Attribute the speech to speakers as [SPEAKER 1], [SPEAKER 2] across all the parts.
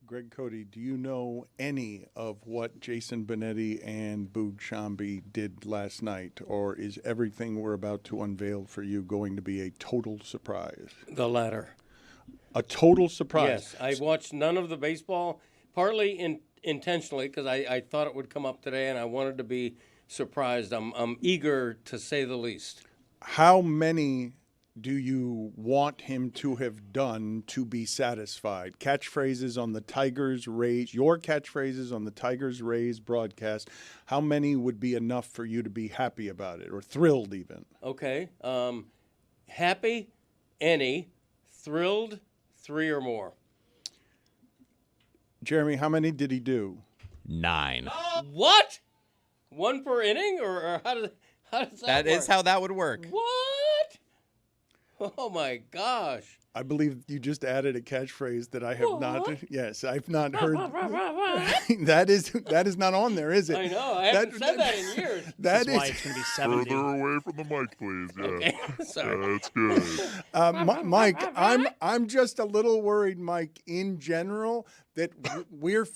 [SPEAKER 1] Greg Cody, do you know any of what Jason Benetti and Boog Shambi did last night, or is everything we're about to unveil for you going to be a total surprise?
[SPEAKER 2] The latter.
[SPEAKER 1] A total surprise?
[SPEAKER 2] Yes, I watched none of the baseball, partly intentionally because I thought it would come up today and I wanted to be surprised. I'm eager to say the least.
[SPEAKER 1] How many do you want him to have done to be satisfied? Catchphrases on the Tigers-Rays, your catchphrases on the Tigers-Rays broadcast, how many would be enough for you to be happy about it, or thrilled even?
[SPEAKER 2] Okay. Happy, any. Thrilled, 3 or more.
[SPEAKER 1] Jeremy, how many did he do?
[SPEAKER 3] 9.
[SPEAKER 2] What? 1 per inning? Or how does that work?
[SPEAKER 3] That is how that would work.
[SPEAKER 2] What? Oh, my gosh.
[SPEAKER 1] I believe you just added a catchphrase that I have not. Yes, I've not heard. That is not on there, is it?
[SPEAKER 2] I know. I haven't said that in years.
[SPEAKER 1] That
[SPEAKER 4] That's why it's going to be 70.
[SPEAKER 5] Further away from the mic, please. Yeah,
[SPEAKER 2] Okay, sorry.
[SPEAKER 5] that's good.
[SPEAKER 1] Mike. I'm just a little worried, Mike. In general, that we're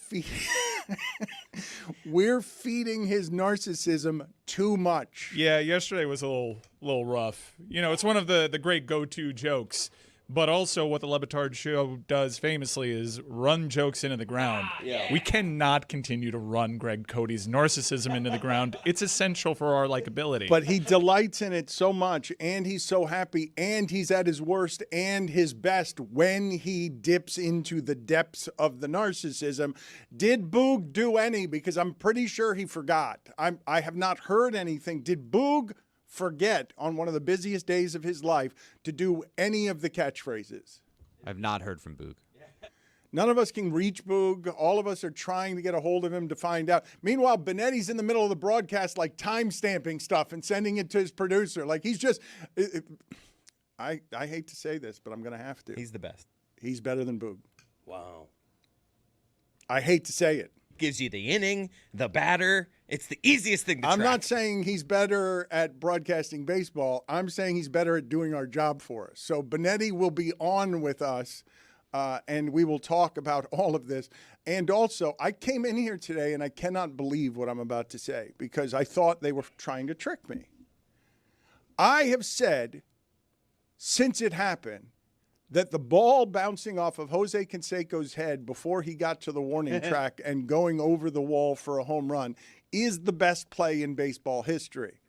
[SPEAKER 1] feeding his narcissism too much.
[SPEAKER 4] Yeah, yesterday was a little rough. You know, it's one of the great go-to jokes. But also what the Le Batard Show does famously is run jokes into the ground.
[SPEAKER 2] Yeah.
[SPEAKER 4] We cannot continue to run Greg Cody's narcissism into the ground. It's essential for our likability.
[SPEAKER 1] But he delights in it so much, and he's so happy, and he's at his worst and his best when he dips into the depths of the narcissism. Did Boog do any? Because I'm pretty sure he forgot. I have not heard anything. Did Boog forget on one of the busiest days of his life to do any of the catchphrases?
[SPEAKER 3] I've not heard from Boog.
[SPEAKER 1] None of us can reach Boog. All of us are trying to get a hold of him to find out. Meanwhile, Benetti's in the middle of the broadcast, like time-stamping stuff and sending it to his producer. Like he's just I hate to say this, but I'm going to have to.
[SPEAKER 3] He's the best.
[SPEAKER 1] He's better than Boog.
[SPEAKER 2] Wow.
[SPEAKER 1] I hate to say it.
[SPEAKER 3] Gives you the inning, the batter. It's the easiest thing to track.
[SPEAKER 1] I'm not saying he's better at broadcasting baseball. I'm saying he's better at doing our job for us. So Benetti will be on with us, and we will talk about all of this. And also, I came in here today, and I cannot believe what I'm about to say because I thought they were trying to trick me. I have said since it happened that the ball bouncing off of Jose Canseco's head before he got to the warning track and going over the wall for a home run is the best play in baseball history.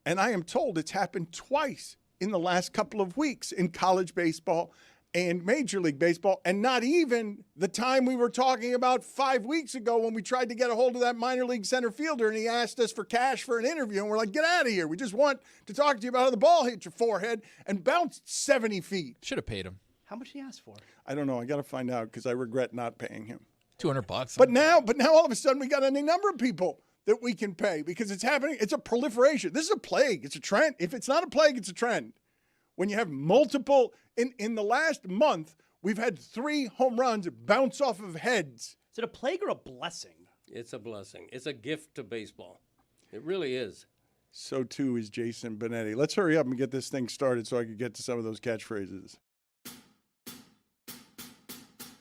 [SPEAKER 1] And I am told it's happened twice in the last couple of weeks in college baseball and Major League Baseball, and not even the time we were talking about 5 weeks ago when we tried to get a hold of that minor league center fielder and he asked us for cash for an interview, and we're like, get out of here. We just want to talk to you about how the ball hit your forehead and bounced 70 feet.
[SPEAKER 6] Should have paid him.
[SPEAKER 4] How much did he ask for?
[SPEAKER 1] I don't know. I got to find out because I regret not paying him.
[SPEAKER 6] $200.
[SPEAKER 1] But now all of a sudden we got any number of people that we can pay because it's happening. It's a proliferation. This is a plague. It's a trend. If it's not a plague, it's a trend. When you have multiple, in the last month, we've had 3 home runs bounce off of heads.
[SPEAKER 7] Is it a plague or a blessing?
[SPEAKER 2] It's a blessing. It's a gift to baseball. It really is.
[SPEAKER 1] So too is Jason Benetti. Let's hurry up and get this thing started so I can get to some of those catchphrases.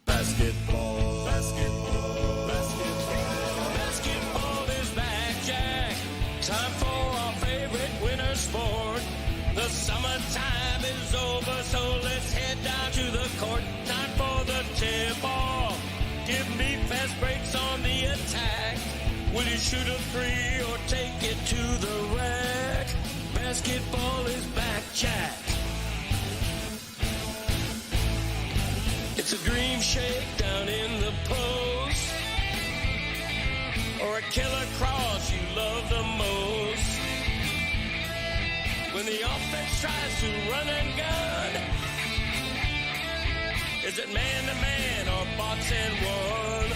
[SPEAKER 8] Basketball, basketball, basketball. Basketball is back, Jack. Time for our favorite winter sport. The summertime is over, so let's head down to the court. Time for the tip-off. Give me fast breaks on the attack. Will you shoot a 3 or take it to the rack? Basketball is back, Jack. It's a dream shake down in the post, or a killer cross you love the most. When the offense tries to run and gun, is it man-to-man or box and one?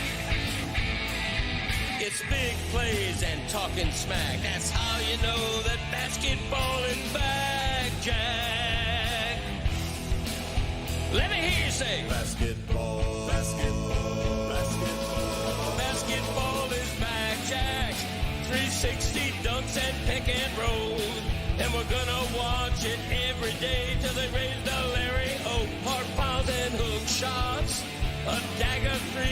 [SPEAKER 8] It's big plays and talking smack. That's how you know that basketball is back, Jack. Let me hear you say basketball, basketball, basketball. Basketball is back, Jack. 360 dunks and pick and roll. And we're gonna watch it every day till they raise the Larry O. Hard fouls and hook shots. A dagger 3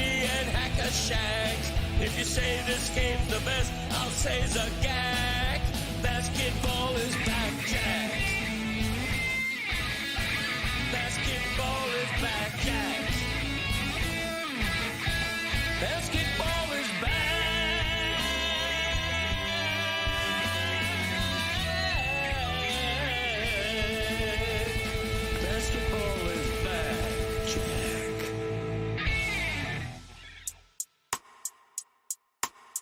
[SPEAKER 8] shags. If you say this game's the best, I'll say it's a gag. Basketball is back, Jack. Basketball is back, Jack. Basketball is back. Basketball is back, Jack.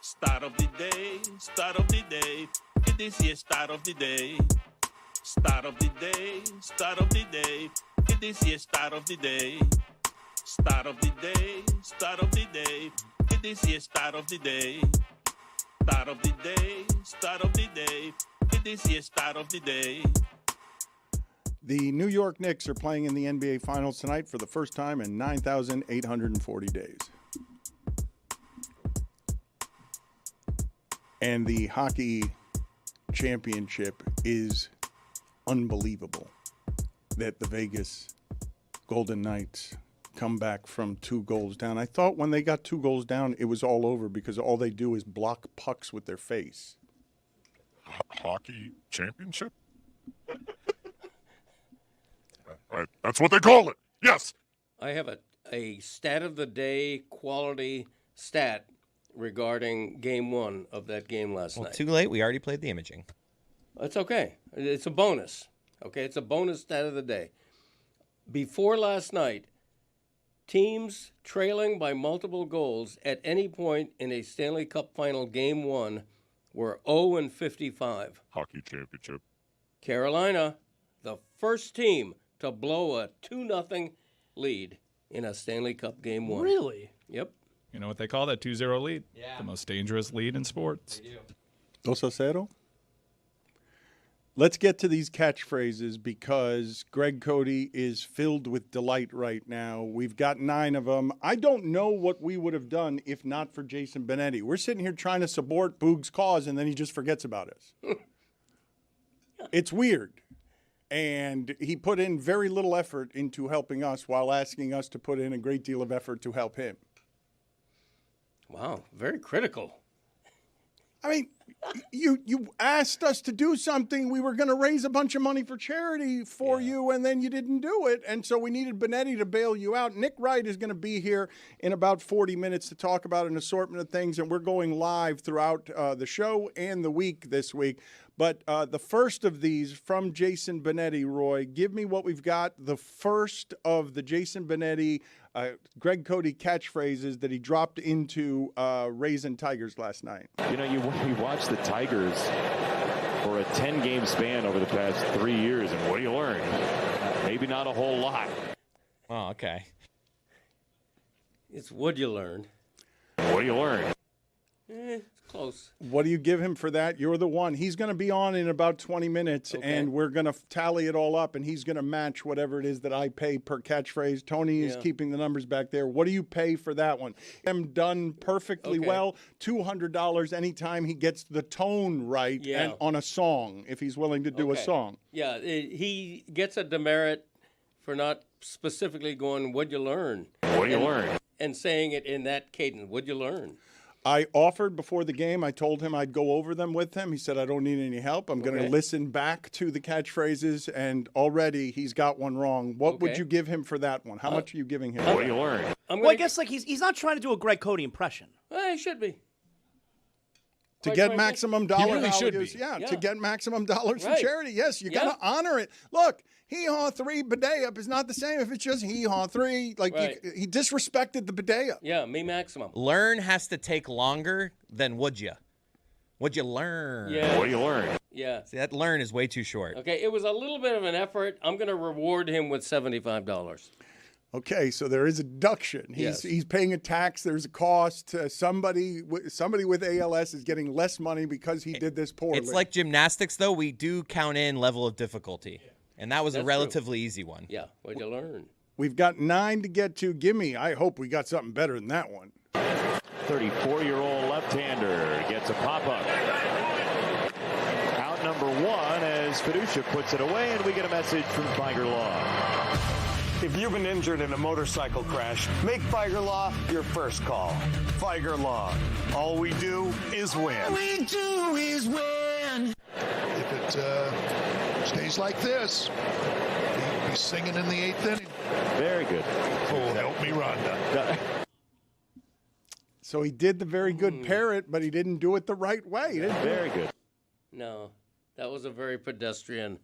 [SPEAKER 8] Start of the day, start of the day. This year, start of the day. Start of the day, start of the day. This year, start of the day. Start of the day, start of the day. This year, start of the day. Start of the day, start of the day. This year, start of the day.
[SPEAKER 1] The New York Knicks are playing in the NBA Finals tonight for the first time in 9,840 days. And the hockey championship is unbelievable that the Vegas Golden Knights come back from 2 goals down. I thought when they got 2 goals down, it was all over because all they do is block pucks with their face.
[SPEAKER 5] Hockey championship? Right. That's what they call it. Yes.
[SPEAKER 2] I have a stat of the day quality stat regarding game 1 of that game last night.
[SPEAKER 3] Too late. We already played the imaging.
[SPEAKER 2] It's okay. It's a bonus. Okay, it's a bonus stat of the day. Before last night, teams trailing by multiple goals at any point in a Stanley Cup Final Game 1 were 0-55.
[SPEAKER 5] Hockey championship.
[SPEAKER 2] Carolina, the first team to blow a 2-0 lead in a Stanley Cup Game 1.
[SPEAKER 6] Really?
[SPEAKER 2] Yep.
[SPEAKER 4] You know what they call that 2-0 lead?
[SPEAKER 3] Yeah.
[SPEAKER 4] The most dangerous lead in sports.
[SPEAKER 1] 2-0. Let's get to these catchphrases because Greg Cody is filled with delight right now. We've got 9 of them. I don't know what we would have done if not for Jason Benetti. We're sitting here trying to support Boog's cause, and then he just forgets about us. It's weird. And he put in very little effort into helping us while asking us to put in a great deal of effort to help him.
[SPEAKER 2] Wow, very critical.
[SPEAKER 1] I mean, you asked us to do something. We were going to raise a bunch of money for charity for you, and then you didn't do it. And so we needed Benetti to bail you out. Nick Wright is going to be here in about 40 minutes to talk about an assortment of things, and we're going live throughout the show and the week this week. But the first of these from Jason Benetti, Roy, give me what we've got. The first of the Jason Benetti, Greg Cody catchphrases that he dropped into Raisin Tigers last night.
[SPEAKER 7] You know, you watch the Tigers for a 10-game span over the past 3 years, and what do you learn? Maybe not a whole lot.
[SPEAKER 3] Oh, okay.
[SPEAKER 2] It's what you learn.
[SPEAKER 7] What do you learn?
[SPEAKER 2] It's close.
[SPEAKER 1] What do you give him for that? You're the one. He's going to be on in about 20 minutes, and we're going to tally it all up, and he's going to match whatever it is that I pay per catchphrase. Tony is keeping the numbers back there. What do you pay for that one? I'm done perfectly well. $200 anytime he gets the tone right and on a song, if he's willing to do a song.
[SPEAKER 2] Yeah, he gets a demerit for not specifically going, what'd you learn?
[SPEAKER 7] What do you learn?
[SPEAKER 2] And saying it in that cadence, what'd you learn?
[SPEAKER 1] I offered before the game. I told him I'd go over them with him. He said, I don't need any help. I'm going to listen back to the catchphrases, and already he's got one wrong. What would you give him for that one? How much are you giving him?
[SPEAKER 7] What do you learn?
[SPEAKER 6] Well, I guess like he's not trying to do a Greg Cody impression.
[SPEAKER 2] He should be.
[SPEAKER 1] To get maximum dollar
[SPEAKER 4] really should
[SPEAKER 1] values.
[SPEAKER 4] be.
[SPEAKER 1] Yeah, to get maximum dollars for
[SPEAKER 2] Right.
[SPEAKER 1] charity. Yes, you got to honor it. Look, hee-haw 3, bidet up is not the same if it's just hee-haw 3. Like, he disrespected the bidet up.
[SPEAKER 2] Yeah, me maximum.
[SPEAKER 3] Learn has to take longer than would you. What'd you learn?
[SPEAKER 2] Yeah.
[SPEAKER 7] What do you learn?
[SPEAKER 2] Yeah.
[SPEAKER 3] See, that learn is way too short.
[SPEAKER 2] Okay, it was a little bit of an effort. I'm going to reward him with $75.
[SPEAKER 1] Okay, so there is a deduction. He's paying a tax. There's a cost. Somebody with ALS is getting less money because he did this poorly.
[SPEAKER 3] It's like gymnastics, though. We do count in level of difficulty. And that was a relatively easy one.
[SPEAKER 2] Yeah, what'd you learn?
[SPEAKER 1] We've got 9 to get to. Gimme. I hope we got something better than that one.
[SPEAKER 7] 34-year-old left-hander gets a pop-up. Out number 1 as Fiducia puts it away, and we get a message from Tiger Law.
[SPEAKER 9] If you've been injured in a motorcycle crash, make Figer Law your first call. Figer Law. All we do is win.
[SPEAKER 10] All we do is win.
[SPEAKER 11] If it stays like this, he'll be singing in the 8th inning.
[SPEAKER 7] Very good.
[SPEAKER 11] Oh, help me, Rhonda.
[SPEAKER 1] So he did the very good parrot, but he didn't do it the right way.
[SPEAKER 7] Very good.
[SPEAKER 2] No, that was a very pedestrian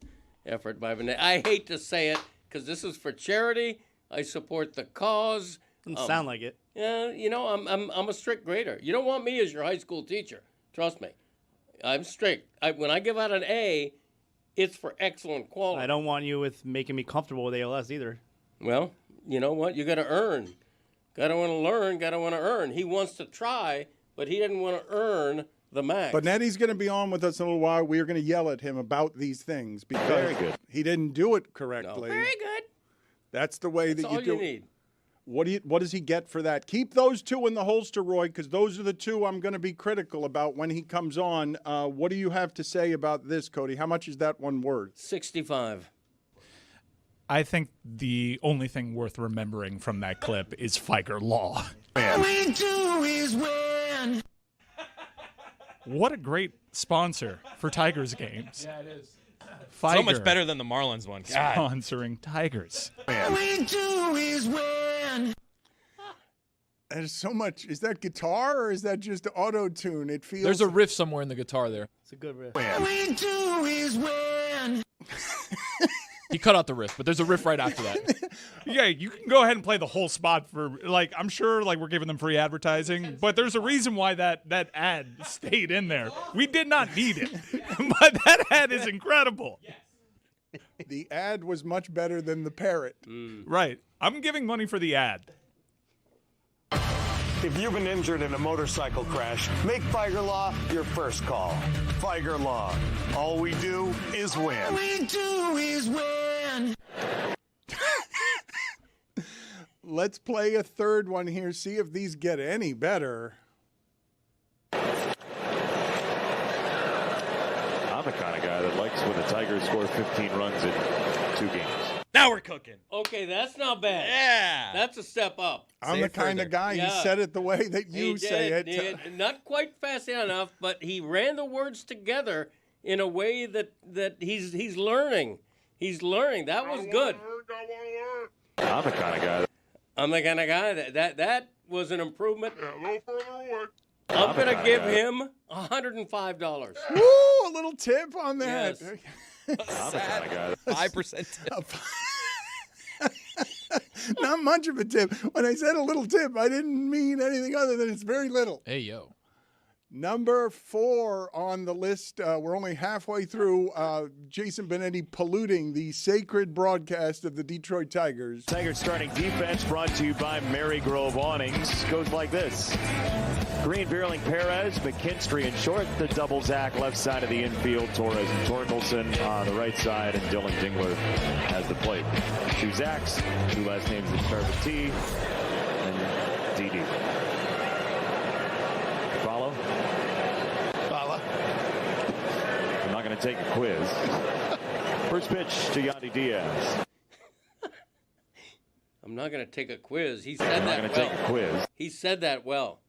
[SPEAKER 2] effort by Benetti. I hate to say it because this is for charity. I support the cause.
[SPEAKER 6] Doesn't sound like it.
[SPEAKER 2] Yeah, you know, I'm a strict grader. You don't want me as your high school teacher. Trust me. I'm strict. When I give out an A, it's for excellent quality.
[SPEAKER 6] I don't want you with making me comfortable with ALS either.
[SPEAKER 2] Well, you know what? You got to earn. Got to want to learn. Got to want to earn. He wants to try, but he didn't want to earn the max.
[SPEAKER 1] But Nettie's going to be on with us in a little while. We are going to yell at him about these things because
[SPEAKER 7] Very good.
[SPEAKER 1] he didn't do it correctly.
[SPEAKER 2] No. Very good.
[SPEAKER 1] That's the way
[SPEAKER 2] That's
[SPEAKER 1] that you
[SPEAKER 2] all
[SPEAKER 1] do
[SPEAKER 2] you need.
[SPEAKER 1] What does he get for that? Keep those two in the holster, Roy, because those are the two I'm going to be critical about when he comes on. What do you have to say about this, Cody? How much is that one worth?
[SPEAKER 2] 65.
[SPEAKER 4] I think the only thing worth remembering from that clip is Figer Law.
[SPEAKER 10] All we do is win.
[SPEAKER 4] What a great sponsor for Tigers games.
[SPEAKER 3] Yeah, it is.
[SPEAKER 4] Figer
[SPEAKER 3] So much better than the Marlins one. God.
[SPEAKER 4] sponsoring Tigers.
[SPEAKER 10] All we do is win.
[SPEAKER 1] There's so much. Is that guitar or is that just auto-tune? It feels.
[SPEAKER 12] There's a riff somewhere in the guitar there.
[SPEAKER 6] It's a good riff.
[SPEAKER 10] All we do is win.
[SPEAKER 12] He cut out the riff, but there's a riff right after that.
[SPEAKER 4] Yeah, you can go ahead and play the whole spot for, like, I'm sure, like, we're giving them free advertising, but there's a reason why that ad stayed in there. We did not need it, but that ad is incredible.
[SPEAKER 1] The ad was much better than the parrot.
[SPEAKER 4] Right. I'm giving money for the ad.
[SPEAKER 9] If you've been injured in a motorcycle crash, make Figer Law your first call. Figer Law. All we do is win.
[SPEAKER 10] All we do is win.
[SPEAKER 1] Let's play a third one here, see if these get any better.
[SPEAKER 7] I'm the kind of guy that likes when the Tigers score 15 runs in 2 games.
[SPEAKER 3] Now we're cooking.
[SPEAKER 2] Okay, that's not bad.
[SPEAKER 3] Yeah.
[SPEAKER 2] That's a step up.
[SPEAKER 1] I'm the kind of guy,
[SPEAKER 2] Yeah.
[SPEAKER 1] he said it the way that you
[SPEAKER 2] He
[SPEAKER 1] say
[SPEAKER 2] did,
[SPEAKER 1] it.
[SPEAKER 2] Not quite fast enough, but he ran the words together in a way that he's learning. He's learning. That was good.
[SPEAKER 7] I'm the kind of guy
[SPEAKER 2] I'm the kind of guy that was an improvement.
[SPEAKER 5] Yeah, a little further away.
[SPEAKER 2] I'm going to give him $105.
[SPEAKER 1] Woo, a little tip on that.
[SPEAKER 2] Yes.
[SPEAKER 7] I'm the kind of guy that
[SPEAKER 3] 5% tip.
[SPEAKER 1] Not much of a tip. When I said a little tip, I didn't mean anything other than it's very little.
[SPEAKER 12] Hey, yo.
[SPEAKER 1] Number 4 on the list. We're only halfway through. Jason Benetti polluting the sacred broadcast of the Detroit Tigers.
[SPEAKER 7] Tigers starting defense brought to you by Marygrove Awnings. Goes like this. Green, Beerling, Perez, McKinstry in short. The double Zach left side of the infield. Torres and Torkelson on the right side. And Dylan Dingler has the plate. 2 Zachs. 2 last names that start with T. And DD. Follow?
[SPEAKER 11] Follow.
[SPEAKER 7] I'm not going to take a quiz. First pitch to Yandy Diaz.
[SPEAKER 2] I'm not going to take a quiz. He said
[SPEAKER 7] I'm not
[SPEAKER 2] that
[SPEAKER 7] going to
[SPEAKER 2] well.
[SPEAKER 7] take a quiz.
[SPEAKER 2] He said that well.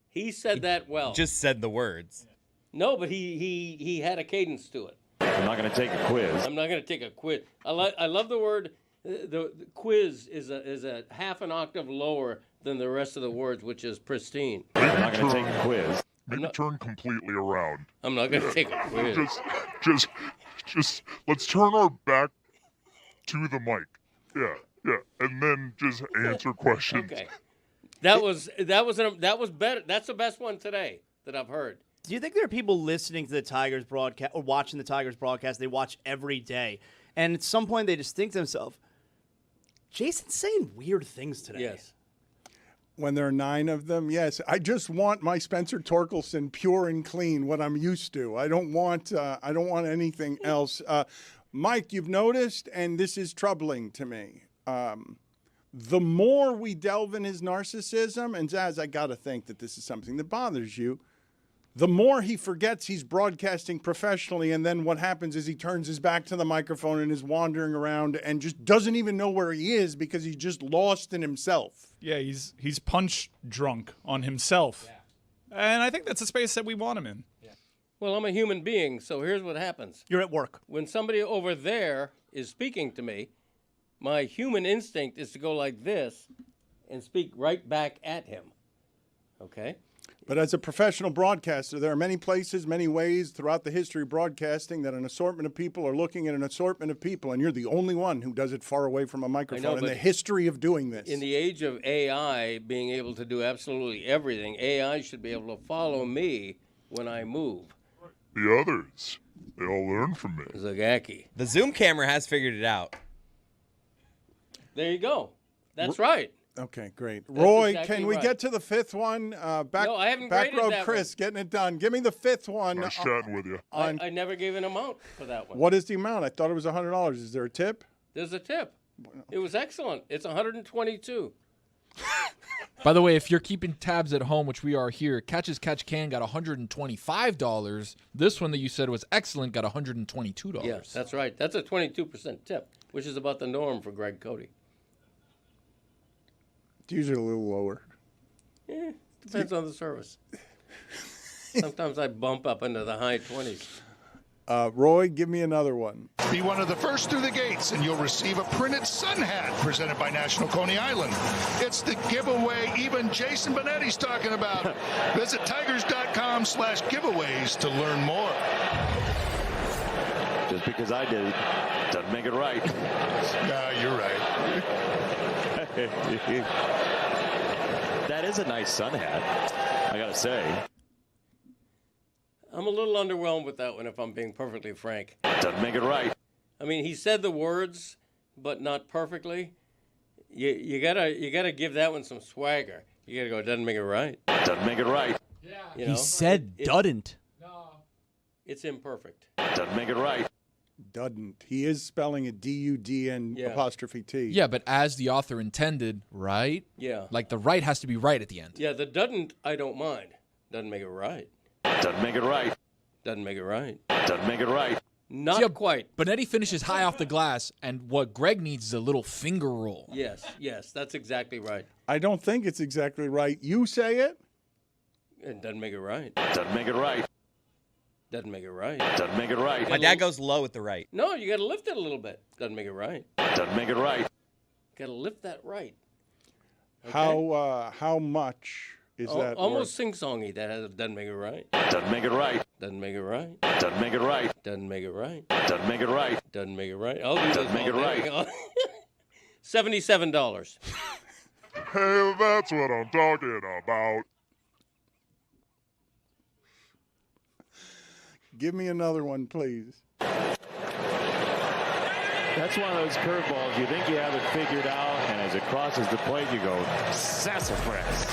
[SPEAKER 2] He said that well.
[SPEAKER 3] Just said the words.
[SPEAKER 2] No, but he had a cadence to it.
[SPEAKER 7] I'm not going to take a quiz.
[SPEAKER 2] I'm not going to take a quiz. I love the word. The quiz is a half an octave lower than the rest of the words, which is pristine.
[SPEAKER 7] I'm not going to take a quiz.
[SPEAKER 5] Maybe turn completely around.
[SPEAKER 2] I'm not going to take a quiz.
[SPEAKER 5] Just let's turn our back to the mic. Yeah, and then just answer questions.
[SPEAKER 2] Okay. That was better. That's the best one today that I've heard.
[SPEAKER 6] Do you think there are people listening to the Tigers broadcast or watching the Tigers broadcast they watch every day, and at some point they just think to themselves, Jason's saying weird things today?
[SPEAKER 2] Yes.
[SPEAKER 1] When there are 9 of them, yes. I just want my Spencer Torkelson pure and clean, what I'm used to. I don't want anything else. Mike, you've noticed, and this is troubling to me. The more we delve in his narcissism, and Zaz, I got to think that this is something that bothers you, the more he forgets he's broadcasting professionally, and then what happens is he turns his back to the microphone and is wandering around and just doesn't even know where he is because he's just lost in himself.
[SPEAKER 4] Yeah, he's punch drunk on himself. Yeah. And I think that's a space that we want him in.
[SPEAKER 2] Yeah. Well, I'm a human being, so here's what happens.
[SPEAKER 6] You're at work.
[SPEAKER 2] When somebody over there is speaking to me, my human instinct is to go like this and speak right back at him. Okay?
[SPEAKER 1] But as a professional broadcaster, there are many places, many ways throughout the history of broadcasting that an assortment of people are looking at an assortment of people, and you're the only one who does it far away from a microphone in the history of doing this.
[SPEAKER 2] In the age of AI being able to do absolutely everything, AI should be able to follow me when I move.
[SPEAKER 5] The others, they all learn from me.
[SPEAKER 2] Zagacki.
[SPEAKER 3] The Zoom camera has figured it out.
[SPEAKER 2] There you go. That's right.
[SPEAKER 1] Okay, great. Roy,
[SPEAKER 2] exactly
[SPEAKER 1] can we
[SPEAKER 2] right.
[SPEAKER 1] get to the fifth one?
[SPEAKER 2] No, I haven't
[SPEAKER 1] back
[SPEAKER 2] graded
[SPEAKER 1] row
[SPEAKER 2] that
[SPEAKER 1] Chris, getting it done. Give me the fifth one.
[SPEAKER 5] Nice chatting with you.
[SPEAKER 2] I never gave an amount for that one.
[SPEAKER 1] What is the amount? I thought it was $100. Is there a tip?
[SPEAKER 2] There's a tip. It was excellent. It's 122.
[SPEAKER 12] By the way, if you're keeping tabs at home, which we are here, Catch as Catch Can got $125. This one that you said was excellent got $122.
[SPEAKER 2] Yes, that's right. That's a 22% tip, which is about the norm for Greg Cody.
[SPEAKER 1] It's usually a little lower.
[SPEAKER 2] Depends on the service. Sometimes I bump up into the high 20s.
[SPEAKER 1] Roy, give me another one.
[SPEAKER 11] Be one of the first through the gates, and you'll receive a printed sun hat presented by National Coney Island. It's the giveaway even Jason Benetti's talking about. Visit tigers.com/giveaways to learn more.
[SPEAKER 7] Just because I did it doesn't make it right.
[SPEAKER 11] No, you're right.
[SPEAKER 7] That is a nice sun hat, I gotta say.
[SPEAKER 2] I'm a little underwhelmed with that one, if I'm being perfectly frank.
[SPEAKER 7] Doesn't make it right.
[SPEAKER 2] I mean, he said the words, but not perfectly. You gotta give that one some swagger. You gotta go. Doesn't make it right.
[SPEAKER 7] Doesn't make it right.
[SPEAKER 2] Yeah.
[SPEAKER 6] He said doesn't.
[SPEAKER 2] It's imperfect.
[SPEAKER 7] Doesn't make it right.
[SPEAKER 1] Doesn't. He is spelling it D-U-D-N apostrophe T.
[SPEAKER 12] Yeah, but as the author intended, right?
[SPEAKER 2] Yeah.
[SPEAKER 12] Like the right has to be right at the end.
[SPEAKER 2] Yeah, the doesn't, I don't mind. Doesn't make it right.
[SPEAKER 7] Doesn't make it right.
[SPEAKER 2] Doesn't make it right.
[SPEAKER 7] Doesn't make it right.
[SPEAKER 2] Not quite.
[SPEAKER 12] Benetti finishes high off the glass, and what Greg needs is a little finger roll.
[SPEAKER 2] Yes, that's exactly right.
[SPEAKER 1] I don't think it's exactly right. You say it?
[SPEAKER 2] It doesn't make it right.
[SPEAKER 7] Doesn't make it right.
[SPEAKER 2] Doesn't make it right.
[SPEAKER 7] Doesn't make it right.
[SPEAKER 3] My dad goes low with the right.
[SPEAKER 2] No, you got to lift it a little bit. Doesn't make it right.
[SPEAKER 7] Doesn't make it right.
[SPEAKER 2] Got to lift that right. Okay?
[SPEAKER 1] How much is that?
[SPEAKER 2] Almost sing-songy. That doesn't make it right.
[SPEAKER 7] Doesn't make it right.
[SPEAKER 2] Doesn't make it right.
[SPEAKER 7] Doesn't make it right.
[SPEAKER 2] Doesn't make it right.
[SPEAKER 7] Doesn't make it right.
[SPEAKER 2] Doesn't make it right. I'll do this.
[SPEAKER 7] Doesn't make it right.
[SPEAKER 2] $77.
[SPEAKER 5] Hey, that's what I'm talking about.
[SPEAKER 1] Give me another one, please.
[SPEAKER 7] That's one of those curveballs. You think you have it figured out, and as it crosses the plate, you go, sassafras.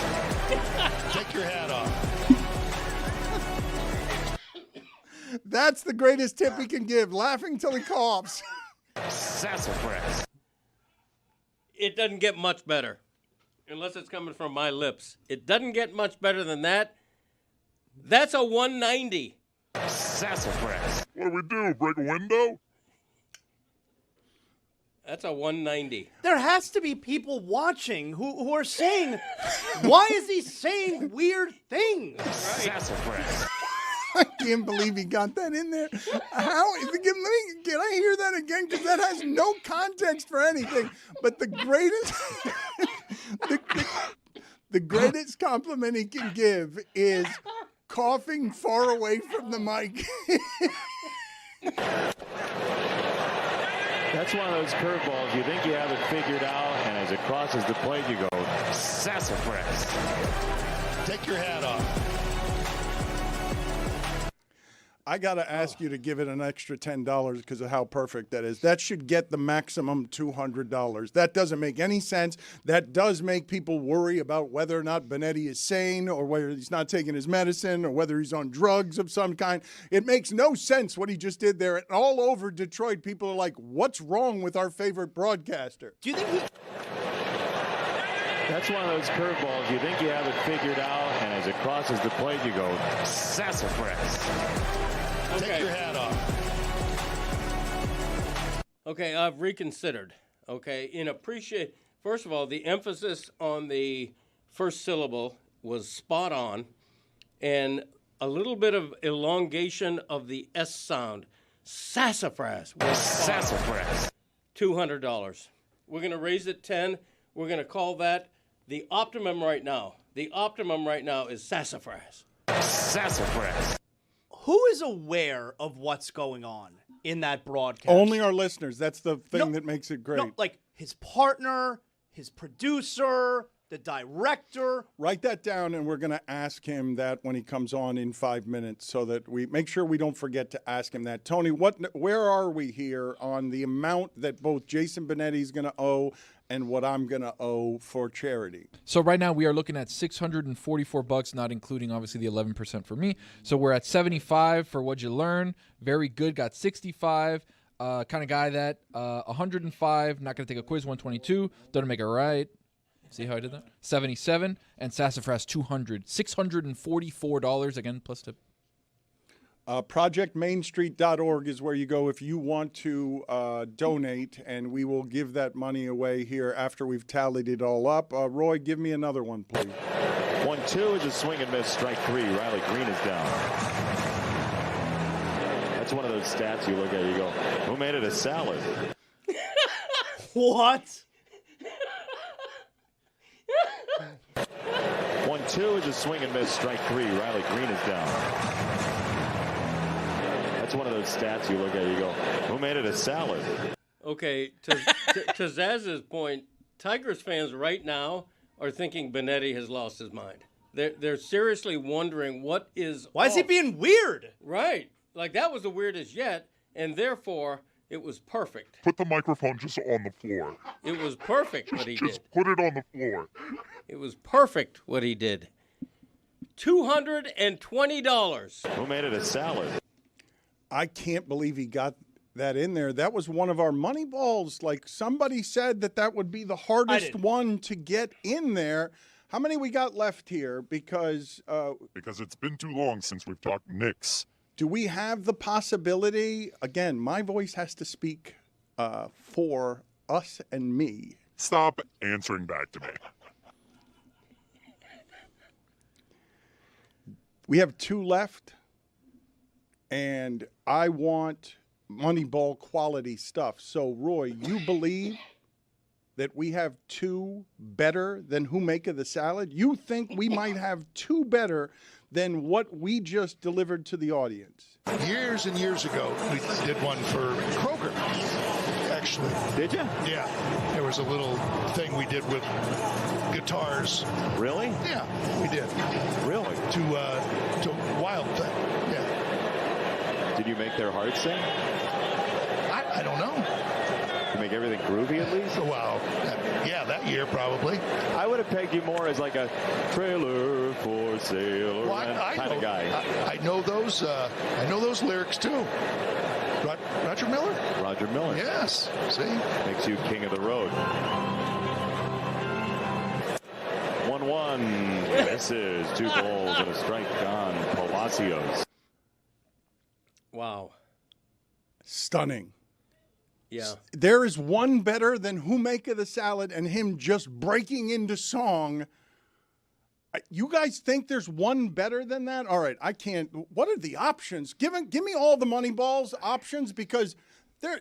[SPEAKER 11] Take your hat off.
[SPEAKER 1] That's the greatest tip he can give. Laughing till he coughs.
[SPEAKER 7] Sassafras.
[SPEAKER 2] It doesn't get much better. Unless it's coming from my lips. It doesn't get much better than that. That's a 190.
[SPEAKER 7] Sassafras.
[SPEAKER 5] What do we do? Break a window?
[SPEAKER 2] That's a 190.
[SPEAKER 6] There has to be people watching who are saying, why is he saying weird things?
[SPEAKER 2] Right.
[SPEAKER 7] Sassafras.
[SPEAKER 1] I can't believe he got that in there. How? Can I hear that again? Because that has no context for anything. But the greatest, the greatest compliment he can give is coughing far away from the mic.
[SPEAKER 7] That's one of those curveballs. You think you have it figured out, and as it crosses the plate, you go, sassafras.
[SPEAKER 11] Take your hat off.
[SPEAKER 1] I got to ask you to give it an extra $10 because of how perfect that is. That should get the maximum $200. That doesn't make any sense. That does make people worry about whether or not Benetti is sane or whether he's not taking his medicine or whether he's on drugs of some kind. It makes no sense what he just did there. And all over Detroit, people are like, what's wrong with our favorite broadcaster?
[SPEAKER 6] Do you think he...
[SPEAKER 7] That's one of those curveballs. You think you have it figured out, and as it crosses the plate, you go, sassafras.
[SPEAKER 11] Take your hat off.
[SPEAKER 2] Okay, I've reconsidered. Okay, first of all, the emphasis on the first syllable was spot on, and a little bit of elongation of the S sound. Sassafras.
[SPEAKER 7] Sassafras.
[SPEAKER 2] $200. We're going to raise it 10. We're going to call that the optimum right now. The optimum right now is sassafras.
[SPEAKER 7] Sassafras.
[SPEAKER 6] Who is aware of what's going on in that broadcast?
[SPEAKER 1] Only our listeners. That's the thing that makes it great.
[SPEAKER 6] No, like his partner, his producer, the director.
[SPEAKER 1] Write that down, and we're going to ask him that when he comes on in 5 minutes, so that we make sure we don't forget to ask him that. Tony, where are we here on the amount that both Jason Benetti is going to owe and what I'm going to owe for charity?
[SPEAKER 12] So right now we are looking at $644, not including obviously the 11% for me. So we're at 75 for What'd You Learn. Very good. Got 65. Kind of guy that 105. Not going to take a quiz. 122. Doesn't make it right. See how I did that? 77 and Sassafras 200. $644 again plus tip.
[SPEAKER 1] ProjectMainStreet.org is where you go if you want to donate, and we will give that money away here after we've tallied it all up. Roy, give me another one, please.
[SPEAKER 7] 1-2 is a swing and miss. Strike 3. Riley Green is down. That's one of those stats you look at. You go, who made it a salad?
[SPEAKER 6] What?
[SPEAKER 7] 1-2 is a swing and miss. Strike 3. Riley Green is down. That's one of those stats you look at. You go, who made it a salad?
[SPEAKER 2] Okay, to Zaz's point, Tigers fans right now are thinking Benetti has lost his mind. They're seriously wondering what is.
[SPEAKER 6] Why is he being weird?
[SPEAKER 2] Right, like that was the weirdest yet, and therefore it was perfect.
[SPEAKER 5] Put the microphone just on the floor.
[SPEAKER 2] It was perfect what he did.
[SPEAKER 5] Just put it on the floor.
[SPEAKER 2] It was perfect what he did. $220.
[SPEAKER 7] Who made it a salad?
[SPEAKER 1] I can't believe he got that in there. That was one of our money balls. Like somebody said that would be the hardest one to get in there. How many we got left here? Because
[SPEAKER 5] it's been too long since we've talked Knicks.
[SPEAKER 1] Do we have the possibility? Again, my voice has to speak for us and me.
[SPEAKER 5] Stop answering back to me.
[SPEAKER 1] We have 2 left, and I want Moneyball quality stuff. So, Roy, you believe that we have 2 better than Who Maketh the Salad? You think we might have 2 better than what we just delivered to the audience?
[SPEAKER 11] Years and years ago, we did one for Kroger, actually.
[SPEAKER 7] Did you?
[SPEAKER 11] Yeah. There was a little thing we did with guitars.
[SPEAKER 7] Really?
[SPEAKER 11] Yeah, we did.
[SPEAKER 7] Really?
[SPEAKER 11] To Wild Thing. Yeah.
[SPEAKER 7] Did you make their hearts sing?
[SPEAKER 11] I don't know.
[SPEAKER 7] You make everything groovy at least?
[SPEAKER 11] Wow. Yeah, that year probably.
[SPEAKER 7] I would have pegged you more as like a trailer for sale kind of guy.
[SPEAKER 11] I know those. I know those lyrics too. Roger Miller.
[SPEAKER 7] Roger Miller.
[SPEAKER 11] Yes. See,
[SPEAKER 7] makes you king of the road. 1-1. Misses. 2 balls and a strike on Palacios.
[SPEAKER 2] Wow.
[SPEAKER 1] Stunning.
[SPEAKER 2] Yeah.
[SPEAKER 1] There is one better than Who Maketh the Salad and him just breaking into song. You guys think there's one better than that? All right, I can't. What are the options? Give me all the Moneyballs options, because they're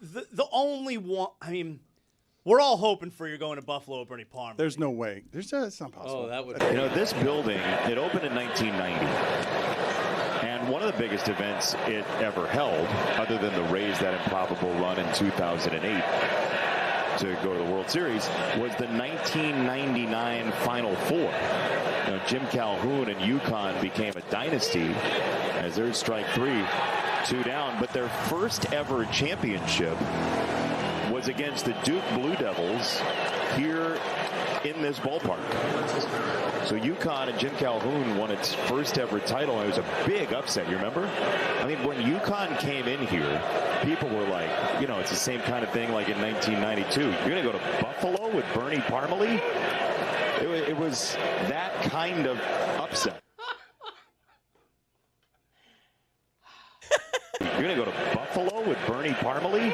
[SPEAKER 6] the only one. I mean, we're all hoping for you're going to Buffalo, Bernie Palmer.
[SPEAKER 1] There's no way. It's not possible.
[SPEAKER 2] Oh, that would.
[SPEAKER 7] This building, it opened in 1990. And one of the biggest events it ever held, other than the Rays' that improbable run in 2008 to go to the World Series, was the 1999 Final Four. Jim Calhoun and UConn became a dynasty as there's strike 3, 2 down. But their first ever championship was was against the Duke Blue Devils here in this ballpark. So UConn and Jim Calhoun won its first ever title, and it was a big upset. You remember? I mean, when UConn came in here, people were like, it's the same kind of thing like in 1992. You're going to go to Buffalo with Bernie Parmalee? It was that kind of upset. You're going to go to Buffalo with Bernie Parmalee?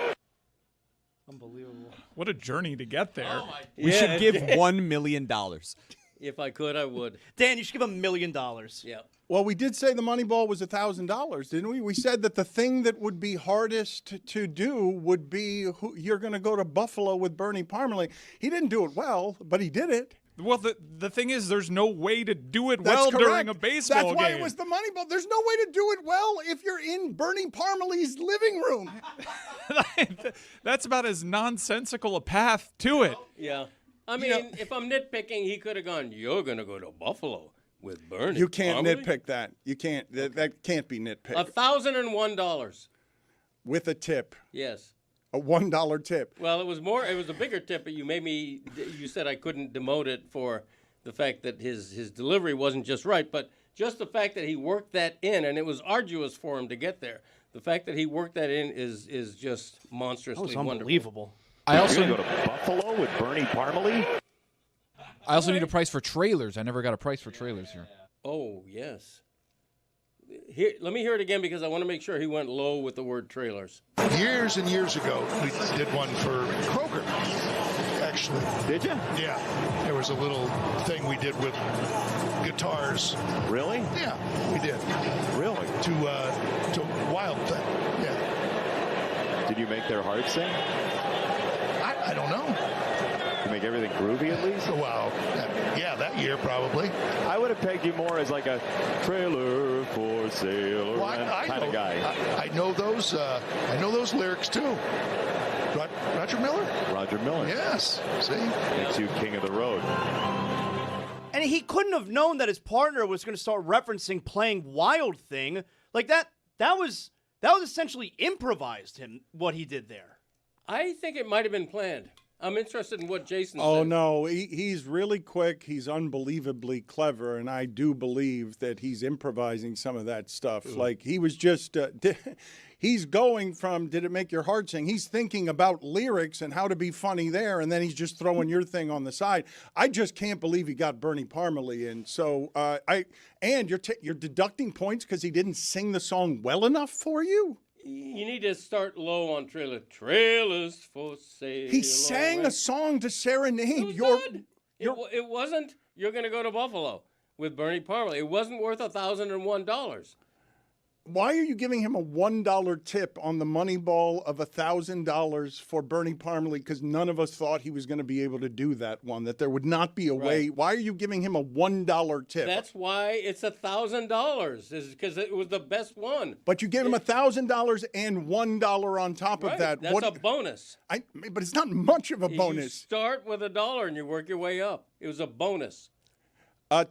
[SPEAKER 6] Unbelievable.
[SPEAKER 4] What a journey to get there.
[SPEAKER 3] We should give $1 million.
[SPEAKER 2] If I could, I would.
[SPEAKER 6] Dan, you should give $1 million.
[SPEAKER 2] Yeah.
[SPEAKER 1] Well, we did say the Moneyball was $1,000, didn't we? We said that the thing that would be hardest to do would be you're going to go to Buffalo with Bernie Parmalee. He didn't do it well, but he did it.
[SPEAKER 4] Well, the thing is, there's no way to do it
[SPEAKER 1] That's
[SPEAKER 4] well
[SPEAKER 1] correct.
[SPEAKER 4] during a baseball game.
[SPEAKER 1] That's why it was the Moneyball. There's no way to do it well if you're in Bernie Parmalee's living room.
[SPEAKER 4] That's about as nonsensical a path to it.
[SPEAKER 2] Yeah. I mean, if I'm nitpicking, he could have gone, you're going to go to Buffalo with Bernie.
[SPEAKER 1] You can't
[SPEAKER 2] Parmalee?
[SPEAKER 1] nitpick that. You can't. That can't be nitpicked.
[SPEAKER 2] $1,001.
[SPEAKER 1] With a tip.
[SPEAKER 2] Yes.
[SPEAKER 1] A $1 tip.
[SPEAKER 2] Well, it was a bigger tip, but you said I couldn't demote it for the fact that his delivery wasn't just right, but just the fact that he worked that in, and it was arduous for him to get there. The fact that he worked that in is just monstrously
[SPEAKER 6] That was unbelievable.
[SPEAKER 12] I also
[SPEAKER 7] You're going to go to Buffalo with Bernie Parmalee?
[SPEAKER 12] I also need a price for trailers. I never got a price for trailers here.
[SPEAKER 2] Oh, yes. Here, let me hear it again because I want to make sure he went low with the word trailers.
[SPEAKER 11] Years and years ago, we did one for Kroger, actually.
[SPEAKER 7] Did you?
[SPEAKER 11] Yeah. There was a little thing we did with guitars.
[SPEAKER 7] Really?
[SPEAKER 11] Yeah, we did.
[SPEAKER 7] Really?
[SPEAKER 11] To Wild Thing. Yeah.
[SPEAKER 7] Did you make their hearts sing?
[SPEAKER 11] I don't know.
[SPEAKER 7] You make everything groovy at least?
[SPEAKER 11] Wow. That year probably.
[SPEAKER 7] I would have pegged you more as like a trailer for sale kind of guy.
[SPEAKER 11] I know those. I know those lyrics too. Roger Miller.
[SPEAKER 7] Roger Miller.
[SPEAKER 11] Yes. See.
[SPEAKER 7] Makes you king of the road.
[SPEAKER 6] And he couldn't have known that his partner was going to start referencing playing Wild Thing like that. That was essentially improvised. What he did there.
[SPEAKER 2] I think it might have been planned. I'm interested in what Jason
[SPEAKER 1] Oh,
[SPEAKER 2] said.
[SPEAKER 1] no. He's really quick. He's unbelievably clever. And I do believe that he's improvising some of that stuff. Like he was just, he's going from, did it make your heart sing? He's thinking about lyrics and how to be funny there. And then he's just throwing your thing on the side. I just can't believe he got Bernie Parmalee in. So and you're deducting points because he didn't sing the song well enough for you?
[SPEAKER 2] You need to start low on trailers for sale.
[SPEAKER 1] He sang a song to serenade
[SPEAKER 2] It wasn't, you're going to go to Buffalo with Bernie Parmalee. It wasn't worth $1,001.
[SPEAKER 1] Why are you giving him a $1 tip on the Moneyball of $1,000 for Bernie Parmalee? Because none of us thought he was going to be able to do that one, that there would not be a way. Why are you giving him a $1 tip?
[SPEAKER 2] That's why it's $1,000, is because it was the best one.
[SPEAKER 1] But you gave him $1,000 and $1 on top of that.
[SPEAKER 2] That's a bonus.
[SPEAKER 1] But it's not much of a bonus.
[SPEAKER 2] You start with $1 and you work your way up. It was a bonus.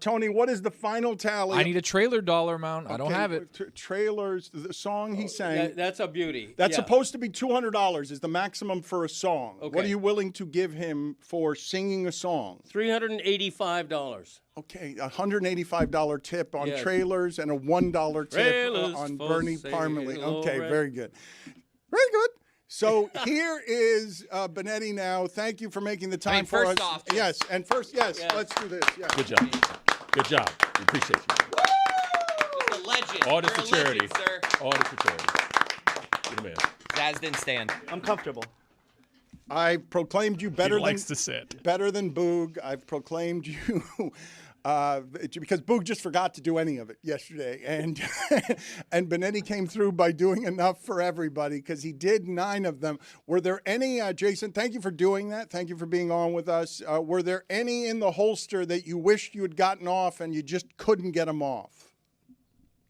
[SPEAKER 1] Tony, what is the final tally?
[SPEAKER 12] I need a trailer dollar amount. I don't have it.
[SPEAKER 1] Trailers, the song he sang.
[SPEAKER 2] That's a beauty.
[SPEAKER 1] That's supposed to be $200 is the maximum for a song.
[SPEAKER 2] Okay.
[SPEAKER 1] What are you willing to give him for singing a song?
[SPEAKER 2] $385.
[SPEAKER 1] Okay, $185 tip on trailers and a $1 tip on Bernie Parmalee. Okay, very good. Very good. So here is Benetti now. Thank you for making the time for us. Yes, and first, yes, let's do this. Yes.
[SPEAKER 13] Good job. Good job. We appreciate you.
[SPEAKER 3] He's a legend.
[SPEAKER 13] All this
[SPEAKER 3] You're
[SPEAKER 13] for
[SPEAKER 3] a
[SPEAKER 13] charity.
[SPEAKER 3] legend, sir.
[SPEAKER 13] All this for charity. Good man.
[SPEAKER 3] Zaz didn't stand.
[SPEAKER 6] I'm comfortable.
[SPEAKER 1] I proclaimed you better
[SPEAKER 4] likes to sit.
[SPEAKER 1] Better than Boog. I've proclaimed you because Boog just forgot to do any of it yesterday, and and Benetti came through by doing enough for everybody because he did 9 of them. Were there any, Jason? Thank you for doing that. Thank you for being on with us. Were there any in the holster that you wished you had gotten off and you just couldn't get them off?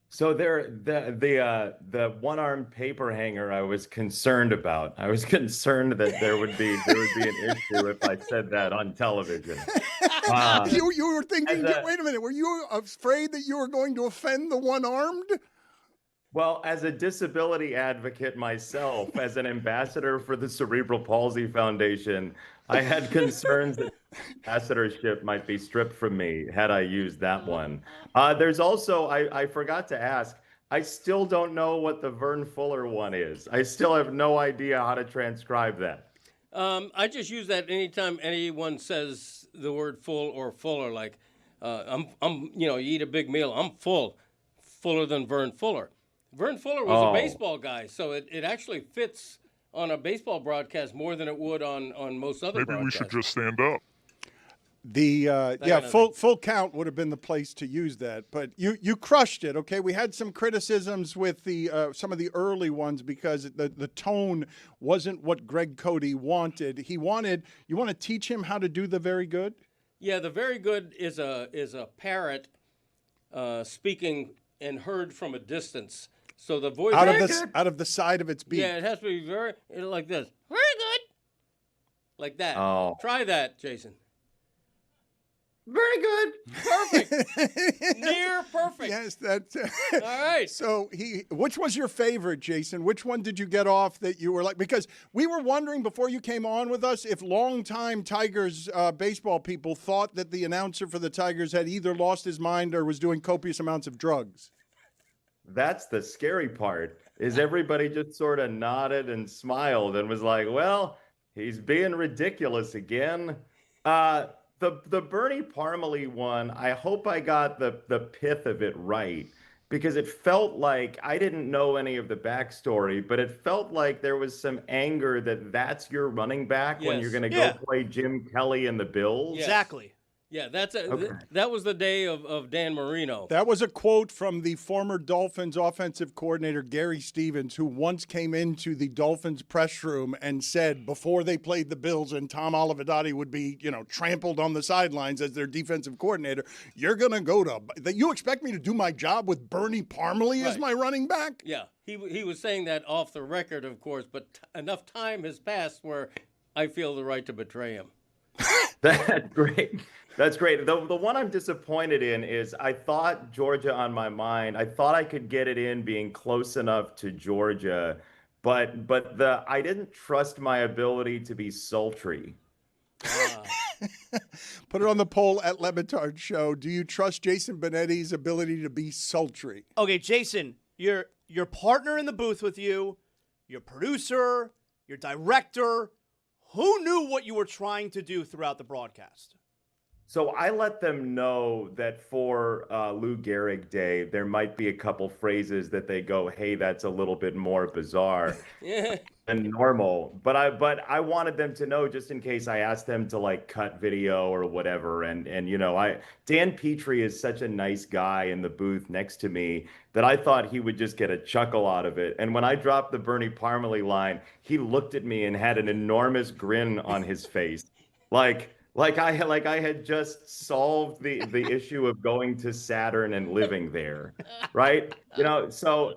[SPEAKER 14] So the one-armed paper hanger I was concerned about. I was concerned that there would be an issue if I said that on television.
[SPEAKER 1] You were thinking, wait a minute, were you afraid that you were going to offend the one-armed?
[SPEAKER 14] Well, as a disability advocate myself, as an ambassador for the Cerebral Palsy Foundation, I had concerns that ambassadorship might be stripped from me had I used that one. There's also, I forgot to ask, I still don't know what the Vern Fuller one is. I still have no idea how to transcribe that.
[SPEAKER 2] I just use that anytime anyone says the word full or fuller, like you eat a big meal, I'm full, fuller than Vern Fuller. Vern Fuller was a baseball guy, so it actually fits on a baseball broadcast more than it would on most other
[SPEAKER 5] Maybe
[SPEAKER 2] broadcasts.
[SPEAKER 5] we should just stand up.
[SPEAKER 1] Full count would have been the place to use that, but you crushed it. Okay, we had some criticisms with the some of the early ones because the tone wasn't what Greg Cody wanted. You want to teach him how to do the very good.
[SPEAKER 2] Yeah, the very good is a parrot speaking and heard from a distance. So the voice
[SPEAKER 1] out of the side of its beak.
[SPEAKER 2] Yeah, it has to be like this. Very good. Like that.
[SPEAKER 14] Oh.
[SPEAKER 2] Try that, Jason.
[SPEAKER 14] Very good.
[SPEAKER 2] Perfect. Near perfect.
[SPEAKER 1] Yes, that's
[SPEAKER 2] all right.
[SPEAKER 1] So which was your favorite, Jason? Which one did you get off that you were like? Because we were wondering before you came on with us if longtime Tigers baseball people thought that the announcer for the Tigers had either lost his mind or was doing copious amounts of drugs.
[SPEAKER 14] That's the scary part, is everybody just sort of nodded and smiled and was like, well, he's being ridiculous again. The Bernie Parmalee one, I hope I got the pith of it right, because it felt like, I didn't know any of the backstory, but it felt like there was some anger that's your running back when you're going to go play Jim Kelly and the Bills.
[SPEAKER 2] Yes.
[SPEAKER 6] Exactly.
[SPEAKER 2] Yeah, that was the day of Dan Marino.
[SPEAKER 1] That was a quote from the former Dolphins offensive coordinator, Gary Stevens, who once came into the Dolphins press room and said before they played the Bills and Tom Olivadotti would be, trampled on the sidelines as their defensive coordinator, you're going to go to – you expect me to do my job with Bernie Parmalee as my running back?
[SPEAKER 2] Yeah, he was saying that off the record, of course, but enough time has passed where I feel the right to betray him.
[SPEAKER 14] That's great. That's great. The one I'm disappointed in is I thought Georgia on my mind. I thought I could get it in being close enough to Georgia, but I didn't trust my ability to be sultry.
[SPEAKER 1] Put it on the poll at Le Batard Show. Do you trust Jason Benetti's ability to be sultry?
[SPEAKER 6] Okay, Jason, your partner in the booth with you, your producer, your director, who knew what you were trying to do throughout the broadcast?
[SPEAKER 14] So I let them know that for Lou Gehrig Day, there might be a couple phrases that they go, hey, that's a little bit more bizarre than normal. But I wanted them to know, just in case I asked them to cut video or whatever. And Dan Petrie is such a nice guy in the booth next to me that I thought he would just get a chuckle out of it. And when I dropped the Bernie Parmalee line, he looked at me and had an enormous grin on his face. Like I had just solved the issue of going to Saturn and living there, right? So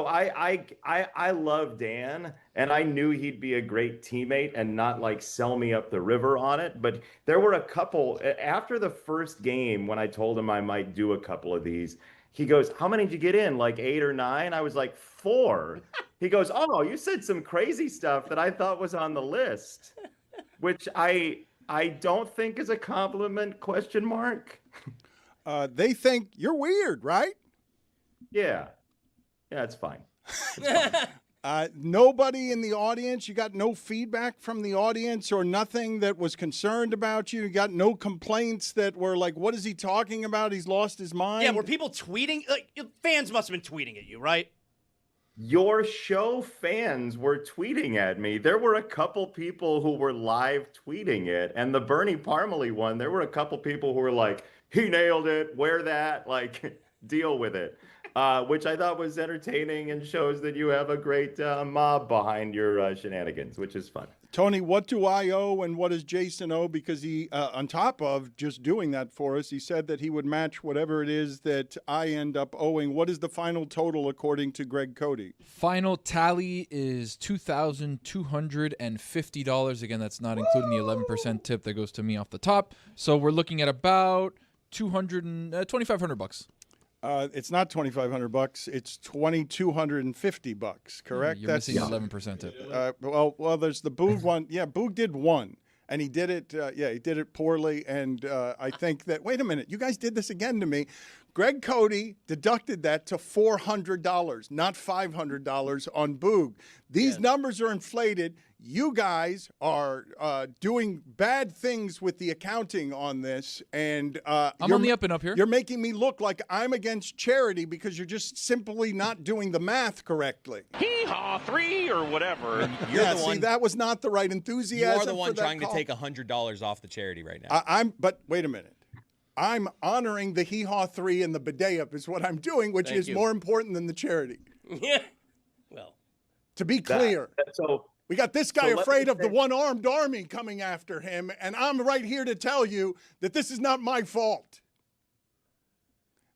[SPEAKER 14] I love Dan, and I knew he'd be a great teammate and not sell me up the river on it. But there were a couple after the first game when I told him I might do a couple of these. He goes, "How many did you get in? 8 or 9?" I was like, 4. He goes, "Oh, you said some crazy stuff that I thought was on the list," which I don't think is a compliment, ?
[SPEAKER 1] They think you're weird, right?
[SPEAKER 14] Yeah, it's fine.
[SPEAKER 1] Nobody in the audience, you got no feedback from the audience or nothing that was concerned about you? You got no complaints that were like, what is he talking about? He's lost his mind?
[SPEAKER 6] Yeah, were people tweeting? Fans must have been tweeting at you, right?
[SPEAKER 14] Your show fans were tweeting at me. There were a couple people who were live tweeting it. And the Bernie Parmalee one, there were a couple people who were like, he nailed it, wear that, deal with it. Which I thought was entertaining and shows that you have a great mob behind your shenanigans, which is fun.
[SPEAKER 1] Tony, what do I owe and what does Jason owe? Because he, on top of just doing that for us, he said that he would match whatever it is that I end up owing. What is the final total according to Greg Cody?
[SPEAKER 12] Final tally is $2,250. Again, that's not including the 11% tip that goes to me off the top. So we're looking at about $2,500.
[SPEAKER 1] It's not $2,500. It's $2,250. Correct?
[SPEAKER 12] You're missing 11% tip.
[SPEAKER 1] Well, there's the Boog one. Yeah, Boog did one, and he did it. He did it poorly. And I think that. Wait a minute, you guys did this again to me. Greg Cody deducted that to $400, not $500 on Boog. These numbers are inflated. You guys are doing bad things with the accounting on this, and
[SPEAKER 12] I'm on the up and up here.
[SPEAKER 1] You're making me look like I'm against charity because you're just simply not doing the math correctly.
[SPEAKER 7] Hee-haw 3 or whatever.
[SPEAKER 1] See, that was not the right enthusiasm.
[SPEAKER 3] You are the one
[SPEAKER 1] for that
[SPEAKER 3] trying
[SPEAKER 1] call.
[SPEAKER 3] to take $100 off the charity right now.
[SPEAKER 1] But wait a minute. I'm honoring the hee-haw 3 and the bidet is what I'm doing, which is more important than the charity.
[SPEAKER 2] Yeah. Well,
[SPEAKER 1] to be clear. We got this guy afraid of the one-armed army coming after him, and I'm right here to tell you that this is not my fault.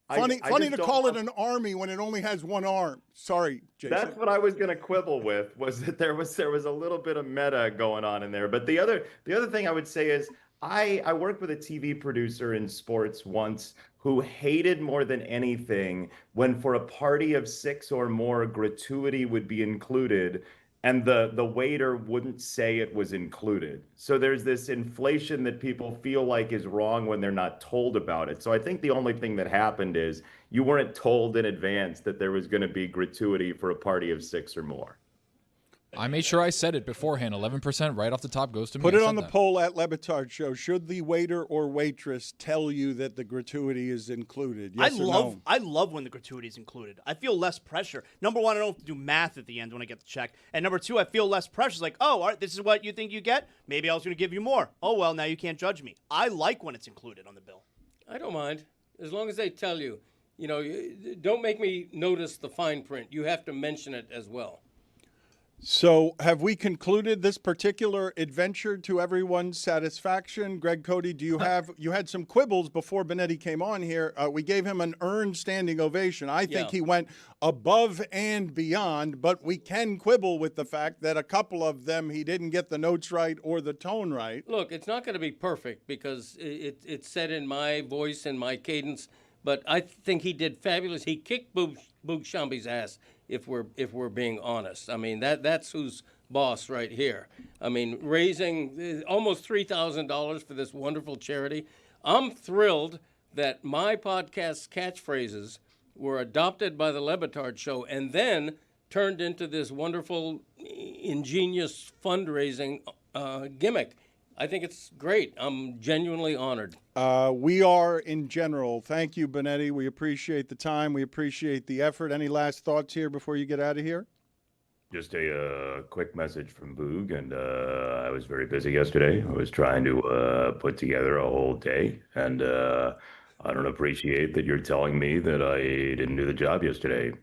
[SPEAKER 1] Funny to call it an army when it only has one arm. Sorry, Jason.
[SPEAKER 14] That's what I was going to quibble with, was that there was a little bit of meta going on in there. But the other thing I would say is I worked with a TV producer in sports once who hated more than anything when for a party of 6 or more, gratuity would be included and the waiter wouldn't say it was included. So there's this inflation that people feel like is wrong when they're not told about it. So I think the only thing that happened is you weren't told in advance that there was going to be gratuity for a party of 6 or more.
[SPEAKER 12] I made sure I said it beforehand. 11% right off the top goes to me.
[SPEAKER 1] Put it on the poll at Le Batard Show. Should the waiter or waitress tell you that the gratuity is included? Yes or no?
[SPEAKER 6] I love when the gratuity is included. I feel less pressure. Number one, I don't have to do math at the end when I get the check. And number two, I feel less pressure. It's like, oh, all right, this is what you think you get? Maybe I was going to give you more. Oh, well, now you can't judge me. I like when it's included on the bill.
[SPEAKER 2] I don't mind. As long as they tell you. Don't make me notice the fine print. You have to mention it as well.
[SPEAKER 1] So have we concluded this particular adventure to everyone's satisfaction? Greg Cody, you had some quibbles before Benetti came on here. We gave him an earned standing ovation. I think he went above and beyond, but we can quibble with the fact that a couple of them he didn't get the notes right or the tone right.
[SPEAKER 2] Look, it's not going to be perfect because it's said in my voice and my cadence, but I think he did fabulous. He kicked Boog Shambi's ass. If we're being honest, I mean that's who's boss right here. I mean, raising almost $3,000 for this wonderful charity. I'm thrilled that my podcast's catchphrases were adopted by the Le Batard Show and then turned into this wonderful, ingenious fundraising gimmick. I think it's great. I'm genuinely honored.
[SPEAKER 1] We are in general. Thank you, Benetti. We appreciate the time. We appreciate the effort. Any last thoughts here before you get out of here?
[SPEAKER 15] Just a quick message from Boog, and I was very busy yesterday. I was trying to put together a whole day, and I don't appreciate that you're telling me that I didn't do the job yesterday,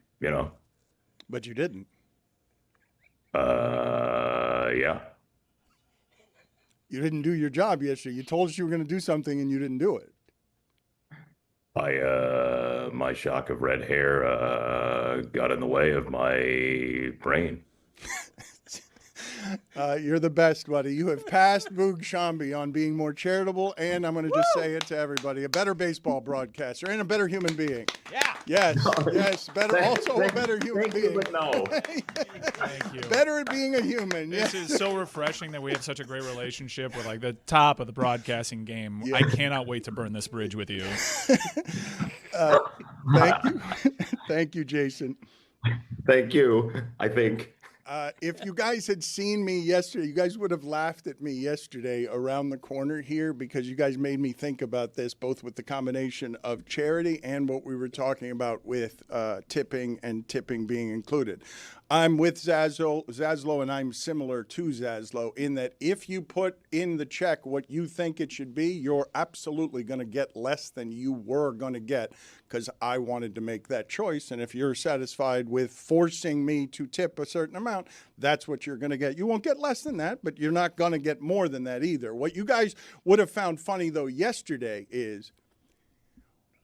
[SPEAKER 1] But you didn't.
[SPEAKER 15] Yeah.
[SPEAKER 1] You didn't do your job yesterday. You told us you were going to do something and you didn't do it.
[SPEAKER 15] My shock of red hair got in the way of my brain.
[SPEAKER 1] You're the best, buddy. You have passed Boog Shambi on being more charitable, and I'm going to just say it to everybody, a better baseball broadcaster and a better human being.
[SPEAKER 6] Yeah.
[SPEAKER 1] Yes, better. Also a better human being.
[SPEAKER 14] But no.
[SPEAKER 4] Thank you.
[SPEAKER 1] Better at being a human.
[SPEAKER 4] This is so refreshing that we have such a great relationship with the top of the broadcasting game.
[SPEAKER 1] Yeah.
[SPEAKER 4] I cannot wait to burn this bridge with you.
[SPEAKER 1] Thank you. Thank you, Jason.
[SPEAKER 14] Thank you, I think.
[SPEAKER 1] If you guys had seen me yesterday, you guys would have laughed at me yesterday around the corner here because you guys made me think about this, both with the combination of charity and what we were talking about with tipping and tipping being included. I'm with Zaslow, and I'm similar to Zaslow in that if you put in the check what you think it should be, you're absolutely going to get less than you were going to get because I wanted to make that choice. And if you're satisfied with forcing me to tip a certain amount, that's what you're going to get. You won't get less than that, but you're not going to get more than that either. What you guys would have found funny, though, yesterday is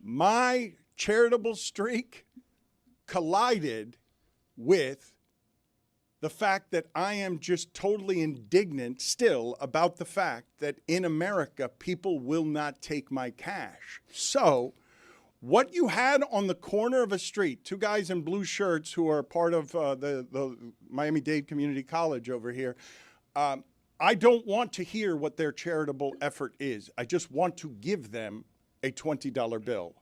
[SPEAKER 1] my charitable streak collided with the fact that I am just totally indignant still about the fact that in America, people will not take my cash. So What you had on the corner of a street, two guys in blue shirts who are part of the Miami-Dade Community College over here, I don't want to hear what their charitable effort is. I just want to give them a $20 bill.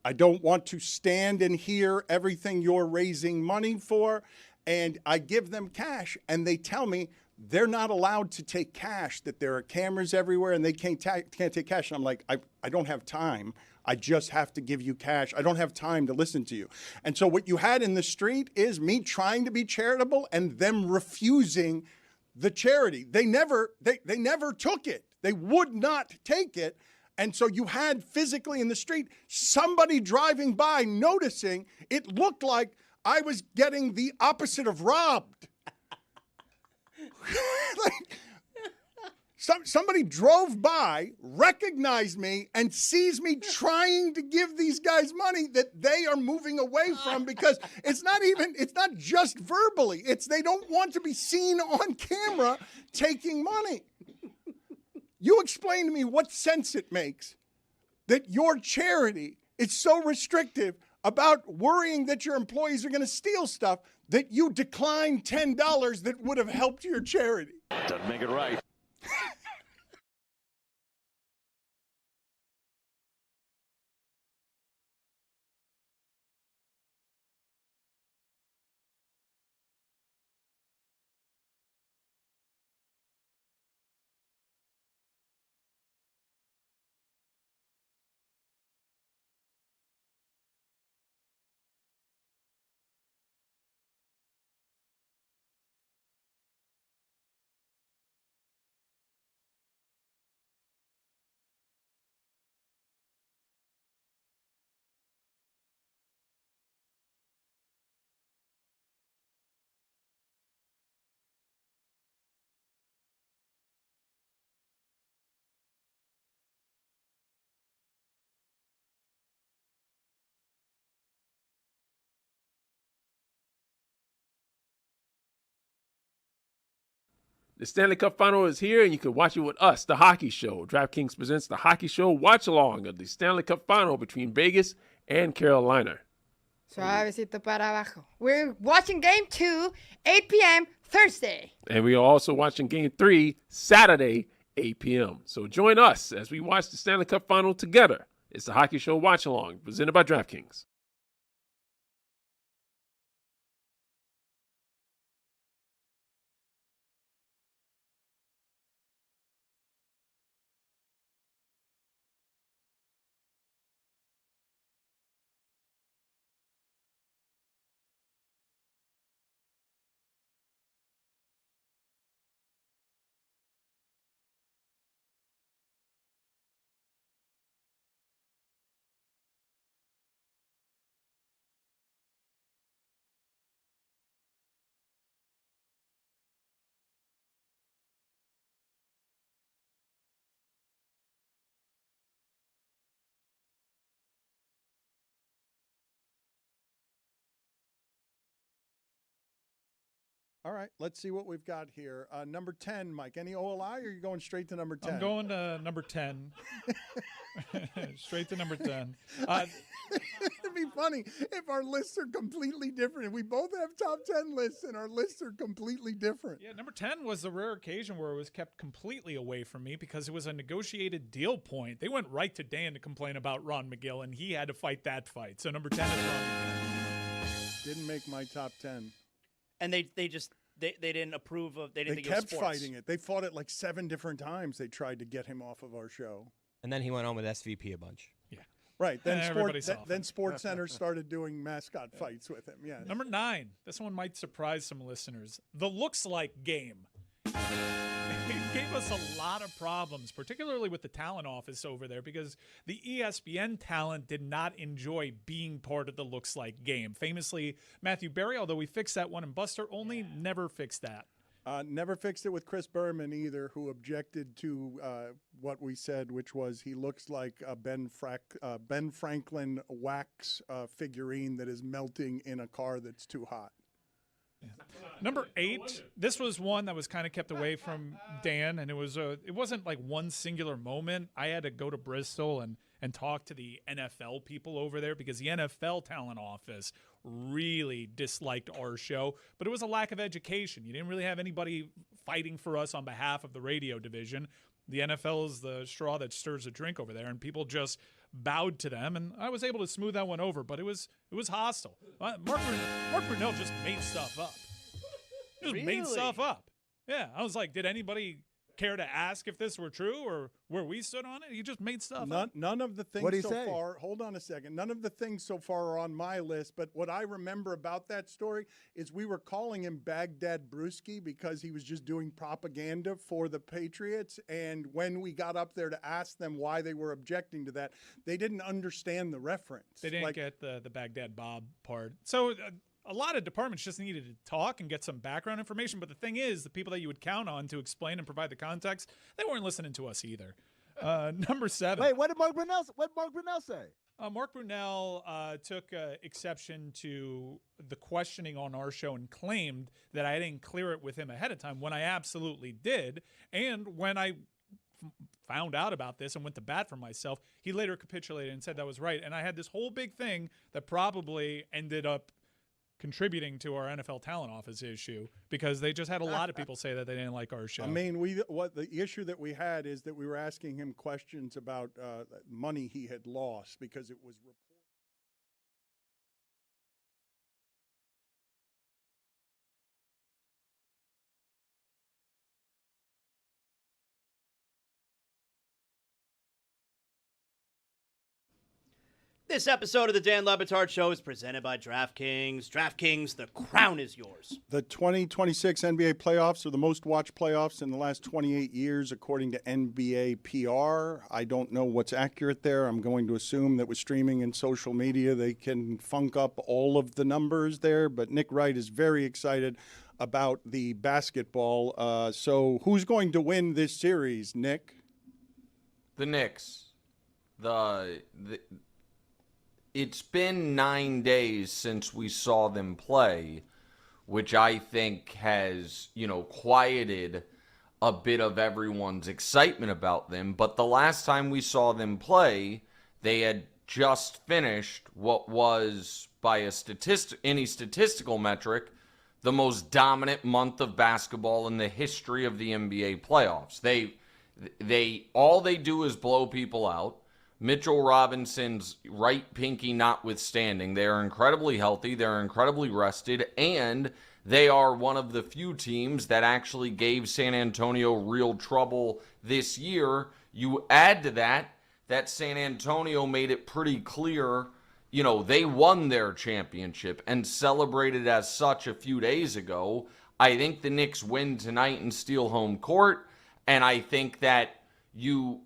[SPEAKER 1] I don't want to stand and hear everything you're raising money for, and I give them cash, and they tell me they're not allowed to take cash, that there are cameras everywhere, and they can't take cash. And I'm like, I don't have time. I just have to give you cash. I don't have time to listen to you. And so what you had in the street is me trying to be charitable and them refusing the charity. They never took it. They would not take it. And so you had physically in the street somebody driving by noticing it looked like I was getting the opposite of robbed. Somebody drove by, recognized me, and sees me trying to give these guys money that they are moving away from because it's not just verbally. They don't want to be seen on camera taking money. You explain to me what sense it makes that your charity is so restrictive about worrying that your employees are going to steal stuff that you decline $10 that would have helped your charity.
[SPEAKER 7] Doesn't make it right.
[SPEAKER 13] The Stanley Cup Final is here, and you can watch it with us, The Hockey Show. DraftKings presents The Hockey Show watch-along of the Stanley Cup Final between Vegas and Carolina.
[SPEAKER 16] Suavecito para abajo. We're watching Game 2, 8 p.m. Thursday.
[SPEAKER 13] And we are also watching Game 3, Saturday, 8 p.m. So join us as we watch the Stanley Cup Final together. It's The Hockey Show watch-along, presented by DraftKings.
[SPEAKER 1] All right, let's see what we've got here. Number 10, Mike. Any OLI, or are you going straight to number 10?
[SPEAKER 4] I'm going to number 10. Straight to number 10.
[SPEAKER 1] It'd be funny if our lists are completely different. If we both have top 10 lists and our lists are completely different.
[SPEAKER 4] Yeah, number 10 was the rare occasion where it was kept completely away from me because it was a negotiated deal point. They went right to Dan to complain about Ron McGill, and he had to fight that fight. So number 10 is Ron McGill.
[SPEAKER 1] Didn't make my top 10.
[SPEAKER 6] And they didn't approve of. They didn't think
[SPEAKER 1] kept
[SPEAKER 6] it was sports.
[SPEAKER 1] fighting it. They fought it like 7 different times. They tried to get him off of our show.
[SPEAKER 3] And then he went on with SVP a bunch.
[SPEAKER 4] Yeah.
[SPEAKER 1] Right. Then
[SPEAKER 4] then
[SPEAKER 1] Sports Center stared doing mascot fights with him. Yeah.
[SPEAKER 4] Number 9. This one might surprise some listeners. The looks like game. It gave us a lot of problems, particularly with the talent office over there, because the ESPN talent did not enjoy being part of the looks like game. Famously, Matthew Berry, although we fixed that one, and Buster Olney never fixed that.
[SPEAKER 1] Never fixed it with Chris Berman either, who objected to what we said, which was he looks like a Ben Franklin wax figurine that is melting in a car that's too hot.
[SPEAKER 4] Yeah. Number 8, this was one that was kind of kept away from Dan, and it wasn't like one singular moment. I had to go to Bristol, and and talk to the NFL people over there, because the NFL talent office really disliked our show, but it was a lack of education. You didn't really have anybody fighting for us on behalf of the radio division. The NFL is the straw that stirs the drink over there, and people just bowed to them, and I was able to smooth that one over, but it was hostile. Mark Brunell just made stuff up. Made stuff up. Yeah, I was like, did anybody care to ask if this were true or where we stood on it? He just made stuff up.
[SPEAKER 1] None of the things
[SPEAKER 17] What'd he
[SPEAKER 1] so
[SPEAKER 17] say?
[SPEAKER 1] far, hold on a second, none of the things so far are on my list, but what I remember about that story is we were calling him Baghdad Brewski because he was just doing propaganda for the Patriots, and when we got up there to ask them why they were objecting to that, they didn't understand the reference.
[SPEAKER 4] They didn't get the Baghdad Bob part. So a lot of departments just needed to talk and get some background information. But the thing is, the people that you would count on to explain and provide the context, they weren't listening to us either. Number 7.
[SPEAKER 17] Wait, what did Mark Brunell say?
[SPEAKER 4] Mark Brunell took exception to the questioning on our show and claimed that I didn't clear it with him ahead of time, when I absolutely did. And when I found out about this and went to bat for myself, he later capitulated and said that was right. And I had this whole big thing that probably ended up contributing to our NFL talent office issue, because they just had a lot of people say that they didn't like our show.
[SPEAKER 1] I mean, what the issue that we had is that we were asking him questions about money he had lost because it was reported.
[SPEAKER 6] This episode of the Dan Le Batard Show is presented by DraftKings. DraftKings, the crown is yours.
[SPEAKER 1] The 2026 NBA playoffs are the most watched playoffs in the last 28 years, according to NBA PR. I don't know what's accurate there. I'm going to assume that with streaming and social media, they can funk up all of the numbers there. But Nick Wright is very excited about the basketball. So who's going to win this series, Nick?
[SPEAKER 3] The Knicks. It's been 9 days since we saw them play, which I think has, quieted a bit of everyone's excitement about them. But the last time we saw them play, they had just finished what was, by any statistical metric, the most dominant month of basketball in the history of the NBA playoffs. All they do is blow people out. Mitchell Robinson's right pinky notwithstanding, they are incredibly healthy, they're incredibly rested, and they are one of the few teams that actually gave San Antonio real trouble this year. You add to that San Antonio made it pretty clear, they won their championship and celebrated as such a few days ago. I think the Knicks win tonight and steal home court, and I think that the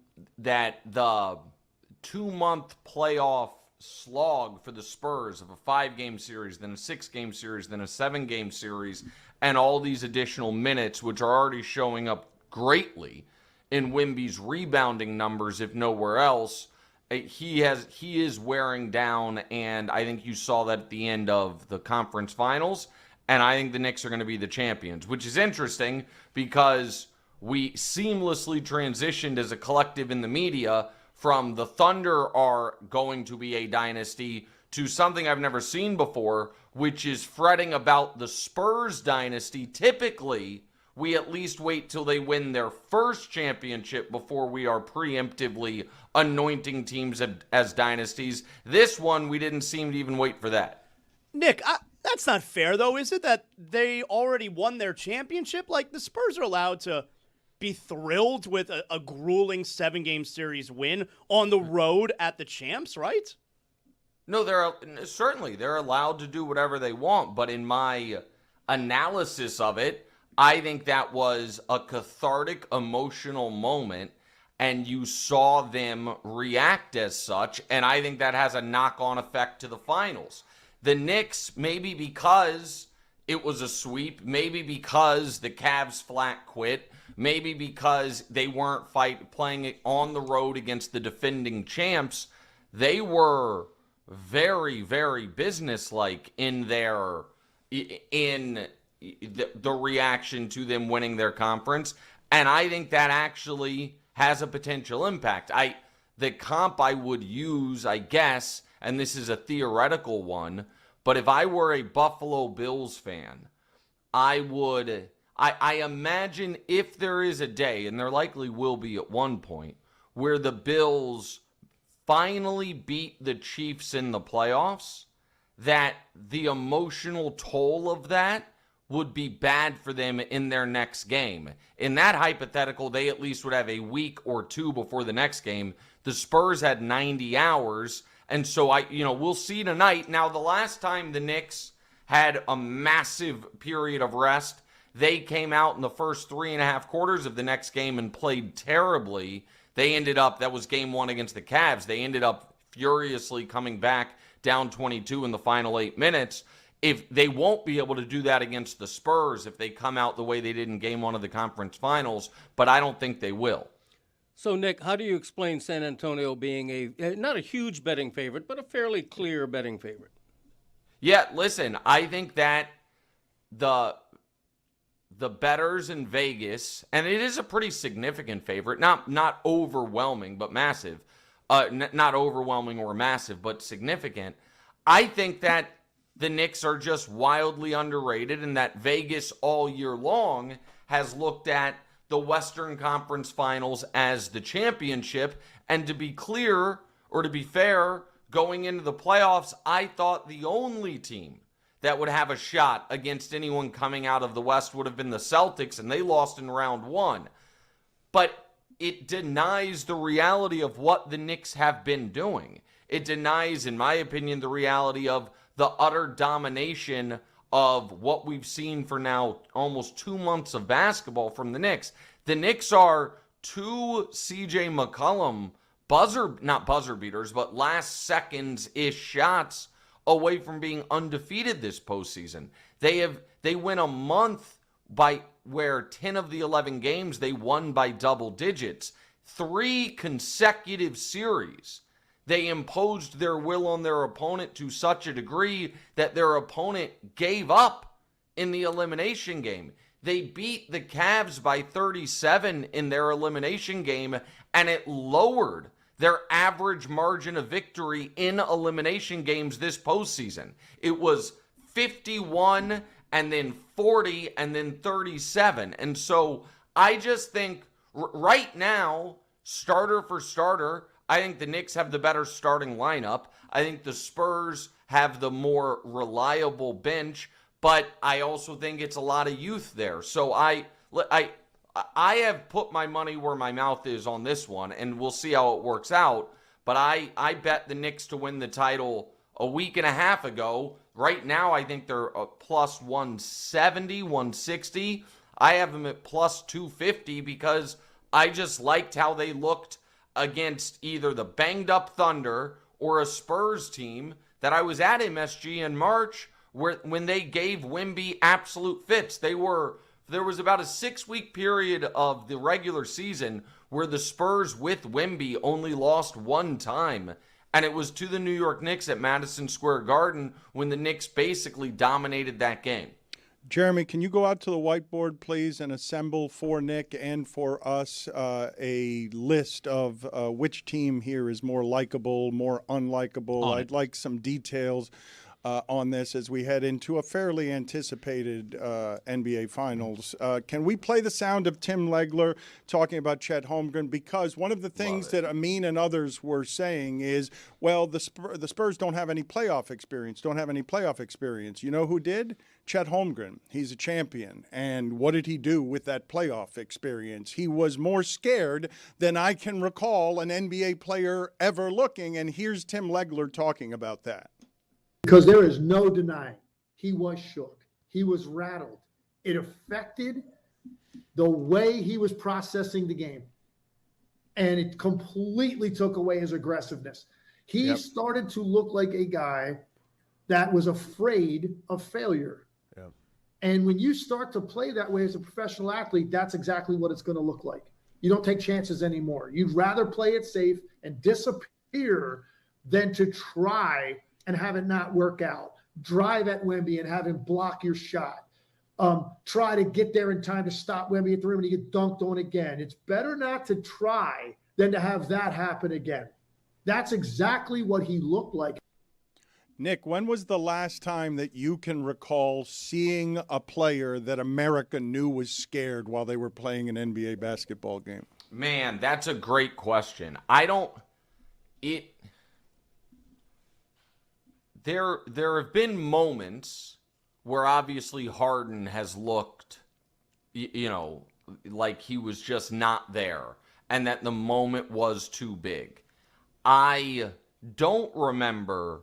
[SPEAKER 3] 2-month playoff slog for the Spurs of a 5-game series, then a 6-game series, then a 7-game series, and all these additional minutes, which are already showing up greatly in Wemby's rebounding numbers, if nowhere else, he is wearing down, and I think you saw that at the end of the conference finals, and I think the Knicks are going to be the champions, which is interesting because we seamlessly transitioned as a collective in the media from the Thunder are going to be a dynasty to something I've never seen before, which is fretting about the Spurs dynasty. Typically, we at least wait till they win their first championship before we are preemptively anointing teams as dynasties. This one, we didn't seem to even wait for that.
[SPEAKER 6] Nick, that's not fair, though, is it? That they already won their championship? Like, the Spurs are allowed to be thrilled with a grueling 7-game series win on the road at the champs, right?
[SPEAKER 3] No, they're allowed to do whatever they want, but in my analysis of it, I think that was a cathartic, emotional moment, and you saw them react as such, and I think that has a knock-on effect to the finals. The Knicks, maybe because it was a sweep, maybe because the Cavs flat quit, maybe because they weren't playing it on the road against the defending champs, they were very, very businesslike in the reaction to them winning their conference, and I think that actually has a potential impact. the comp I would use, I guess, and this is a theoretical one, but if I were a Buffalo Bills fan, I imagine if there is a day, and there likely will be at one point, where the Bills finally beat the Chiefs in the playoffs, that the emotional toll of that would be bad for them in their next game. In that hypothetical, they at least would have a week or two before the next game. The Spurs had 90 hours, and so we'll see tonight. Now, the last time the Knicks had a massive period of rest, they came out in the first 3.5 quarters of the next game and played terribly. They ended up, that was game 1 against the Cavs, they ended up furiously coming back down 22 in the final 8 minutes. If they won't be able to do that against the Spurs if they come out the way they did in game 1 of the conference finals, but I don't think they will.
[SPEAKER 2] So, Nick, how do you explain San Antonio being not a huge betting favorite, but a fairly clear betting favorite?
[SPEAKER 3] Yeah, listen, I think that the bettors in Vegas, and it is a pretty significant favorite, not overwhelming, but massive. Not overwhelming or massive, but significant. I think that the Knicks are just wildly underrated, and that Vegas all year long has looked at the Western Conference Finals as the championship. And to be clear, or to be fair, going into the playoffs, I thought the only team that would have a shot against anyone coming out of the West would have been the Celtics, and they lost in round 1. But it denies the reality of what the Knicks have been doing. It denies, in my opinion, the reality of the utter domination of what we've seen for now almost 2 months of basketball from the Knicks. The Knicks are 2 C.J. McCollum not buzzer beaters, but last seconds-ish shots away from being undefeated this postseason. They win a month by where 10 of the 11 games they won by double digits. 3 consecutive series. They imposed their will on their opponent to such a degree that their opponent gave up in the elimination game. They beat the Cavs by 37 in their elimination game, and it lowered their average margin of victory in elimination games this postseason. It was 51 and then 40 and then 37. And so I just think right now, starter for starter, I think the Knicks have the better starting lineup. I think the Spurs have the more reliable bench, but I also think it's a lot of youth there. So I have put my money where my mouth is on this one, and we'll see how it works out. But I bet the Knicks to win the title a week and a half ago. Right now, I think they're plus 170, 160. I have them at plus 250 because I just liked how they looked against either the banged-up Thunder or a Spurs team that I was at MSG in March when they gave Wemby absolute fits. There was about a 6-week period of the regular season where the Spurs with Wemby only lost 1 time, and it was to the New York Knicks at Madison Square Garden when the Knicks basically dominated that game.
[SPEAKER 1] Jeremy, can you go out to the whiteboard, please, and assemble for Nick and for us a list of which team here is more likable, more unlikable? I'd like some details on this as we head into a fairly anticipated NBA Finals. Can we play the sound of Tim Legler talking about Chet Holmgren? Because one of the things that Amin and others were saying is, well, the Spurs don't have any playoff experience. You know who did? Chet Holmgren. He's a champion. And what did he do with that playoff experience? He was more scared than I can recall an NBA player ever looking. And here's Tim Legler talking about that.
[SPEAKER 18] Because there is no denying he was shook. He was rattled. It affected the way he was processing the game. And it completely took away his aggressiveness. He started to look like a guy that was afraid of failure. And when you start to play that way as a professional athlete, that's exactly what it's going to look like. You don't take chances anymore. You'd rather play it safe and disappear than to try and have it not work out. Drive at Wemby and have him block your shot. Try to get there in time to stop Wemby at the rim and he get dunked on again. It's better not to try than to have that happen again. That's exactly what he looked like.
[SPEAKER 1] Nick, when was the last time that you can recall seeing a player that America knew was scared while they were playing an NBA basketball game?
[SPEAKER 3] Man, that's a great question. There have been moments where obviously Harden has looked, like he was just not there and that the moment was too big. I don't remember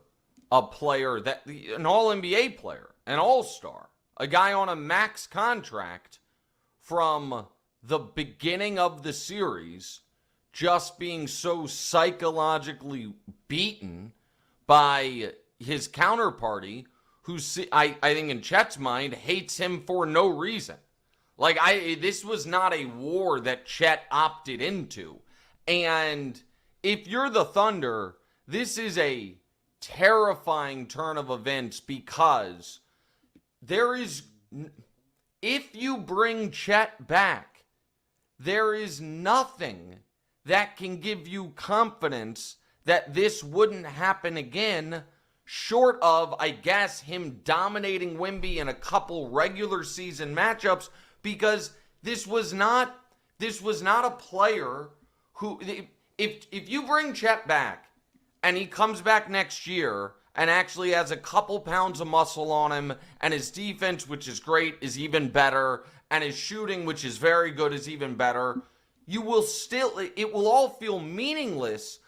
[SPEAKER 3] a player an all-NBA player, an all-star, a guy on a max contract from the beginning of the series just being so psychologically beaten by his counterparty who, I think in Chet's mind, hates him for no reason. This was not a war that Chet opted into. And if you're the Thunder, this is a terrifying turn of events because if you bring Chet back, there is nothing that can give you confidence that this wouldn't happen again, short of, I guess, him dominating Wemby in a couple regular season matchups, because this was not a player who, if you bring Chet back and he comes back next year and actually has a couple pounds of muscle on him, and his defense, which is great, is even better, and his shooting, which is very good, is even better, it will all feel meaningless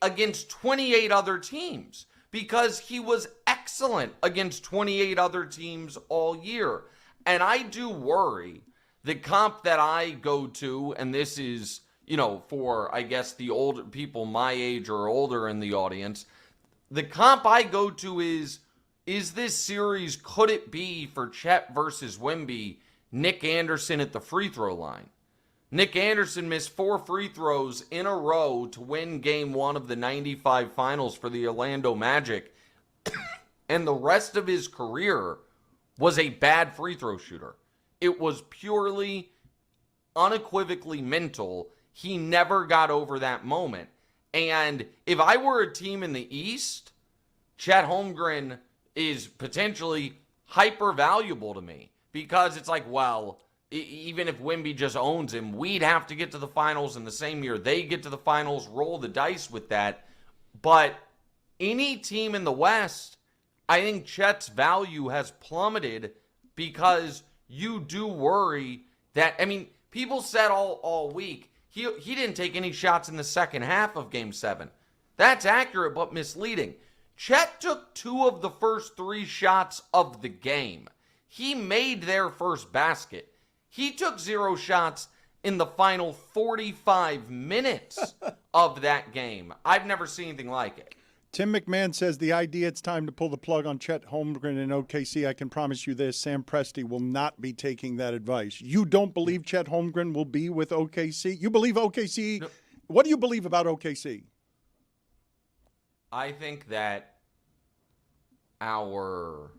[SPEAKER 3] against 28 other teams, because he was excellent against 28 other teams all year. And I do worry, the comp that I go to, and this is, for, I guess, the older people my age or older in the audience, the comp I go to is this series, could it be for Chet versus Wemby, Nick Anderson at the free throw line? Nick Anderson missed 4 free throws in a row to win game 1 of the 95 finals for the Orlando Magic. And the rest of his career was a bad free throw shooter. It was purely, unequivocally mental. He never got over that moment. And if I were a team in the East, Chet Holmgren is potentially hyper valuable to me, because it's like, well, even if Wemby just owns him, we'd have to get to the finals in the same year they get to the finals, roll the dice with that. But any team in the West, I think Chet's value has plummeted, because you do worry that, people said all week, he didn't take any shots in the second half of Game 7. That's accurate, but misleading. Chet took 2 of the first 3 shots of the game. He made their first basket. He took 0 shots in the final 45 minutes of that game. I've never seen anything like it.
[SPEAKER 1] Tim McMahon says the idea it's time to pull the plug on Chet Holmgren in OKC. I can promise you this, Sam Presti will not be taking that advice. You don't believe Chet Holmgren will be with OKC? You believe OKC? No. What do you believe about OKC?
[SPEAKER 3] I think that our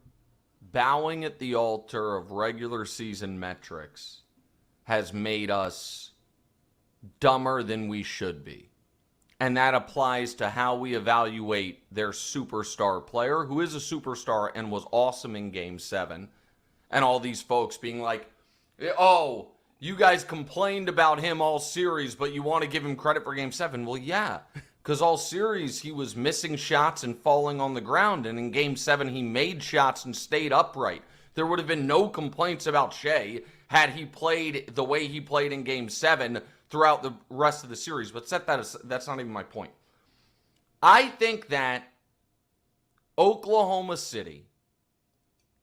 [SPEAKER 3] bowing at the altar of regular season metrics has made us dumber than we should be. And that applies to how we evaluate their superstar player, who is a superstar and was awesome in Game 7. And all these folks being like, oh, you guys complained about him all series, but you want to give him credit for Game 7. Well, yeah, because all series he was missing shots and falling on the ground. And in Game 7, he made shots and stayed upright. There would have been no complaints about Shea had he played the way he played in Game 7 throughout the rest of the series. But that's not even my point. I think that Oklahoma City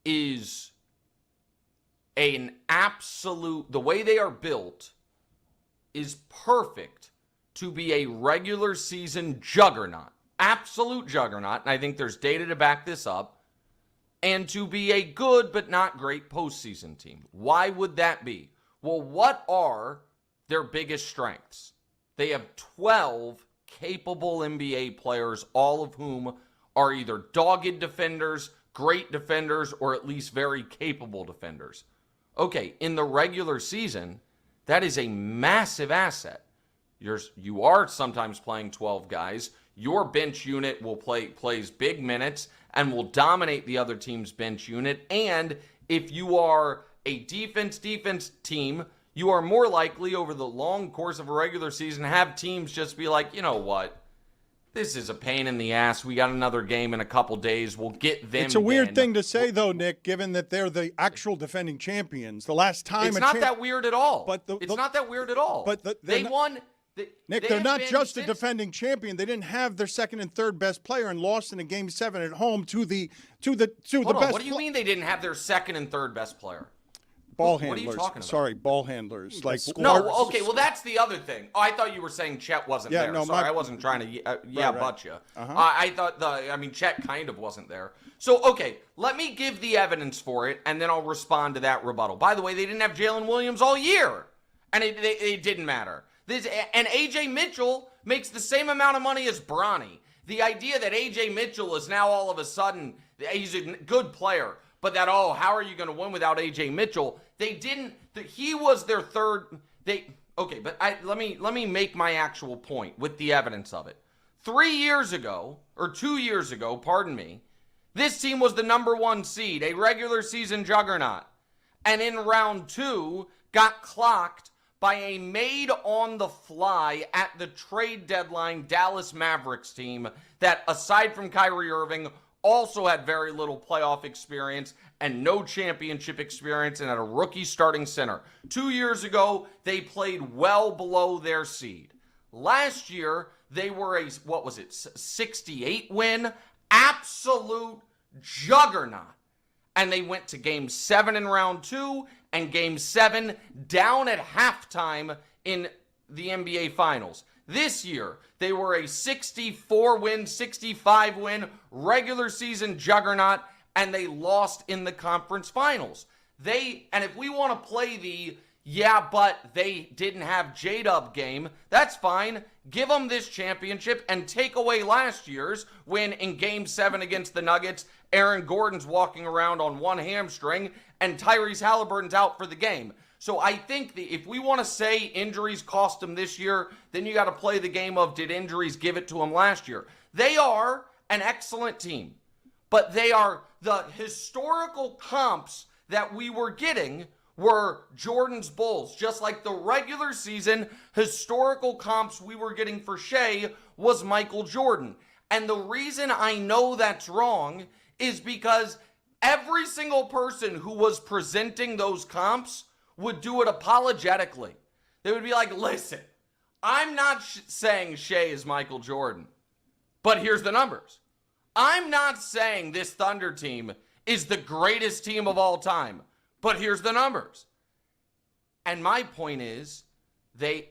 [SPEAKER 3] is an absolute, the way they are built is perfect to be a regular season juggernaut. Absolute juggernaut. And I think there's data to back this up. And to be a good but not great postseason team. Why would that be? Well, what are their biggest strengths? They have 12 capable NBA players, all of whom are either dogged defenders, great defenders, or at least very capable defenders. Okay, in the regular season, that is a massive asset. You are sometimes playing 12 guys. Your bench unit plays big minutes and will dominate the other team's bench unit. And if you are a defense team, you are more likely over the long course of a regular season to have teams just be like, you know what? This is a pain in the ass. We got another game in a couple days. We'll get them.
[SPEAKER 1] It's a weird thing to say, though, Nick, given that they're the actual defending champions. The last time
[SPEAKER 3] it's not that weird at all.
[SPEAKER 1] But
[SPEAKER 3] it's not that weird at all.
[SPEAKER 1] But
[SPEAKER 3] they won.
[SPEAKER 1] Nick, they're not just a defending champion. They didn't have their second and third best player and lost in a Game 7 at home to the
[SPEAKER 3] Hold
[SPEAKER 1] best.
[SPEAKER 3] on, what do you mean they didn't have their second and third best player?
[SPEAKER 1] Ball
[SPEAKER 3] handlers.
[SPEAKER 1] What are you
[SPEAKER 3] talking about?
[SPEAKER 1] Sorry, ball handlers. Like
[SPEAKER 3] no, okay. Well, that's the other thing. Oh, I thought you were saying Chet wasn't there.
[SPEAKER 1] No,
[SPEAKER 3] sorry, I wasn't trying to.
[SPEAKER 1] Right.
[SPEAKER 3] But you.
[SPEAKER 1] Uh-huh.
[SPEAKER 3] I thought Chet kind of wasn't there. So okay, let me give the evidence for it, and then I'll respond to that rebuttal. By the way, they didn't have Jalen Williams all year, and it didn't matter. And AJ Mitchell makes the same amount of money as Bronny. The idea that AJ Mitchell is now all of a sudden he's a good player. But how are you going to win without A.J. Mitchell? They didn't. He was their third. Let me make my actual point with the evidence of it. 2 years ago, pardon me, this team was the number 1 seed, a regular season juggernaut, and in round 2 got clocked by a made-on-the-fly at the trade deadline Dallas Mavericks team that, aside from Kyrie Irving, also had very little playoff experience and no championship experience and had a rookie starting center. 2 years ago, they played well below their seed. Last year, they were a, 68 win? Absolute juggernaut. And they went to Game 7 in round 2 and Game 7 down at halftime in the NBA Finals. This year, they were a 64-win, 65-win regular season juggernaut, and they lost in the conference finals. And if we want to play but they didn't have J-Dub game, that's fine. Give them this championship and take away last year's when in Game 7 against the Nuggets, Aaron Gordon's walking around on one hamstring and Tyrese Halliburton's out for the game. So I think if we want to say injuries cost them this year, then you got to play the game of did injuries give it to them last year. They are an excellent team, but they are the historical comps that we were getting were Jordan's Bulls. Just like the regular season historical comps we were getting for Shea was Michael Jordan. And the reason I know that's wrong is because every single person who was presenting those comps would do it apologetically. They would be like, listen, I'm not saying Shea is Michael Jordan, but here's the numbers. I'm not saying this Thunder team is the greatest team of all time, but here's the numbers. And my point is, they,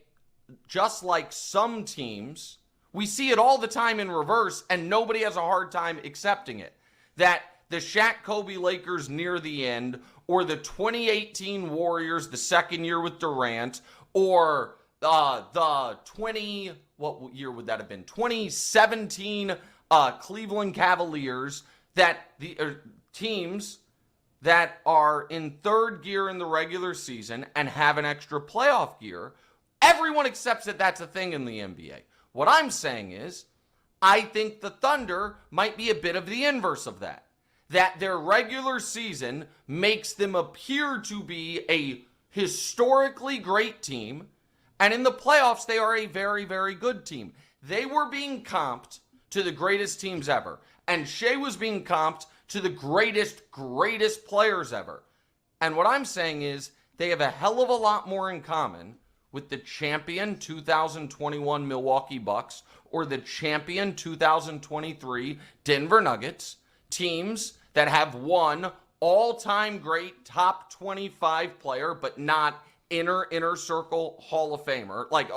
[SPEAKER 3] just like some teams, we see it all the time in reverse, and nobody has a hard time accepting it. That the Shaq Kobe Lakers near the end, or the 2018 Warriors, the second year with Durant, or the 2017 Cleveland Cavaliers, that the teams that are in third gear in the regular season and have an extra playoff gear, everyone accepts that that's a thing in the NBA. What I'm saying is, I think the Thunder might be a bit of the inverse of that. That their regular season makes them appear to be a historically great team, and in the playoffs, they are a very, very good team. They were being comped to the greatest teams ever, and Shea was being comped to the greatest players ever. And what I'm saying is, they have a hell of a lot more in common with the champion 2021 Milwaukee Bucks or the champion 2023 Denver Nuggets, teams that have one all-time great top 25 player, but not inner circle Hall of Famer, like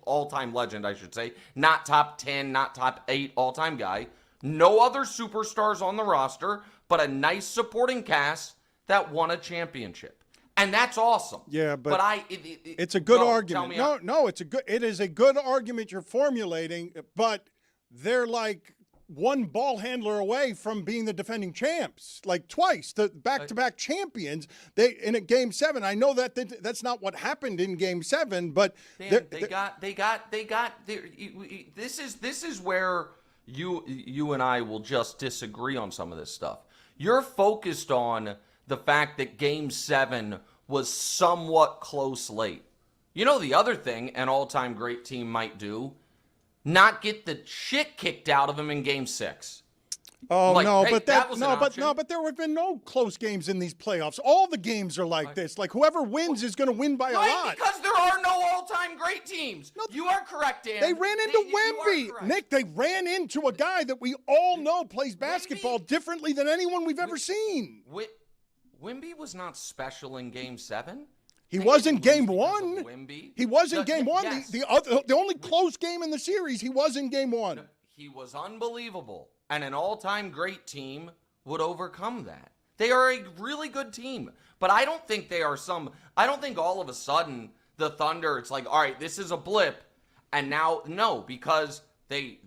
[SPEAKER 3] all-time legend, I should say, not top 10, not top 8 all-time guy. No other superstars on the roster, but a nice supporting cast that won a championship. And that's awesome.
[SPEAKER 1] Yeah, but it's a
[SPEAKER 3] good
[SPEAKER 1] good argument. No, it is a good argument you're formulating, but they're like one ball handler away from being the defending champs, like twice, the back-to-back champions. They in a Game 7. I know that's not what happened in Game 7, but
[SPEAKER 3] Dan, this is where you and I will just disagree on some of this stuff. You're focused on the fact that Game 7 was somewhat close late. You know the other thing an all-time great team might do? Not get the shit kicked out of them in Game 6.
[SPEAKER 1] Oh,
[SPEAKER 3] like,
[SPEAKER 1] no,
[SPEAKER 3] hey,
[SPEAKER 1] but
[SPEAKER 3] that was
[SPEAKER 1] but there have been no close games in these playoffs. All the games are like this. Like whoever wins is going to win by a lot.
[SPEAKER 3] Because there are no all-time great teams. No, you are correct, Dan.
[SPEAKER 1] They ran into Wemby. Nick, they ran into a guy that we all know plays basketball differently than anyone we've ever seen.
[SPEAKER 3] Wemby was not special in Game 7.
[SPEAKER 1] He was in Game 1. He was in Game 1.
[SPEAKER 3] Yes.
[SPEAKER 1] The only close game in the series, he was in Game 1.
[SPEAKER 3] He was unbelievable. And an all-time great team would overcome that. They are a really good team. But I don't think I don't think all of a sudden the Thunder, it's like, all right, this is a blip. And now, no, because we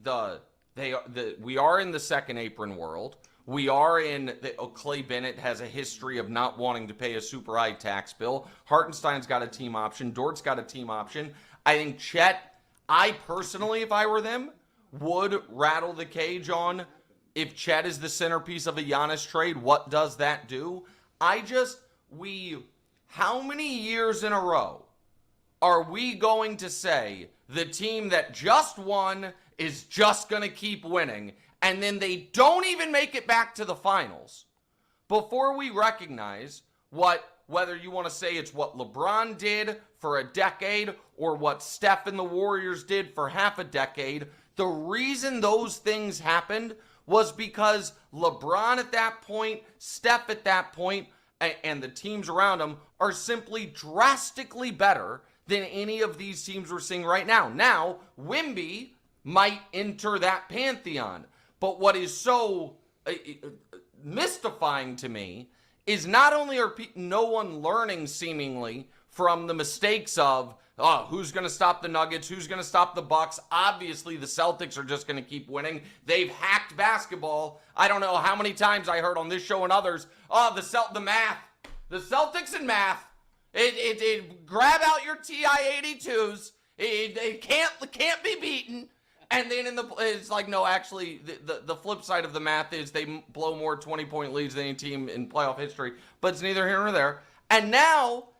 [SPEAKER 3] are in the second apron world. We are in Clay Bennett has a history of not wanting to pay a super high tax bill. Hartenstein's got a team option. Dort's got a team option. I think Chet, I personally, if I were them, would rattle the cage on if Chet is the centerpiece of a Giannis trade. What does that do? How many years in a row are we going to say the team that just won is just going to keep winning, and then they don't even make it back to the finals before we recognize whether you want to say it's what LeBron did for a decade or what Steph and the Warriors did for half a decade? The reason those things happened was because LeBron at that point, Steph at that point, and the teams around him are simply drastically better than any of these teams we're seeing right now. Now, Wemby might enter that pantheon. But what is so mystifying to me is not only are no one learning seemingly from the mistakes of, who's going to stop the Nuggets, who's going to stop the Bucks. Obviously, the Celtics are just going to keep winning. They've hacked basketball. I don't know how many times I heard on this show and others, the math. The Celtics and math. It grab out your TI-82s. It can't be beaten. And then it's like, no, actually, the flip side of the math is they blow more 20-point leads than any team in playoff history. But it's neither here nor there. And now,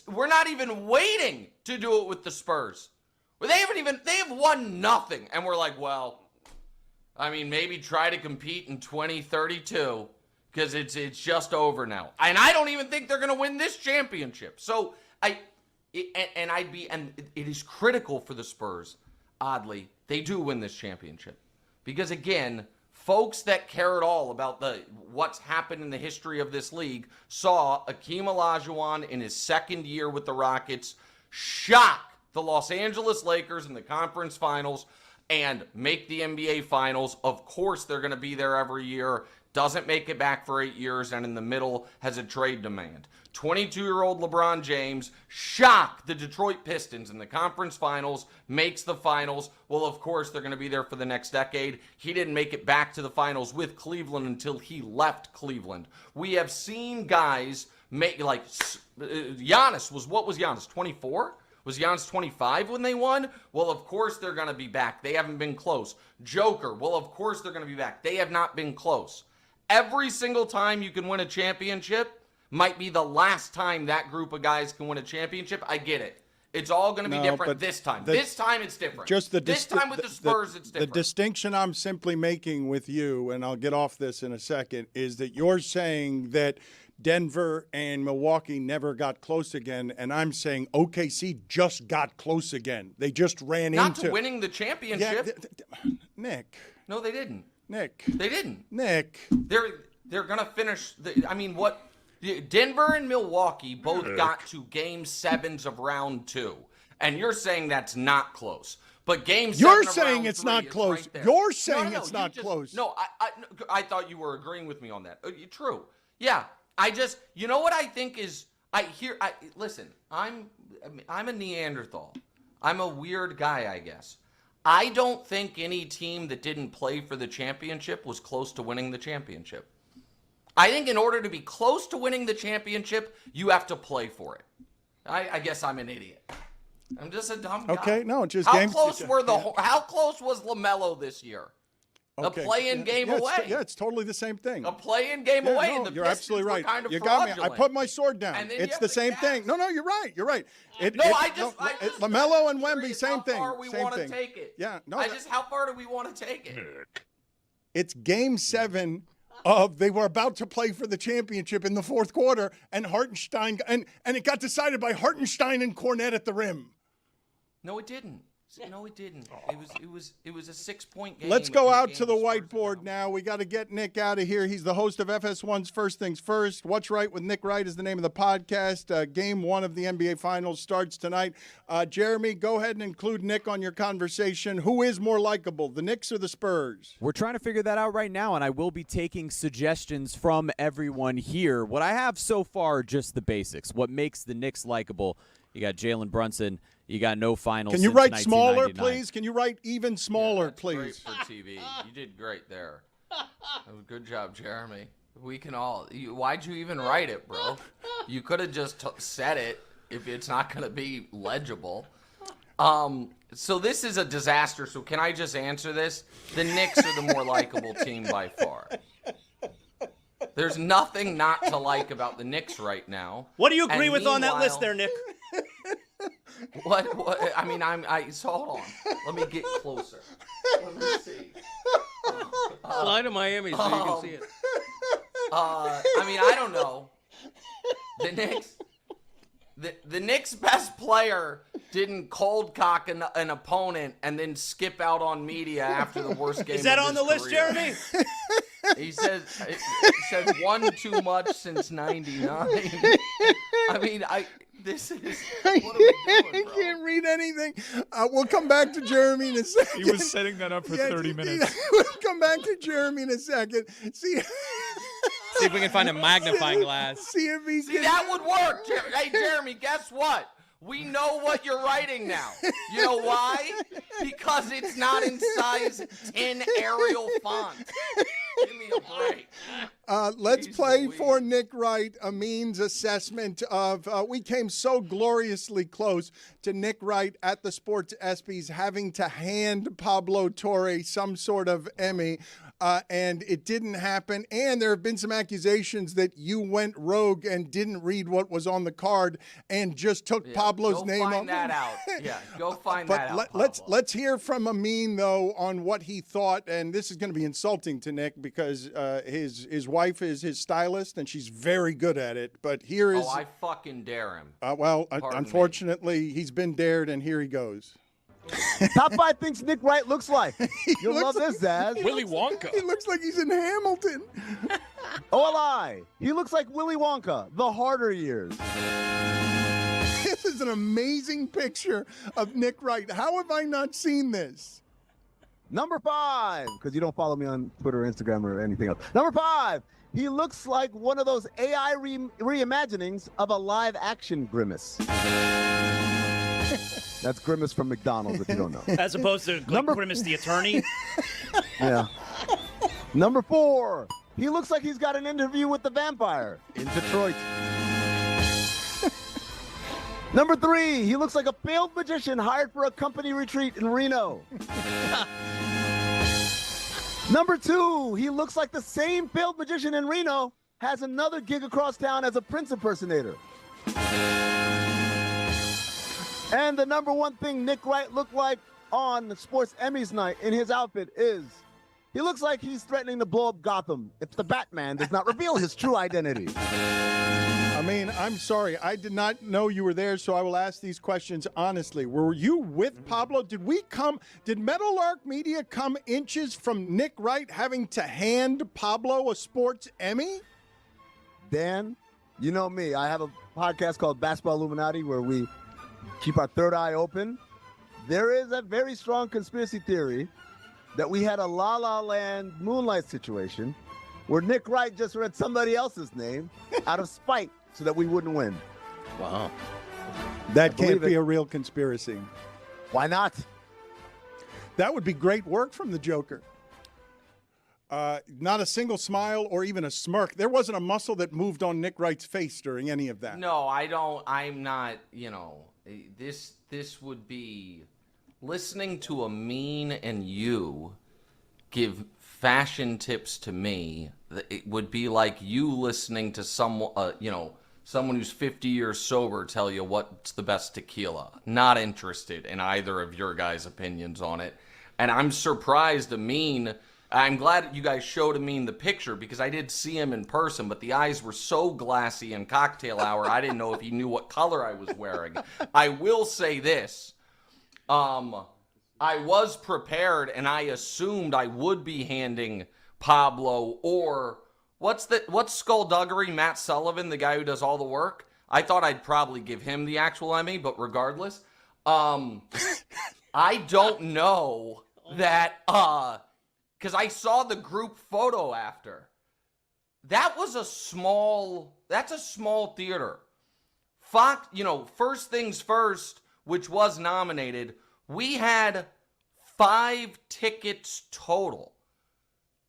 [SPEAKER 3] we're not even waiting to do it with the Spurs. They have won nothing. And we're like, well, I mean, maybe try to compete in 2032 because it's just over now. And I don't even think they're going to win this championship. So it is critical for the Spurs. Oddly, they do win this championship because, again, folks that care at all about what's happened in the history of this league saw Akeem Olajuwon in his second year with the Rockets shock the Los Angeles Lakers in the conference finals and make the NBA finals. Of course, they're going to be there every year. Doesn't make it back for 8 years, and in the middle has a trade demand. 22-year-old LeBron James shocked the Detroit Pistons in the conference finals, makes the finals. Well, of course, they're going to be there for the next decade. He didn't make it back to the finals with Cleveland until he left Cleveland. We have seen guys make, like, Giannis what was Giannis, 24? Was Giannis 25 when they won? Well, of course they're going to be back. They haven't been close. Joker, well, of course they're going to be back. They have not been close. Every single time you can win a championship might be the last time that group of guys can win a championship. I get it. It's all going to be different this time. This time it's different. This time with the Spurs, it's different.
[SPEAKER 1] The distinction I'm simply making with you, and I'll get off this in a second, is that you're saying that Denver and Milwaukee never got close again, and I'm saying OKC just got close again. They just ran
[SPEAKER 3] Not
[SPEAKER 1] into...
[SPEAKER 3] to winning the championship.
[SPEAKER 1] Yeah, Nick.
[SPEAKER 3] No, they didn't.
[SPEAKER 1] Nick.
[SPEAKER 3] They didn't.
[SPEAKER 1] Nick.
[SPEAKER 3] They're going to finish... what... Denver and Milwaukee both got to Game 7s of round 2, and you're saying that's not close. But Game 7
[SPEAKER 1] You're
[SPEAKER 3] of
[SPEAKER 1] saying
[SPEAKER 3] round
[SPEAKER 1] it's
[SPEAKER 3] 3
[SPEAKER 1] not
[SPEAKER 3] is
[SPEAKER 1] close.
[SPEAKER 3] right there.
[SPEAKER 1] You're saying
[SPEAKER 3] No,
[SPEAKER 1] it's not close.
[SPEAKER 3] No, I thought you were agreeing with me on that. True. Yeah. You know what I think is, listen, I'm a Neanderthal. I'm a weird guy, I guess. I don't think any team that didn't play for the championship was close to winning the championship. I think in order to be close to winning the championship, you have to play for it. I guess I'm an idiot. I'm just a dumb guy.
[SPEAKER 1] Okay, no, just
[SPEAKER 3] how
[SPEAKER 1] games.
[SPEAKER 3] close how close was LaMelo this year?
[SPEAKER 1] Okay.
[SPEAKER 3] A play-in game
[SPEAKER 1] yeah,
[SPEAKER 3] away.
[SPEAKER 1] It's totally the same thing.
[SPEAKER 3] A play-in game
[SPEAKER 1] Yeah,
[SPEAKER 3] away.
[SPEAKER 1] no,
[SPEAKER 3] And the
[SPEAKER 1] you're
[SPEAKER 3] Pistons
[SPEAKER 1] absolutely right.
[SPEAKER 3] were kind of
[SPEAKER 1] You got me. I
[SPEAKER 3] fraudulent.
[SPEAKER 1] put my sword down.
[SPEAKER 3] And then you
[SPEAKER 1] It's
[SPEAKER 3] have
[SPEAKER 1] the
[SPEAKER 3] the
[SPEAKER 1] same thing. No, you're right. You're right. LaMelo and Wemby, same thing.
[SPEAKER 3] How far we
[SPEAKER 1] Same
[SPEAKER 3] want to
[SPEAKER 1] thing.
[SPEAKER 3] take it?
[SPEAKER 1] Yeah, no.
[SPEAKER 3] How far do we want to take it?
[SPEAKER 1] It's Game 7 of they were about to play for the championship in the fourth quarter, and Hartenstein and it got decided by Hartenstein and Cornette at the rim.
[SPEAKER 3] No, it didn't. No, it didn't. It was a 6-point game.
[SPEAKER 1] Let's go out to the whiteboard now. We got to get Nick out of here. He's the host of FS1's First Things First. What's Right with Nick Wright is the name of the podcast. Game 1 of the NBA Finals starts tonight. Jeremy, go ahead and include Nick on your conversation. Who is more likable, the Knicks or the Spurs?
[SPEAKER 19] We're trying to figure that out right now, and I will be taking suggestions from everyone here. What I have so far are just the basics. What makes the Knicks likable? You got Jalen Brunson. You got no finals.
[SPEAKER 1] Can you
[SPEAKER 19] since
[SPEAKER 1] write smaller,
[SPEAKER 19] 1999.
[SPEAKER 1] please? Can you write even smaller,
[SPEAKER 3] Great
[SPEAKER 1] please?
[SPEAKER 3] for TV. You did great there. Good job, Jeremy. We can all. Why'd you even write it, bro? You could have just said it if it's not going to be legible. So this is a disaster. So can I just answer this? The Knicks are the more likable team by far. There's nothing not to like about the Knicks right now.
[SPEAKER 6] What do you agree
[SPEAKER 3] And
[SPEAKER 6] with on that
[SPEAKER 3] meanwhile-
[SPEAKER 6] list there, Nick?
[SPEAKER 3] What? I mean, so hold on. Let me get closer. Let me see.
[SPEAKER 2] Fly to Miami so you can see it.
[SPEAKER 3] I mean, I don't know. The Knicks' best player didn't cold cock an opponent and then skip out on media after the worst game.
[SPEAKER 6] Is that
[SPEAKER 3] of
[SPEAKER 6] on
[SPEAKER 3] his
[SPEAKER 6] the list,
[SPEAKER 3] career.
[SPEAKER 6] Jeremy?
[SPEAKER 3] He says one too much since '99. I mean, this is what are we doing,
[SPEAKER 1] I
[SPEAKER 3] bro?
[SPEAKER 1] can't read anything. We'll come back to Jeremy in a second.
[SPEAKER 4] He was setting that up for 30 minutes.
[SPEAKER 1] We'll come back to Jeremy in a second. See
[SPEAKER 20] if we can find a magnifying glass.
[SPEAKER 1] See if he
[SPEAKER 3] See, that would work. Hey, Jeremy, guess what? We know what you're writing now. You know why? Because it's not in size 10 Arial font. Give me a break.
[SPEAKER 1] Let's play for Nick Wright, Amin's assessment of we came so gloriously close to Nick Wright at the Sports ESPYs having to hand Pablo Torre some sort of Emmy. And it didn't happen. And there have been some accusations that you went rogue and didn't read what was on the card and just took Pablo's name off.
[SPEAKER 3] Go find that out. Yeah, go find
[SPEAKER 1] But
[SPEAKER 3] that out.
[SPEAKER 1] let's hear from Amin though on what he thought. And this is going to be insulting to Nick because his wife is his stylist and she's very good at it. But here is.
[SPEAKER 3] Oh, I fucking dare him.
[SPEAKER 1] Unfortunately, he's been dared, and here he goes.
[SPEAKER 17] Top 5 things Nick Wright looks like. You'll love this, Zaz.
[SPEAKER 20] Willy Wonka.
[SPEAKER 1] He looks like he's in Hamilton.
[SPEAKER 17] OLI. He looks like Willy Wonka, the harder years.
[SPEAKER 1] This is an amazing picture of Nick Wright. How have I not seen this?
[SPEAKER 17] Number 5, because you don't follow me on Twitter or Instagram or anything else. Number 5, he looks like one of those AI reimaginings of a live action Grimace. That's Grimace from McDonald's, if you don't know.
[SPEAKER 6] As opposed to Grimace the attorney.
[SPEAKER 17] Yeah. Number 4, he looks like he's got an interview with the vampire in Detroit. Number 3, he looks like a failed magician hired for a company retreat in Reno. Number 2, he looks like the same failed magician in Reno has another gig across town as a Prince impersonator. And the number 1 thing Nick Wright looked like on the Sports Emmys night in his outfit is he looks like he's threatening to blow up Gotham if the Batman does not reveal his true identity.
[SPEAKER 1] I mean, I'm sorry. I did not know you were there, so I will ask these questions honestly. Were you with Pablo? Did Meadowlark Media come inches from Nick Wright having to hand Pablo a Sports Emmy?
[SPEAKER 17] Dan, you know me. I have a podcast called Basketball Illuminati where we keep our third eye open. There is a very strong conspiracy theory that we had a La La Land Moonlight situation where Nick Wright just read somebody else's name out of spite so that we wouldn't win.
[SPEAKER 2] Wow.
[SPEAKER 1] That can't be a real conspiracy.
[SPEAKER 17] Why not?
[SPEAKER 1] That would be great work from the Joker. Not a single smile or even a smirk. There wasn't a muscle that moved on Nick Wright's face during any of that.
[SPEAKER 3] No, I don't. I'm not. This would be listening to Amin and you give fashion tips to me. It would be like you listening to someone, someone who's 50 years sober tell you what's the best tequila. Not interested in either of your guys' opinions on it. And I'm surprised Amin. I'm glad you guys showed Amin the picture because I did see him in person, but the eyes were so glassy in cocktail hour, I didn't know if he knew what color I was wearing. I will say this. I was prepared, and I assumed I would be handing Pablo or what's Skullduggery, Matt Sullivan, the guy who does all the work. I thought I'd probably give him the actual Emmy, but regardless, I don't know that because I saw the group photo after. That's a small theater. Fox, First Things First, which was nominated, we had 5 tickets total.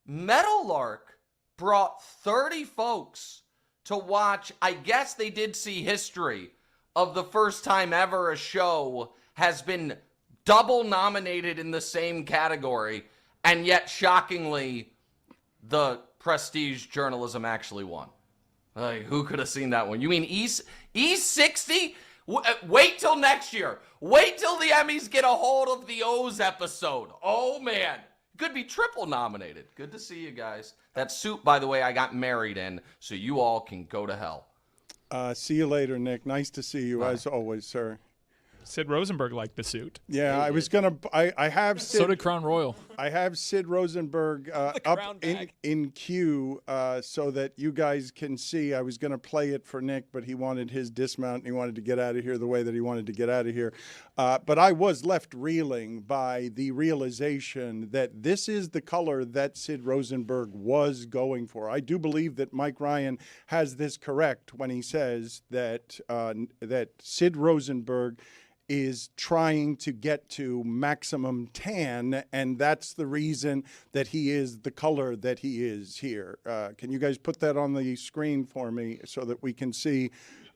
[SPEAKER 3] Meadowlark brought 30 folks to watch. I guess they did see history of the first time ever a show has been double nominated in the same category. And yet, shockingly, the Prestige Journalism actually won. Like, who could have seen that one? You mean E60? Wait till next year. Wait till the Emmys get a hold of the O's episode. Oh, man. Could be triple nominated. Good to see you guys. That suit, by the way, I got married in, so you all can go to hell.
[SPEAKER 1] See you later, Nick. Nice to see you, as always, sir.
[SPEAKER 4] Sid Rosenberg liked the suit.
[SPEAKER 1] Yeah, I was gonna. I have Sid.
[SPEAKER 12] So did Crown Royal.
[SPEAKER 1] I have Sid Rosenberg up in queue so that you guys can see. I was gonna play it for Nick, but he wanted his dismount and he wanted to get out of here the way that he wanted to get out of here. But I was left reeling by the realization that this is the color that Sid Rosenberg was going for. I do believe that Mike Ryan has this correct when he says that that Sid Rosenberg is trying to get to maximum tan, and that's the reason that he is the color that he is here. Can you guys put that on the screen for me so that we can see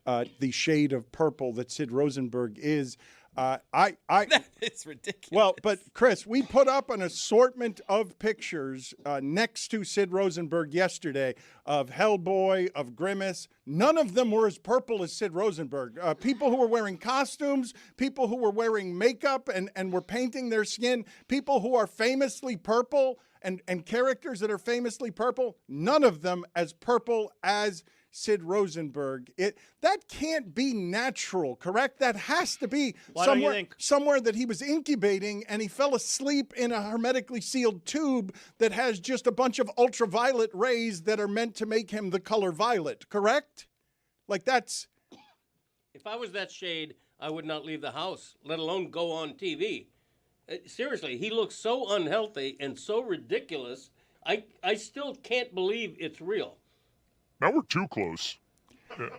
[SPEAKER 1] the shade of purple that Sid Rosenberg is?
[SPEAKER 20] It's ridiculous.
[SPEAKER 1] Well, but Chris, we put up an assortment of pictures next to Sid Rosenberg yesterday of Hellboy, of Grimace. None of them were as purple as Sid Rosenberg. People who were wearing costumes, people who were wearing makeup and were painting their skin, people who are famously purple and characters that are famously purple, none of them as purple as Sid Rosenberg. That can't be natural, correct? That has to be somewhere that he was incubating and he fell asleep in a hermetically sealed tube that has just a bunch of ultraviolet rays that are meant to make him the color violet, correct? Like that's...
[SPEAKER 2] If I was that shade, I would not leave the house, let alone go on TV. Seriously, he looks so unhealthy and so ridiculous. I still can't believe it's real.
[SPEAKER 5] Now we're too close. Yeah.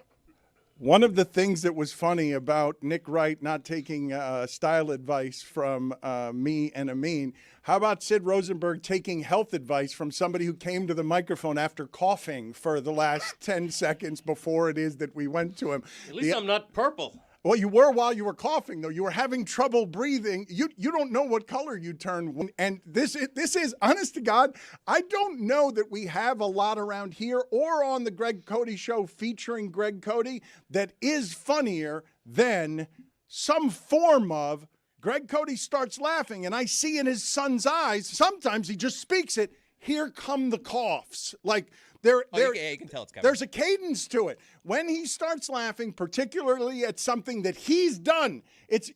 [SPEAKER 1] One of the things that was funny about Nick Wright not taking style advice from me and Amin, how about Sid Rosenberg taking health advice from somebody who came to the microphone after coughing for the last 10 seconds before it is that we went to him?
[SPEAKER 2] At least I'm not purple.
[SPEAKER 1] Well, you were while you were coughing, though. You were having trouble breathing. You don't know what color you turn. And this is, honest to God, I don't know that we have a lot around here or on the Greg Cody Show featuring Greg Cody that is funnier than some form of Greg Cody starts laughing, and I see in his son's eyes, sometimes he just speaks it, here come the coughs. Like, you
[SPEAKER 20] can tell it's coming.
[SPEAKER 1] There's a cadence to it. When he starts laughing, particularly at something that he's done, it's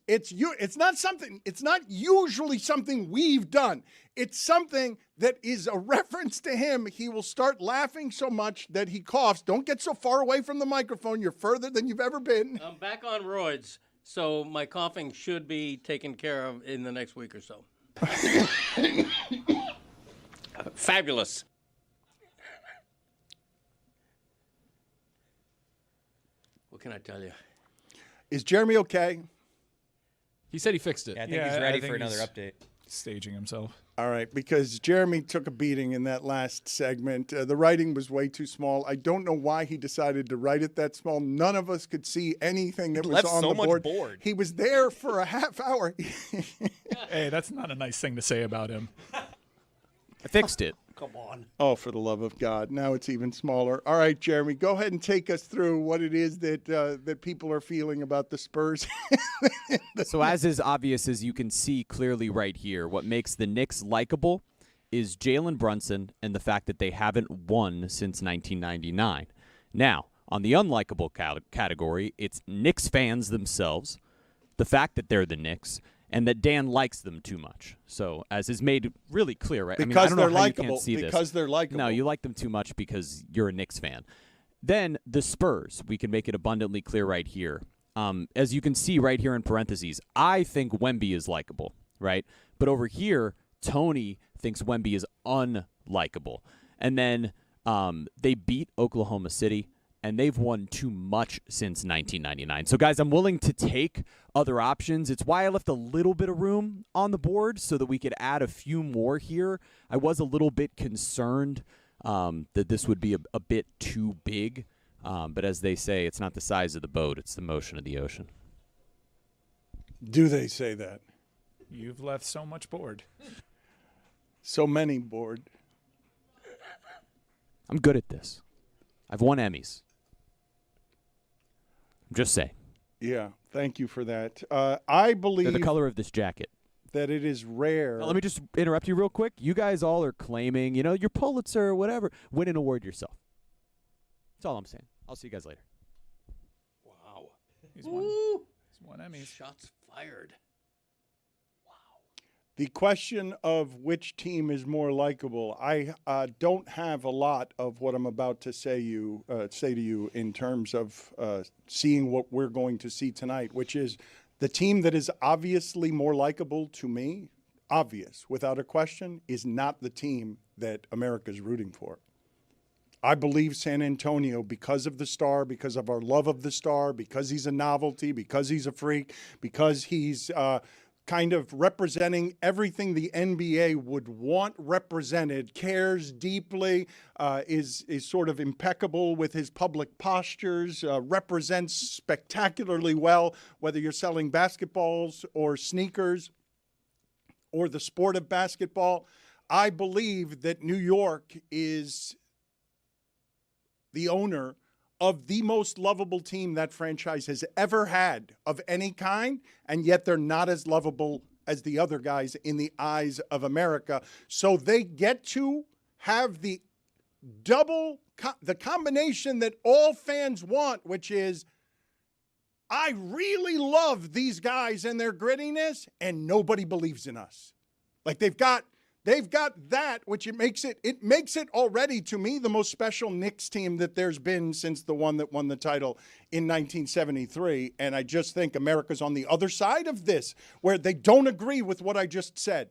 [SPEAKER 1] not usually something we've done. It's something that is a reference to him. He will start laughing so much that he coughs. Don't get so far away from the microphone. You're further than you've ever been.
[SPEAKER 2] I'm back on roids, so my coughing should be taken care of in the next week or so. Fabulous. What can I tell you?
[SPEAKER 1] Is Jeremy okay?
[SPEAKER 12] He said he fixed it.
[SPEAKER 20] Yeah, I think he's ready for another update.
[SPEAKER 4] Staging himself.
[SPEAKER 1] All right, because Jeremy took a beating in that last segment. The writing was way too small. I don't know why he decided to write it that small. None of us could see anything that was
[SPEAKER 20] left
[SPEAKER 1] on
[SPEAKER 20] so
[SPEAKER 1] the
[SPEAKER 20] much
[SPEAKER 1] board. He was there for a half hour.
[SPEAKER 4] Hey, that's not a nice thing to say about him.
[SPEAKER 19] I fixed it.
[SPEAKER 6] Come on.
[SPEAKER 1] Oh, for the love of God. Now it's even smaller. All right, Jeremy, go ahead and take us through what it is that that people are feeling about the Spurs.
[SPEAKER 19] So as is obvious as you can see clearly right here, what makes the Knicks likable is Jalen Brunson and the fact that they haven't won since 1999. Now, on the unlikable category, it's Knicks fans themselves, the fact that they're the Knicks, and that Dan likes them too much. So, as is made really clear, right?
[SPEAKER 1] Because
[SPEAKER 19] I don't
[SPEAKER 1] they're
[SPEAKER 19] know how
[SPEAKER 1] likable.
[SPEAKER 19] you can't see
[SPEAKER 1] Because
[SPEAKER 19] this.
[SPEAKER 1] they're likable.
[SPEAKER 19] No, you like them too much because you're a Knicks fan. Then the Spurs, we can make it abundantly clear right here. As you can see right here in parentheses, I think Wemby is likable, right? But over here, Tony thinks Wemby is unlikable. And then they beat Oklahoma City, and they've won too much since 1999. So, guys, I'm willing to take other options. It's why I left a little bit of room on the board so that we could add a few more here. I was a little bit concerned that this would be a bit too big. But as they say, it's not the size of the boat, it's the motion of the ocean.
[SPEAKER 1] Do they say that?
[SPEAKER 4] You've left so much board.
[SPEAKER 1] So many board.
[SPEAKER 19] I'm good at this. I've won Emmys. I'm just saying.
[SPEAKER 1] Yeah, thank you for that. I believe
[SPEAKER 19] They're the color of this jacket.
[SPEAKER 1] that it is rare.
[SPEAKER 19] Now, let me just interrupt you real quick. You guys all are claiming, your Pulitzer or whatever. Win an award yourself. That's all I'm saying. I'll see you guys later.
[SPEAKER 2] Wow.
[SPEAKER 4] He's won Emmys.
[SPEAKER 2] Shots fired.
[SPEAKER 1] The question of which team is more likable, I don't have a lot of what I'm about to say to you in terms of seeing what we're going to see tonight, which is the team that is obviously more likable to me, obvious, without a question, is not the team that America's rooting for. I believe San Antonio, because of the star, because of our love of the star, because he's a novelty, because he's a freak, because he's kind of representing everything the NBA would want represented, cares deeply, is sort of impeccable with his public postures, represents spectacularly well, whether you're selling basketballs or sneakers or the sport of basketball. I believe that New York is the owner of the most lovable team that franchise has ever had of any kind, and yet they're not as lovable as the other guys in the eyes of America. So they get to have the the combination that all fans want, which is, I really love these guys and their grittiness, and nobody believes in us. Like they've got that, which it makes it already, to me, the most special Knicks team that there's been since the one that won the title in 1973. And I just think America's on the other side of this, where they don't agree with what I just said.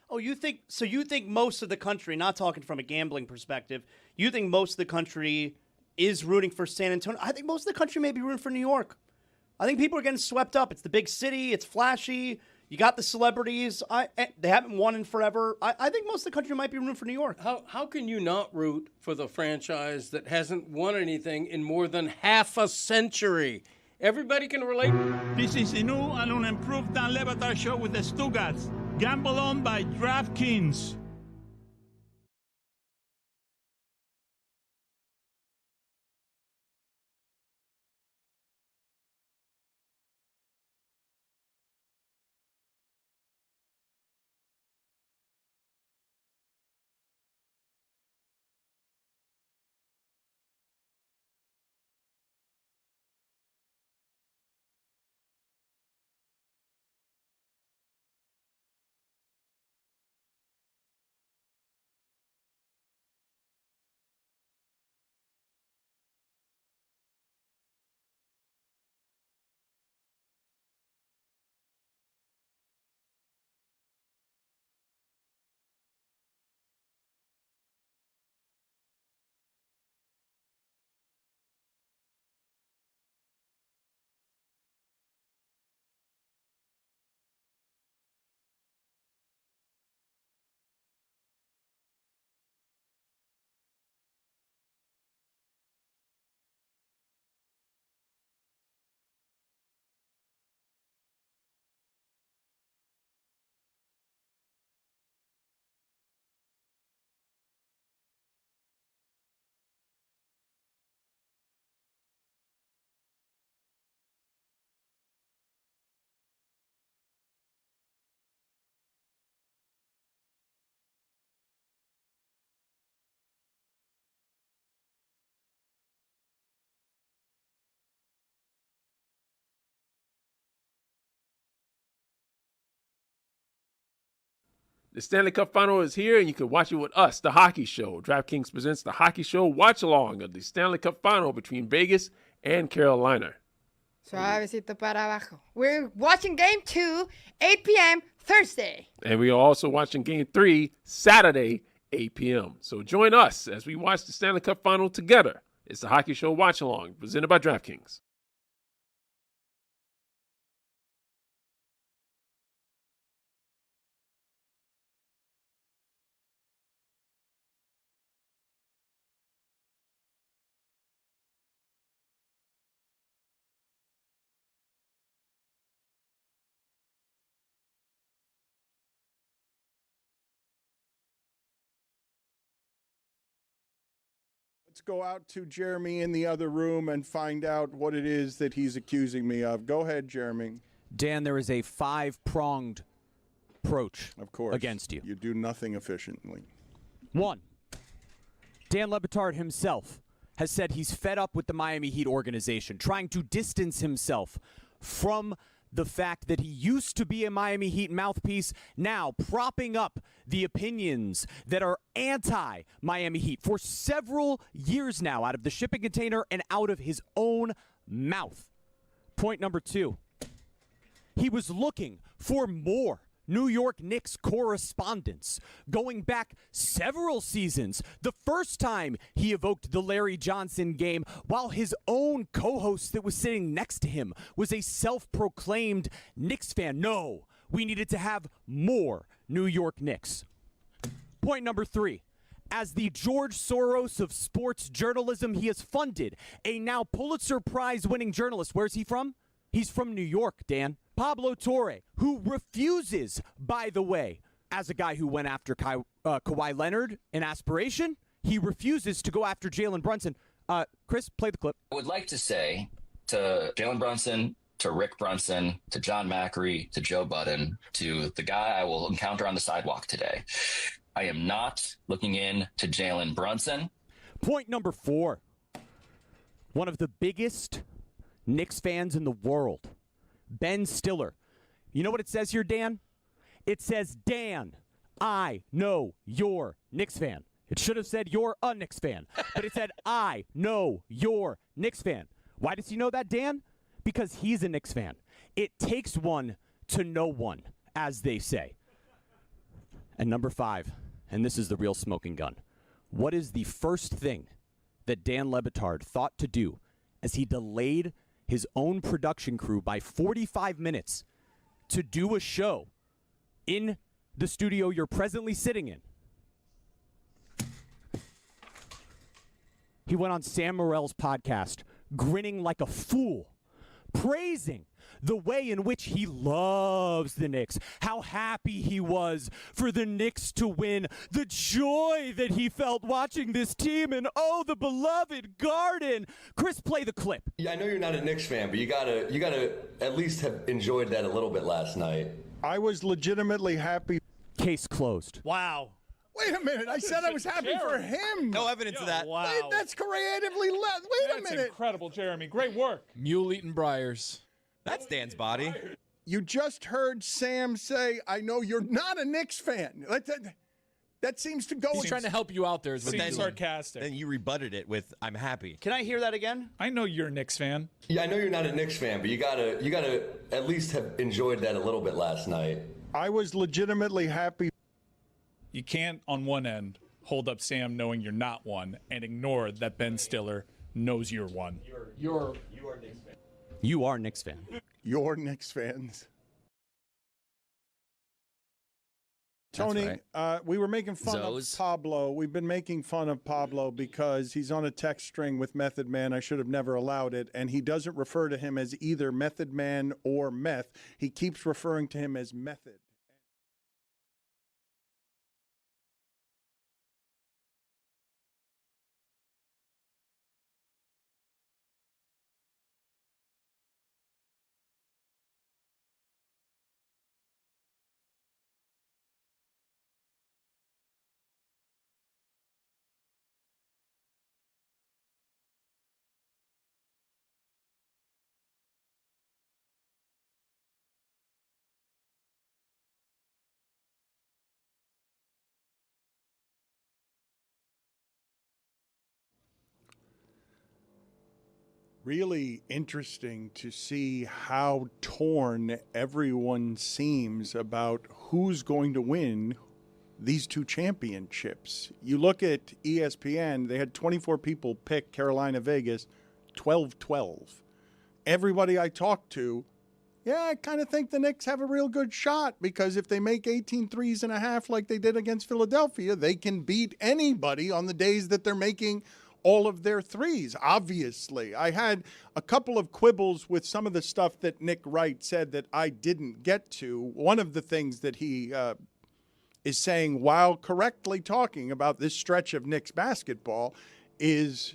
[SPEAKER 6] Oh, you think most of the country, not talking from a gambling perspective, you think most of the country is rooting for San Antonio? I think most of the country may be rooting for New York. I think people are getting swept up. It's the big city. It's flashy. You got the celebrities. They haven't won in forever. I think most of the country might be rooting for New York.
[SPEAKER 2] How can you not root for the franchise that hasn't won anything in more than half a century? Everybody can relate.
[SPEAKER 21] This is a new and unimproved Dan Le Batard Show with the Stugotz. Gamble on by DraftKings.
[SPEAKER 13] The Stanley Cup Final is here, and you can watch it with us, The Hockey Show. DraftKings presents The Hockey Show watch-along of the Stanley Cup Final between Vegas and Carolina.
[SPEAKER 16] Suavecito para abajo. We're watching Game 2, 8 p.m. Thursday.
[SPEAKER 13] And we are also watching Game 3 Saturday, 8 p.m. So join us as we watch the Stanley Cup Final together. It's The Hockey Show watch-along presented by DraftKings.
[SPEAKER 1] Let's go out to Jeremy in the other room and find out what it is that he's accusing me of. Go ahead, Jeremy.
[SPEAKER 19] Dan, there is a 5-pronged approach
[SPEAKER 1] of course,
[SPEAKER 19] against you.
[SPEAKER 1] You do nothing efficiently.
[SPEAKER 19] 1, Dan Le Batard himself has said he's fed up with the Miami Heat organization, trying to distance himself from the fact that he used to be a Miami Heat mouthpiece, now propping up the opinions that are anti-Miami Heat for several years now out of the shipping container and out of his own mouth. Point number 2, he was looking for more New York Knicks correspondence going back several seasons. The first time he evoked the Larry Johnson game while his own co-host that was sitting next to him was a self-proclaimed Knicks fan. No, we needed to have more New York Knicks. Point number 3. As the George Soros of sports journalism, he has funded a now Pulitzer Prize-winning journalist. Where's he from? He's from New York, Dan. Pablo Torre, who refuses, by the way, as a guy who went after Kawhi Leonard in aspiration, he refuses to go after Jalen Brunson. Chris, play the clip.
[SPEAKER 8] I would like to say to Jalen Brunson, to Rick Brunson, to John Macri, to Joe Budden, to the guy I will encounter on the sidewalk today, I am not looking in to Jalen Brunson.
[SPEAKER 19] Point number 4. One of the biggest Knicks fans in the world, Ben Stiller. You know what it says here, Dan? It says, Dan, I know you're Knicks fan. It should have said you're a Knicks fan, but it said, I know you're Knicks fan. Why does he know that, Dan? Because he's a Knicks fan. It takes one to know one, as they say. And number 5, and this is the real smoking gun. What is the first thing that Dan Le Batard thought to do as he delayed his own production crew by 45 minutes to do a show in the studio you're presently sitting in? He went on Sam Morrill's podcast, grinning like a fool, praising the way in which he loves the Knicks, how happy he was for the Knicks to win, the joy that he felt watching this team, and oh, the beloved Garden. Chris, play the clip.
[SPEAKER 22] Yeah, I know you're not a Knicks fan, but you gotta at least have enjoyed that a little bit last night.
[SPEAKER 1] I was legitimately happy.
[SPEAKER 19] Case closed.
[SPEAKER 6] Wow.
[SPEAKER 1] Wait a minute. I said I was happy for him.
[SPEAKER 20] No evidence of that.
[SPEAKER 6] Wow.
[SPEAKER 1] Wait, that's creatively left. Wait a
[SPEAKER 4] That's
[SPEAKER 1] minute.
[SPEAKER 4] incredible, Jeremy. Great work.
[SPEAKER 12] Mule eating briars.
[SPEAKER 20] That's Dan's body.
[SPEAKER 1] You just heard Sam say, I know you're not a Knicks fan. That seems to go.
[SPEAKER 12] He's trying to help you out there. Is what
[SPEAKER 4] Seems
[SPEAKER 12] he's doing.
[SPEAKER 4] sarcastic.
[SPEAKER 20] Then you rebutted it with, I'm happy.
[SPEAKER 6] Can I hear that again?
[SPEAKER 4] I know you're a Knicks fan.
[SPEAKER 22] Yeah, I know you're not a Knicks fan, but you gotta at least have enjoyed that a little bit last night.
[SPEAKER 1] I was legitimately happy.
[SPEAKER 4] You can't, on one end, hold up Sam knowing you're not one and ignore that Ben Stiller knows you're one.
[SPEAKER 19] You are Knicks fan.
[SPEAKER 1] You're Knicks fans. Tony, we were making fun of Pablo. We've been making fun of Pablo because he's on a text string with Method Man. I should have never allowed it. And he doesn't refer to him as either Method Man or Meth. He keeps referring to him as Method. really interesting to see how torn everyone seems about who's going to win these two championships. You look at ESPN, they had 24 people pick Carolina Vegas 12-12. Everybody I talked to, yeah, I kind of think the Knicks have a real good shot because if they make 18 threes and a half like they did against Philadelphia, they can beat anybody on the days that they're making all of their threes, obviously. I had a couple of quibbles with some of the stuff that Nick Wright said that I didn't get to. One of the things that he is saying while correctly talking about this stretch of Knicks basketball is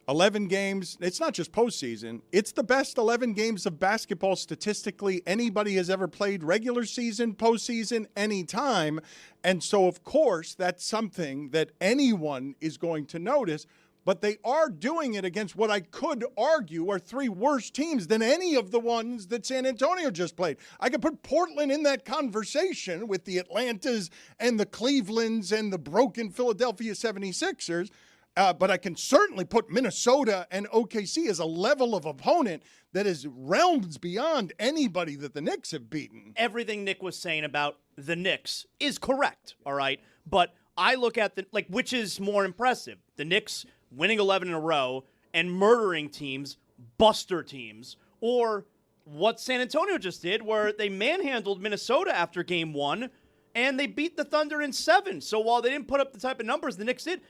[SPEAKER 1] 11 games. It's not just postseason. It's the best 11 games of basketball statistically anybody has ever played, regular season, postseason, anytime. And so, of course, that's something that anyone is going to notice. But they are doing it against what I could argue are three worse teams than any of the ones that San Antonio just played. I could put Portland in that conversation with the Atlantas and the Clevelands and the broken Philadelphia 76ers. But I can certainly put Minnesota and OKC as a level of opponent that is realms beyond anybody that the Knicks have beaten.
[SPEAKER 6] Everything Nick was saying about the Knicks is correct, all right? But I look at which is more impressive? The Knicks winning 11 in a row and murdering teams, buster teams, or what San Antonio just did where they manhandled Minnesota after game 1 and they beat the Thunder in 7. So while they didn't put up the type of numbers the Knicks did,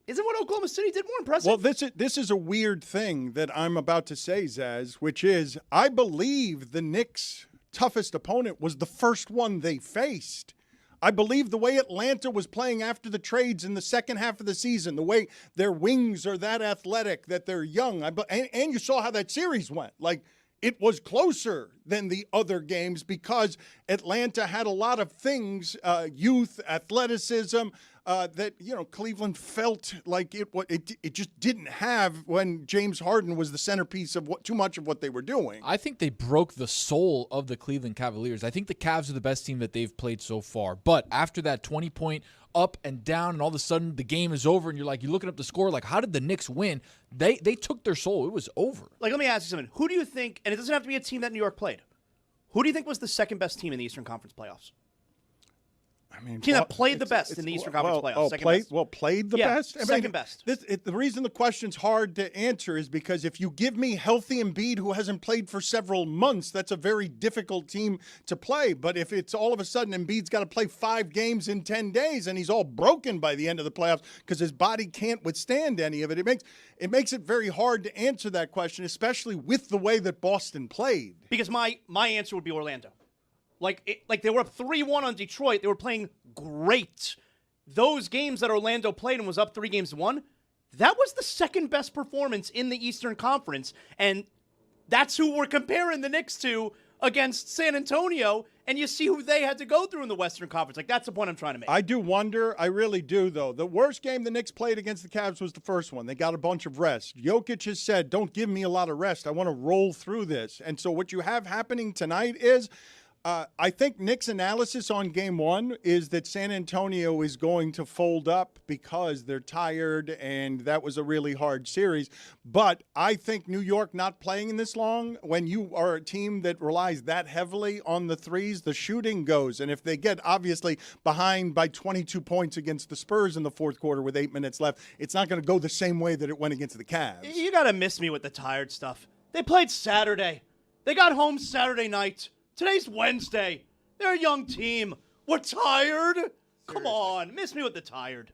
[SPEAKER 6] isn't what Oklahoma City did more impressive?
[SPEAKER 1] Well, this is a weird thing that I'm about to say, Zaz, which is I believe the Knicks' toughest opponent was the first one they faced. I believe the way Atlanta was playing after the trades in the second half of the season, the way their wings are that athletic, that they're young, and you saw how that series went. Like, it was closer than the other games because Atlanta had a lot of things, youth, athleticism, that, Cleveland felt like it just didn't have when James Harden was the centerpiece of too much of what they were doing.
[SPEAKER 12] I think they broke the soul of the Cleveland Cavaliers. I think the Cavs are the best team that they've played so far. But after that 20-point up and down, and all of a sudden the game is over, and you're looking up the score, how did the Knicks win? They took their soul. It was over.
[SPEAKER 6] Let me ask you something. Who do you think, and it doesn't have to be a team that New York played, who do you think was the second best team in the Eastern Conference playoffs? Team that played the best in the Eastern Conference playoffs.
[SPEAKER 1] Played the best?
[SPEAKER 6] Second best.
[SPEAKER 1] The reason the question's hard to answer is because if you give me healthy Embiid who hasn't played for several months, that's a very difficult team to play. But if it's all of a sudden Embiid's got to play 5 games in 10 days and he's all broken by the end of the playoffs because his body can't withstand any of it, it makes it very hard to answer that question, especially with the way that Boston played.
[SPEAKER 6] Because my answer would be Orlando. They were up 3-1 on Detroit. They were playing great. Those games that Orlando played and was up 3-1, that was the second best performance in the Eastern Conference. And that's who we're comparing the Knicks to against San Antonio. And you see who they had to go through in the Western Conference. That's the point I'm trying to make.
[SPEAKER 1] I do wonder. I really do, though. The worst game the Knicks played against the Cavs was the first one. They got a bunch of rest. Jokic has said, don't give me a lot of rest. I want to roll through this. And so what you have happening tonight is I think Nick's analysis on game 1 is that San Antonio is going to fold up because they're tired and that was a really hard series. But I think New York not playing in this long, when you are a team that relies that heavily on the threes, the shooting goes. And if they get obviously behind by 22 points against the Spurs in the fourth quarter with 8 minutes left, it's not going to go the same way that it went against the Cavs.
[SPEAKER 6] You got to miss me with the tired stuff. They played Saturday. They got home Saturday night. Today's Wednesday. They're a young team. We're tired. Seriously. Come on. Miss me with the tired.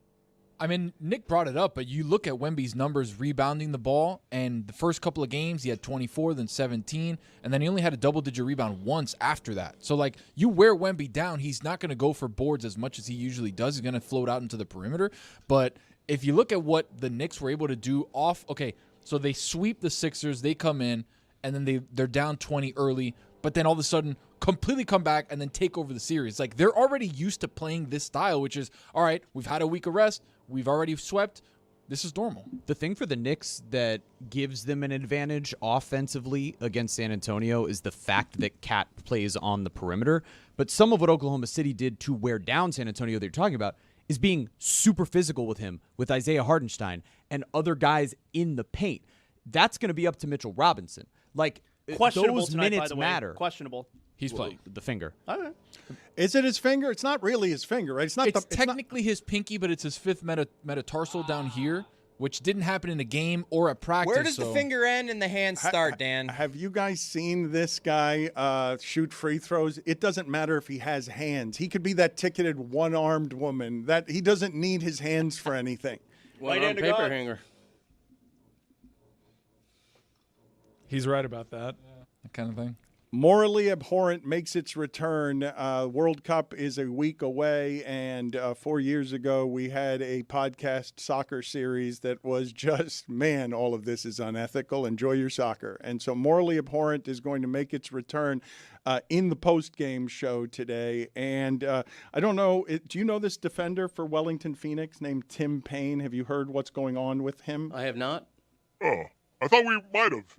[SPEAKER 12] I mean, Nick brought it up, but you look at Wemby's numbers rebounding the ball, and the first couple of games he had 24, then 17, and then he only had a double-digit rebound once after that. So, you wear Wemby down, he's not going to go for boards as much as he usually does. He's going to float out into the perimeter. But if you look at what the Knicks were able to do so they sweep the Sixers, they come in, and then they're down 20 early, but then all of a sudden completely come back and then take over the series. They're already used to playing this style, which is, all right, we've had a week of rest. We've already swept. This is normal.
[SPEAKER 19] The thing for the Knicks that gives them an advantage offensively against San Antonio is the fact that Cat plays on the perimeter. But some of what Oklahoma City did to wear down San Antonio that you're talking about is being super physical with him, with Isaiah Hartenstein and other guys in the paint. that's going to be up to Mitchell Robinson. Like,
[SPEAKER 6] Questionable
[SPEAKER 19] those
[SPEAKER 6] tonight, by
[SPEAKER 19] minutes
[SPEAKER 6] the way.
[SPEAKER 19] matter.
[SPEAKER 6] Questionable.
[SPEAKER 19] He's playing the finger.
[SPEAKER 6] Okay.
[SPEAKER 1] Is it his finger? It's not really his finger, right?
[SPEAKER 12] It's technically his pinky, but it's his fifth metatarsal down here, which didn't happen in a game or at practice.
[SPEAKER 20] Where does the finger end and the hand start, Dan?
[SPEAKER 1] Have you guys seen this guy shoot free throws? It doesn't matter if he has hands. He could be that ticketed one-armed woman. That he doesn't need his hands for anything.
[SPEAKER 2] One-armed paper hanger.
[SPEAKER 4] He's right about that.
[SPEAKER 12] That kind of thing.
[SPEAKER 1] Morally Abhorrent makes its return. World Cup is a week away, and 4 years ago we had a podcast soccer series that was just, man, all of this is unethical. Enjoy your soccer. And so Morally Abhorrent is going to make its return in the post-game show today. And I don't know, do you know this defender for Wellington Phoenix named Tim Payne? Have you heard what's going on with him?
[SPEAKER 2] I have not.
[SPEAKER 5] Oh, I thought we might have.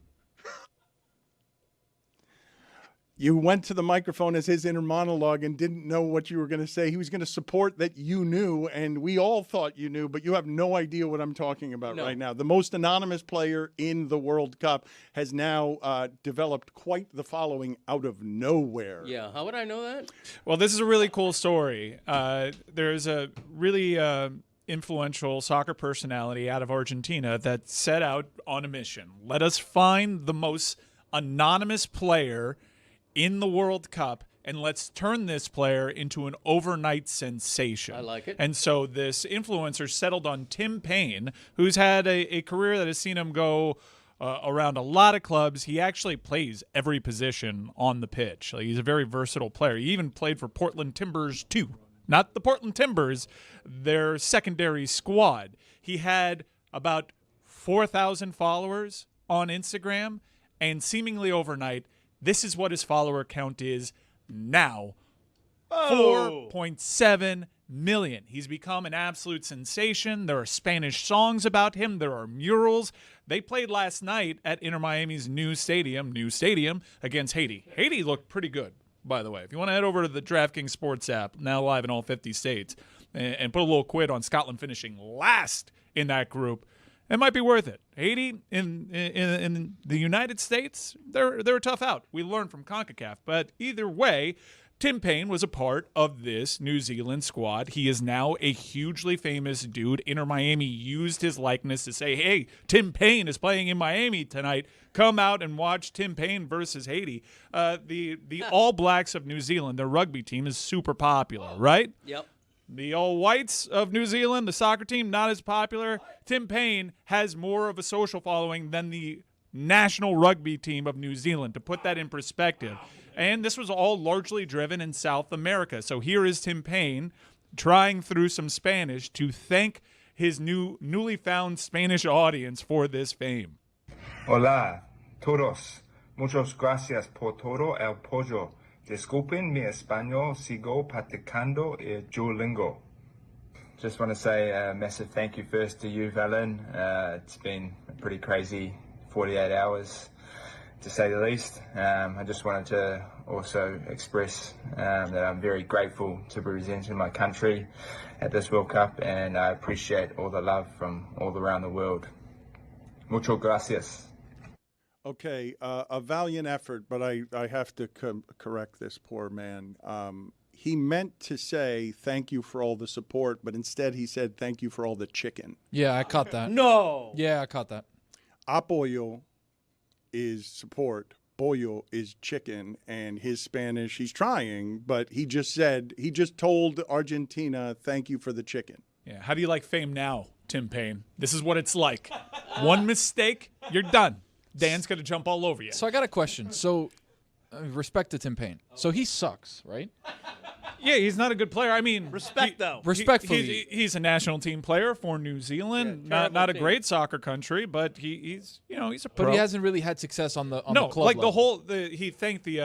[SPEAKER 1] You went to the microphone as his inner monologue and didn't know what you were going to say. He was going to support that you knew, and we all thought you knew, but you have no idea what I'm talking about right now. The most anonymous player in the World Cup has now developed quite the following out of nowhere.
[SPEAKER 2] Yeah, how would I know that?
[SPEAKER 4] Well, this is a really cool story. There's a really influential soccer personality out of Argentina that set out on a mission. Let us find the most anonymous player in the World Cup, and let's turn this player into an overnight sensation.
[SPEAKER 2] I like it.
[SPEAKER 4] And so this influencer settled on Tim Payne, who's had a career that has seen him go around a lot of clubs. He actually plays every position on the pitch. Like, he's a very versatile player. He even played for Portland Timbers too. Not the Portland Timbers, their secondary squad. He had about 4,000 followers on Instagram, and seemingly overnight, this is what his follower count is now. 4.7 million. He's become an absolute sensation. There are Spanish songs about him. There are murals. They played last night at Inter Miami's new stadium against Haiti. Haiti looked pretty good, by the way. If you want to head over to the DraftKings Sports app, now live in all 50 states, and put a little quid on Scotland finishing last in that group, it might be worth it. Haiti in the United States, they're a tough out. We learned from CONCACAF. But either way, Tim Payne was a part of this New Zealand squad. He is now a hugely famous dude. Inter Miami used his likeness to say, hey, Tim Payne is playing in Miami tonight. Come out and watch Tim Payne versus Haiti. The All Blacks of New Zealand, their rugby team, is super popular, right?
[SPEAKER 2] Yep.
[SPEAKER 4] The All Whites of New Zealand, the soccer team, not as popular. Tim Payne has more of a social following than the national rugby team of New Zealand, to put that in perspective. And this was all largely driven in South America. So here is Tim Payne trying through some Spanish to thank his newly found Spanish audience for this fame.
[SPEAKER 9] Hola, todos. Muchas gracias por todo el apoyo. Disculpen mi español, sigo practicando el Duolingo. Just want to say a massive thank you first to you, Valen. It's been a pretty crazy 48 hours, to say the least. I just wanted to also express that I'm very grateful to be representing my country at this World Cup, and I appreciate all the love from all around the world. Muchas gracias.
[SPEAKER 1] Okay, a valiant effort, but I have to correct this poor man. He meant to say thank you for all the support, but instead he said thank you for all the chicken.
[SPEAKER 12] Yeah, I caught that.
[SPEAKER 6] No.
[SPEAKER 12] Yeah, I caught that.
[SPEAKER 1] Apoyo is support. Pollo is chicken, and his Spanish, he's trying, but he just told Argentina, thank you for the chicken.
[SPEAKER 4] Yeah, how do you like fame now, Tim Payne? This is what it's like. One mistake, you're done. Dan's going to jump all over you.
[SPEAKER 12] So I got a question. So, respect to Tim Payne. So he sucks, right?
[SPEAKER 4] Yeah, he's not a good player. I mean,
[SPEAKER 6] though.
[SPEAKER 12] Respectfully,
[SPEAKER 4] he's a national team player for New Zealand. Not a great soccer country, but he's a pro.
[SPEAKER 12] But he hasn't really had success on the club
[SPEAKER 4] like
[SPEAKER 12] level.
[SPEAKER 4] He thanked the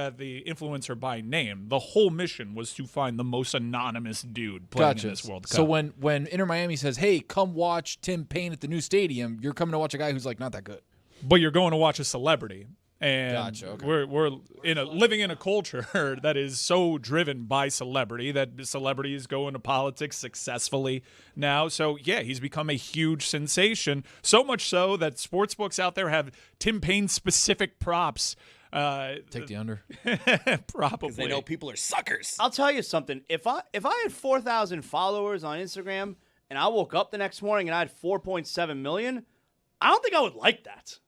[SPEAKER 4] influencer by name. The whole mission was to find the most anonymous dude playing in this World Cup.
[SPEAKER 12] So when Inter Miami says, "Hey, come watch Tim Payne at the new stadium," you're coming to watch a guy who's like not that good.
[SPEAKER 4] But you're going to watch a celebrity. And
[SPEAKER 12] Gotcha, okay.
[SPEAKER 4] we're living in a culture that is so driven by celebrity, that celebrities go into politics successfully now. So, yeah, he's become a huge sensation, so much so that sportsbooks out there have Tim Payne-specific props.
[SPEAKER 12] Take the under.
[SPEAKER 4] Probably.
[SPEAKER 20] Because they know people are suckers.
[SPEAKER 6] I'll tell you something. If I had 4,000 followers on Instagram and I woke up the next morning and I had 4.7 million, I don't think I would like that.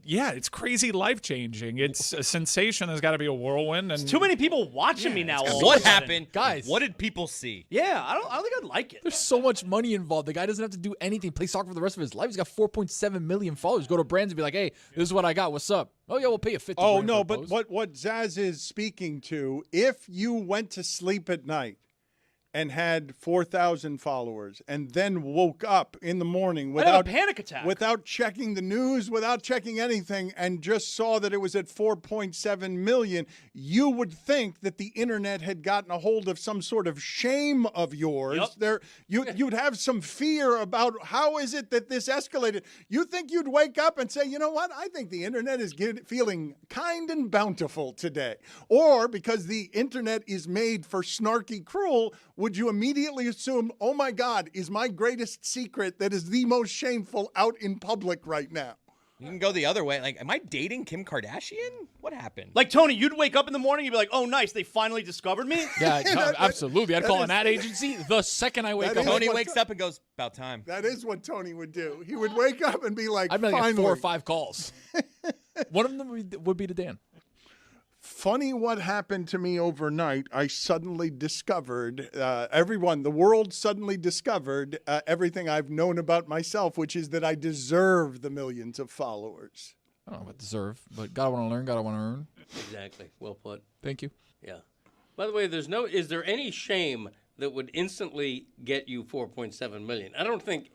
[SPEAKER 4] Yeah, it's crazy life-changing. It's a sensation. There's got to be a whirlwind. And
[SPEAKER 6] Too many people watching me now. all
[SPEAKER 20] What
[SPEAKER 6] of a sudden.
[SPEAKER 20] happened?
[SPEAKER 12] Guys.
[SPEAKER 20] What did people see?
[SPEAKER 6] Yeah, I don't think I'd like it.
[SPEAKER 12] There's so much money involved. The guy doesn't have to do anything. Play soccer for the rest of his life. He's got 4.7 million followers. Go to brands and be like, hey, this is what I got. What's up? Oh, yeah, we'll pay you $50.
[SPEAKER 1] Oh,
[SPEAKER 12] grand
[SPEAKER 1] no,
[SPEAKER 12] for a
[SPEAKER 1] but
[SPEAKER 12] post.
[SPEAKER 1] what Zaz is speaking to, if you went to sleep at night and had 4,000 followers and then woke up in the morning
[SPEAKER 6] I'd have
[SPEAKER 1] without
[SPEAKER 6] a panic attack.
[SPEAKER 1] without checking the news, without checking anything, and just saw that it was at 4.7 million, you would think that the internet had gotten a hold of some sort of shame of yours.
[SPEAKER 6] Yep.
[SPEAKER 1] You'd have some fear about how is it that this escalated. You think you'd wake up and say, you know what? I think the internet is feeling kind and bountiful today. Or because the internet is made for snarky cruel, would you immediately assume, oh my God, is my greatest secret that is the most shameful out in public right now?
[SPEAKER 20] You can go the other way. Like, am I dating Kim Kardashian? What happened?
[SPEAKER 6] Like, Tony, you'd wake up in the morning, you'd be like, oh, nice, they finally discovered me?
[SPEAKER 12] Yeah, absolutely. I'd call an ad agency the second I wake up.
[SPEAKER 20] Tony wakes up and goes, about time.
[SPEAKER 1] That is what Tony would do. He would wake up and be like,
[SPEAKER 12] I'd be like
[SPEAKER 1] finally.
[SPEAKER 12] 4 or 5 calls. One of them would be to Dan.
[SPEAKER 1] Funny what happened to me overnight. I suddenly discovered, the world suddenly discovered everything I've known about myself, which is that I deserve the millions of followers.
[SPEAKER 12] I don't know about deserve, but gotta want to learn, gotta want to earn.
[SPEAKER 2] Exactly. Well put.
[SPEAKER 12] Thank you.
[SPEAKER 2] Yeah. By the way, is there any shame that would instantly get you 4.7 million? I don't think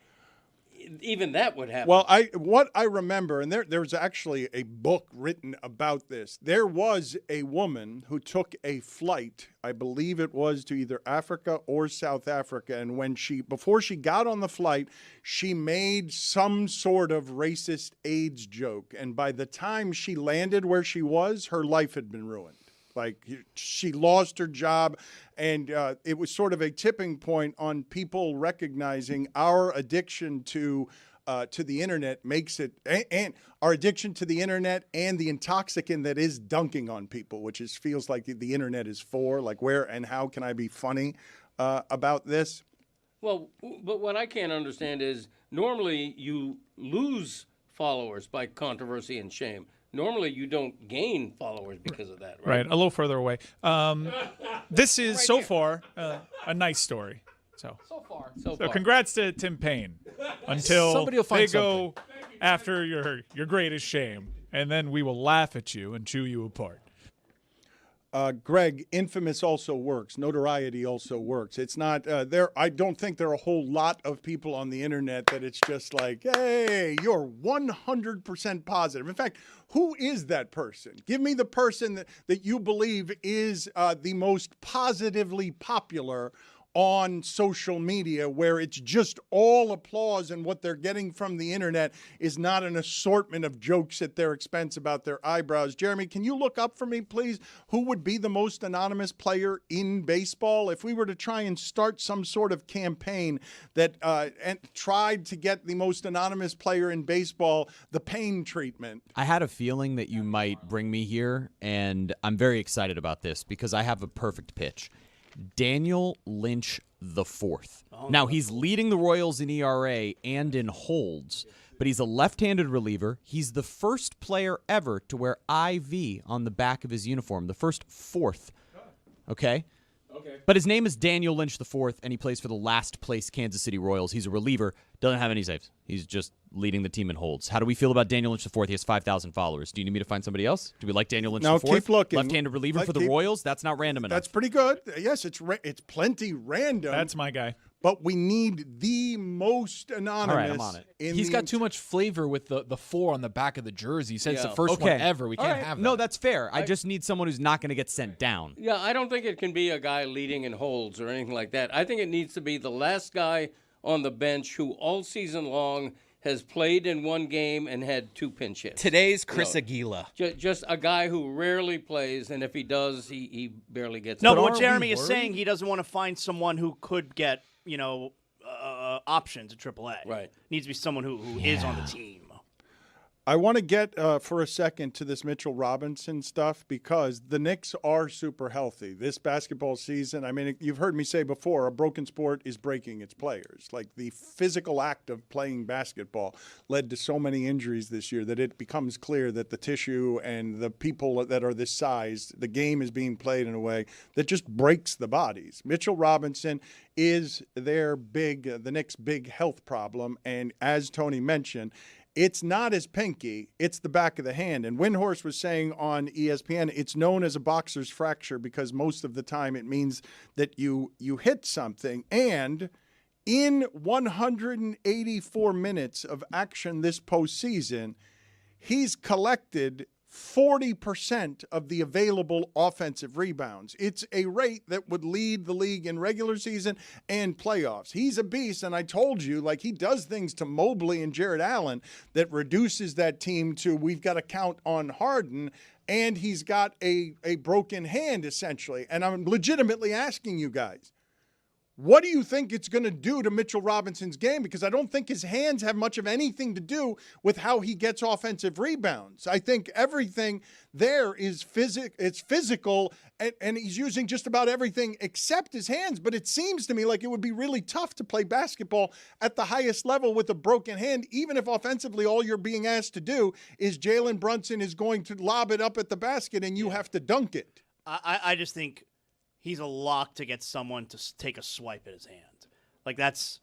[SPEAKER 2] even that would happen.
[SPEAKER 1] Well, what I remember, and there's actually a book written about this. There was a woman who took a flight, I believe it was to either Africa or South Africa, and before she got on the flight, she made some sort of racist AIDS joke, and by the time she landed where she was, her life had been ruined. Like, she lost her job, and it was sort of a tipping point on people recognizing our addiction to the internet makes it, and our addiction to the internet and the intoxicant that is dunking on people, which feels like the internet is for, like, where and how can I be funny about this?
[SPEAKER 2] Well, but what I can't understand is normally you lose followers by controversy and shame. Normally, you don't gain followers because of that, right?
[SPEAKER 4] Right, a little further away. This is so far a nice story. So
[SPEAKER 2] far.
[SPEAKER 4] Congrats to Tim Payne. Until
[SPEAKER 12] Somebody will find
[SPEAKER 4] they go after your greatest shame, and then we will laugh at you and chew you apart.
[SPEAKER 1] Greg, infamous also works. Notoriety also works. It's not there. I don't think there are a whole lot of people on the internet that it's just like, hey, you're 100% positive. In fact, who is that person? Give me the person that you believe is the most positively popular on social media, where it's just all applause, and what they're getting from the internet is not an assortment of jokes at their expense about their eyebrows. Jeremy, can you look up for me, please, who would be the most anonymous player in baseball? If we were to try and start some sort of campaign that and tried to get the most anonymous player in baseball the Payne treatment.
[SPEAKER 19] I had a feeling that you might bring me here, and I'm very excited about this because I have a perfect pitch. Daniel Lynch IV. Now, he's leading the Royals in ERA and in holds, but he's a left-handed reliever. He's the first player ever to wear IV on the back of his uniform, the first fourth. Okay? But his name is Daniel Lynch IV, and he plays for the last-place Kansas City Royals. He's a reliever, doesn't have any saves. He's just leading the team in holds. How do we feel about Daniel Lynch IV? He has 5,000 followers. Do you need me to find somebody else? Do we like Daniel Lynch IV?
[SPEAKER 1] Now keep looking.
[SPEAKER 19] Left-handed reliever for the Royals? That's not random enough.
[SPEAKER 1] That's pretty good. Yes, it's plenty random.
[SPEAKER 4] That's my guy.
[SPEAKER 1] But we need the most anonymous.
[SPEAKER 19] All right, I'm on it.
[SPEAKER 12] He's got too much flavor with the 4 on the back of the jersey. He said it's the first one ever. We can't have that.
[SPEAKER 19] No, that's fair. I just need someone who's not going to get sent down.
[SPEAKER 2] Yeah, I don't think it can be a guy leading in holds or anything like that. I think it needs to be the last guy on the bench who all season long has played in one game and had 2 pinch hits.
[SPEAKER 20] Today's Chris Aguila.
[SPEAKER 2] Just a guy who rarely plays, and if he does, he barely gets.
[SPEAKER 6] No,
[SPEAKER 2] it.
[SPEAKER 6] but what Jeremy is saying, he doesn't want to find someone who could get, options at AAA.
[SPEAKER 2] Right.
[SPEAKER 6] Needs to be someone who is on the team.
[SPEAKER 1] I want to get for a second to this Mitchell Robinson stuff because the Knicks are super healthy. This basketball season, I mean, you've heard me say before, a broken sport is breaking its players. Like the physical act of playing basketball led to so many injuries this year that it becomes clear that the tissue and the people that are this size, the game is being played in a way that just breaks the bodies. Mitchell Robinson is the Knicks' big health problem. And as Tony mentioned, it's not his pinky, it's the back of the hand. And Windhorst was saying on ESPN, it's known as a boxer's fracture because most of the time it means that you hit something. And in 184 minutes of action this postseason, he's collected 40% of the available offensive rebounds. It's a rate that would lead the league in regular season and playoffs. He's a beast, and I told you, like, he does things to Mobley and Jared Allen that reduces that team to we've got to count on Harden, and he's got a broken hand, essentially. And I'm legitimately asking you guys, what do you think it's going to do to Mitchell Robinson's game? Because I don't think his hands have much of anything to do with how he gets offensive rebounds. I think everything there is physical, and he's using just about everything except his hands. But it seems to me like it would be really tough to play basketball at the highest level with a broken hand, even if offensively all you're being asked to do is Jalen Brunson is going to lob it up at the basket and you have to dunk it.
[SPEAKER 6] I just think he's a lock to get someone to take a swipe at his hand. Like that's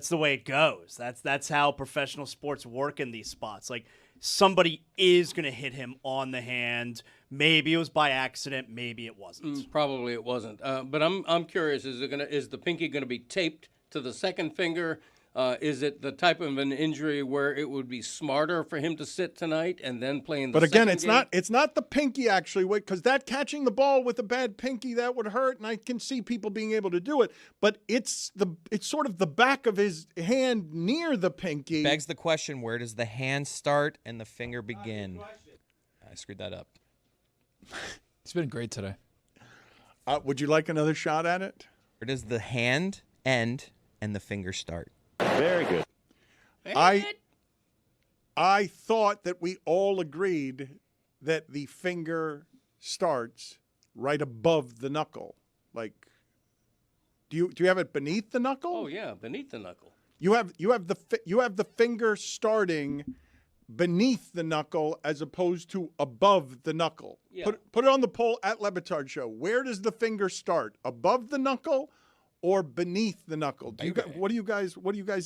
[SPEAKER 6] the way it goes. That's how professional sports work in these spots. Like somebody is going to hit him on the hand. Maybe it was by accident. Maybe it wasn't.
[SPEAKER 2] Probably it wasn't. But I'm curious. Is the pinky going to be taped to the second finger? Is it the type of an injury where it would be smarter for him to sit tonight and then play in the
[SPEAKER 1] But again,
[SPEAKER 2] second game?
[SPEAKER 1] it's not the pinky actually, because that catching the ball with a bad pinky, that would hurt, and I can see people being able to do it. But it's sort of the back of his hand near the pinky.
[SPEAKER 20] Begs the question, where does the hand start and the finger begin? I screwed that up.
[SPEAKER 12] It's been great today.
[SPEAKER 1] Would you like another shot at it?
[SPEAKER 20] Where does the hand end and the finger start?
[SPEAKER 7] Very good.
[SPEAKER 1] I thought that we all agreed that the finger starts right above the knuckle. Like, do you have it beneath the knuckle?
[SPEAKER 2] Oh yeah, beneath the knuckle.
[SPEAKER 1] You have the finger starting beneath the knuckle as opposed to above the knuckle.
[SPEAKER 2] Yeah.
[SPEAKER 1] Put it on the poll at Le Batard Show. Where does the finger start? Above the knuckle or beneath the knuckle? What do you guys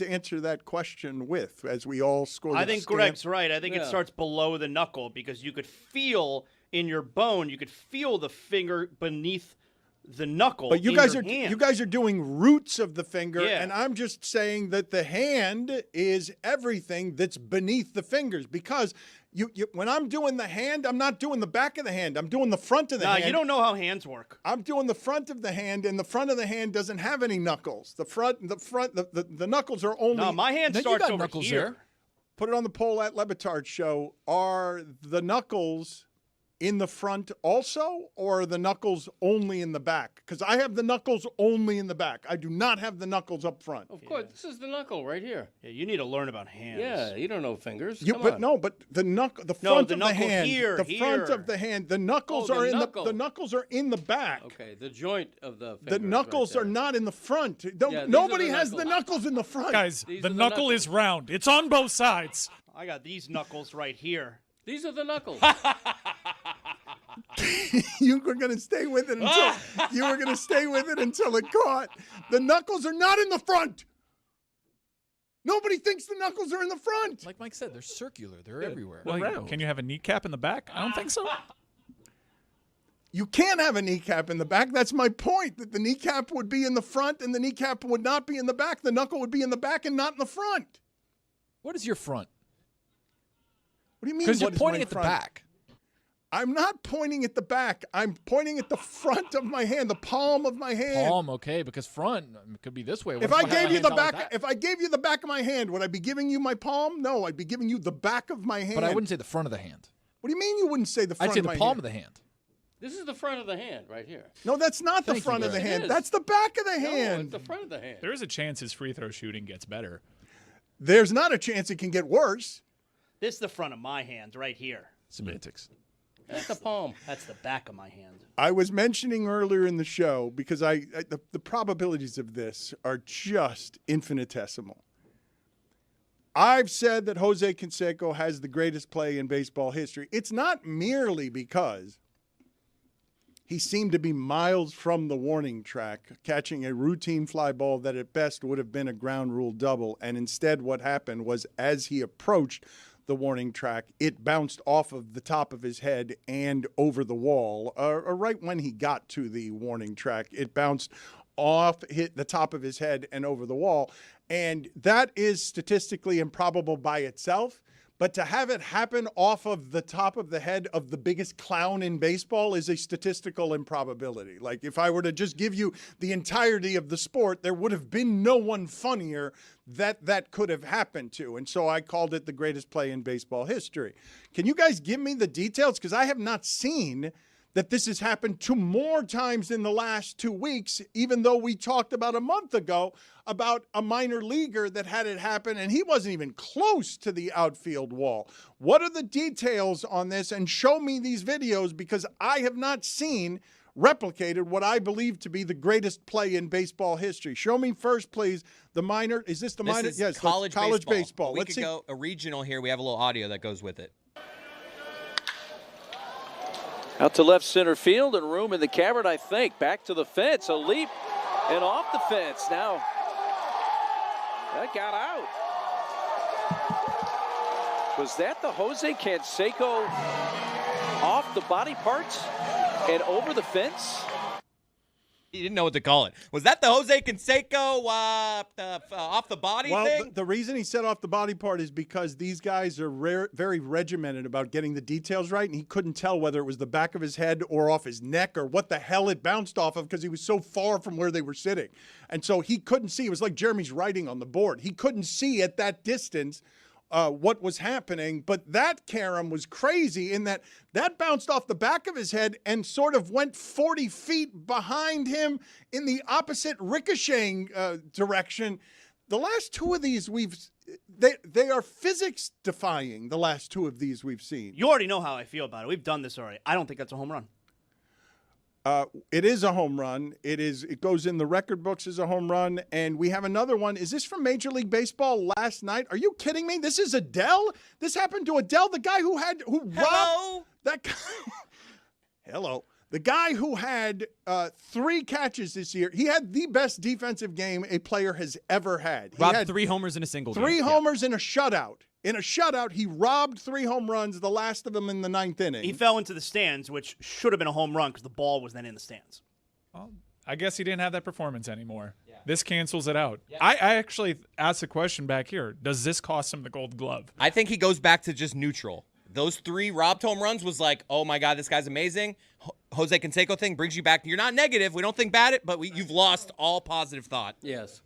[SPEAKER 1] answer that question with as we all score?
[SPEAKER 6] I think Greg's right. I think it starts below the knuckle because you could feel in your bone, you could feel the finger beneath the knuckle.
[SPEAKER 1] But you
[SPEAKER 6] in
[SPEAKER 1] guys
[SPEAKER 6] your
[SPEAKER 1] are
[SPEAKER 6] hand.
[SPEAKER 1] you guys are doing roots of the finger,
[SPEAKER 6] Yeah.
[SPEAKER 1] and I'm just saying that the hand is everything that's beneath the fingers because you when I'm doing the hand, I'm not doing the back of the hand. I'm doing the front of the hand.
[SPEAKER 6] You don't know how hands work.
[SPEAKER 1] I'm doing the front of the hand, and the front of the hand doesn't have any knuckles. The knuckles are only.
[SPEAKER 6] No, my hand
[SPEAKER 12] Then you
[SPEAKER 6] starts
[SPEAKER 12] got
[SPEAKER 6] over
[SPEAKER 12] knuckles
[SPEAKER 6] here.
[SPEAKER 12] there.
[SPEAKER 1] Put it on the poll at Le Batard Show. Are the knuckles in the front also, or are the knuckles only in the back? Because I have the knuckles only in the back. I do not have the knuckles up front.
[SPEAKER 2] Of course, this is the knuckle right here.
[SPEAKER 6] Yeah, you need to learn about hands.
[SPEAKER 2] Yeah, you don't know fingers.
[SPEAKER 1] But
[SPEAKER 2] Come on.
[SPEAKER 1] the front
[SPEAKER 6] the
[SPEAKER 1] of the
[SPEAKER 6] knuckle
[SPEAKER 1] hand,
[SPEAKER 6] here,
[SPEAKER 1] front of the hand, the knuckles are in
[SPEAKER 2] knuckle.
[SPEAKER 1] the knuckles are in the back.
[SPEAKER 2] Okay, the joint of the finger.
[SPEAKER 1] The knuckles are not in the front.
[SPEAKER 2] Yeah, these are
[SPEAKER 1] Nobody
[SPEAKER 2] the
[SPEAKER 1] has the
[SPEAKER 2] knuckles.
[SPEAKER 1] knuckles in the front.
[SPEAKER 4] Guys,
[SPEAKER 2] These
[SPEAKER 4] the
[SPEAKER 2] are the
[SPEAKER 4] knuckle is round. It's on both sides.
[SPEAKER 6] I got these knuckles right here.
[SPEAKER 2] These are the knuckles.
[SPEAKER 1] You were going to stay with it until it caught. The knuckles are not in the front. Nobody thinks the knuckles are in the front.
[SPEAKER 12] Like Mike said, they're circular. They're everywhere.
[SPEAKER 4] Well, can you have a kneecap in the back? I don't think so.
[SPEAKER 1] You can't have a kneecap in the back. That's my point, that the kneecap would be in the front and the kneecap would not be in the back. The knuckle would be in the back and not in the front.
[SPEAKER 12] What is your front?
[SPEAKER 1] What do you mean?
[SPEAKER 12] Because you're
[SPEAKER 1] what is
[SPEAKER 12] pointing
[SPEAKER 1] my
[SPEAKER 12] at the
[SPEAKER 1] front?
[SPEAKER 12] back.
[SPEAKER 1] I'm not pointing at the back. I'm pointing at the front of my hand, the palm of my hand.
[SPEAKER 12] Palm, okay, because front could be this way. What
[SPEAKER 1] If I
[SPEAKER 12] my
[SPEAKER 1] gave you
[SPEAKER 12] hand's
[SPEAKER 1] the
[SPEAKER 12] not like
[SPEAKER 1] back,
[SPEAKER 12] that?
[SPEAKER 1] if I gave you the back of my hand, would I be giving you my palm? No, I'd be giving you the back of my hand.
[SPEAKER 12] But I wouldn't say the front of the hand.
[SPEAKER 1] What do you mean you wouldn't say the front
[SPEAKER 12] I'd say
[SPEAKER 1] of
[SPEAKER 12] the
[SPEAKER 1] my
[SPEAKER 12] palm
[SPEAKER 1] hand?
[SPEAKER 12] of the hand.
[SPEAKER 2] This is the front of the hand right here.
[SPEAKER 1] No, that's not the
[SPEAKER 12] Thank you,
[SPEAKER 1] front of the
[SPEAKER 12] Greg.
[SPEAKER 1] hand.
[SPEAKER 2] It is.
[SPEAKER 1] That's the back of the
[SPEAKER 2] No,
[SPEAKER 1] hand.
[SPEAKER 2] it's the front of the hand.
[SPEAKER 4] There is a chance his free throw shooting gets better.
[SPEAKER 1] There's not a chance it can get worse.
[SPEAKER 6] This is the front of my hand right here.
[SPEAKER 13] Semantics.
[SPEAKER 2] That's the palm.
[SPEAKER 6] That's the back of my hand.
[SPEAKER 1] I was mentioning earlier in the show because the probabilities of this are just infinitesimal. I've said that Jose Canseco has the greatest play in baseball history. It's not merely because he seemed to be miles from the warning track, catching a routine fly ball that at best would have been a ground rule double. And instead what happened was as he approached the warning track, it bounced off of the top of his head and over the wall. Right when he got to the warning track, it bounced off, hit the top of his head and over the wall. And that is statistically improbable by itself. But to have it happen off of the top of the head of the biggest clown in baseball is a statistical improbability. Like if I were to just give you the entirety of the sport, there would have been no one funnier that could have happened to. And so I called it the greatest play in baseball history. Can you guys give me the details? Because I have not seen that this has happened 2 more times in the last 2 weeks, even though we talked about a month ago about a minor leaguer that had it happen, and he wasn't even close to the outfield wall. What are the details on this? And show me these videos, because I have not seen replicated what I believe to be the greatest play in baseball history. Show me first, please, the minor. Is this the minor?
[SPEAKER 20] This is
[SPEAKER 1] Yes,
[SPEAKER 20] college
[SPEAKER 1] baseball.
[SPEAKER 20] A week
[SPEAKER 1] Let's see.
[SPEAKER 20] ago, a regional here. We have a little audio that goes with it.
[SPEAKER 10] Out to left center field and room in the cavern, I think. Back to the fence, a leap and off the fence. Now, that got out. Was that the Jose Canseco off the body parts and over the fence?
[SPEAKER 20] He didn't know what to call it. Was that the Jose Canseco off the body
[SPEAKER 1] Well,
[SPEAKER 20] thing?
[SPEAKER 1] the reason he said off the body part is because these guys are very regimented about getting the details right, and he couldn't tell whether it was the back of his head or off his neck or what the hell it bounced off of because he was so far from where they were sitting. And so he couldn't see. It was like Jeremy's writing on the board. He couldn't see at that distance what was happening. But that carom was crazy in that bounced off the back of his head and sort of went 40 feet behind him in the opposite ricocheting direction. The last 2 of these they are physics defying. The last 2 of these we've seen.
[SPEAKER 6] You already know how I feel about it. We've done this already. I don't think that's a home run.
[SPEAKER 1] It is a home run. It goes in the record books as a home run. And we have another one. Is this from Major League Baseball last night? Are you kidding me? This is Adele? This happened to Adele, the guy who robbed that guy. Hello. The guy who had 3 catches this year. He had the best defensive game a player has ever had. He
[SPEAKER 19] Robbed
[SPEAKER 1] had
[SPEAKER 19] 3 homers in a single game.
[SPEAKER 1] 3 homers in a shutout. In a shutout, he robbed 3 home runs, the last of them in the 9th inning.
[SPEAKER 6] He fell into the stands, which should have been a home run because the ball was then in the stands.
[SPEAKER 4] Well, I guess he didn't have that performance anymore. Yeah. This cancels it out. Yeah. I actually asked a question back here. Does this cost him the Gold Glove?
[SPEAKER 20] I think he goes back to just neutral. Those 3 robbed home runs was like, oh my God, this guy's amazing. Jose Canseco thing brings you back. You're not negative. We don't think bad it, but you've lost all positive thought.
[SPEAKER 2] Yes.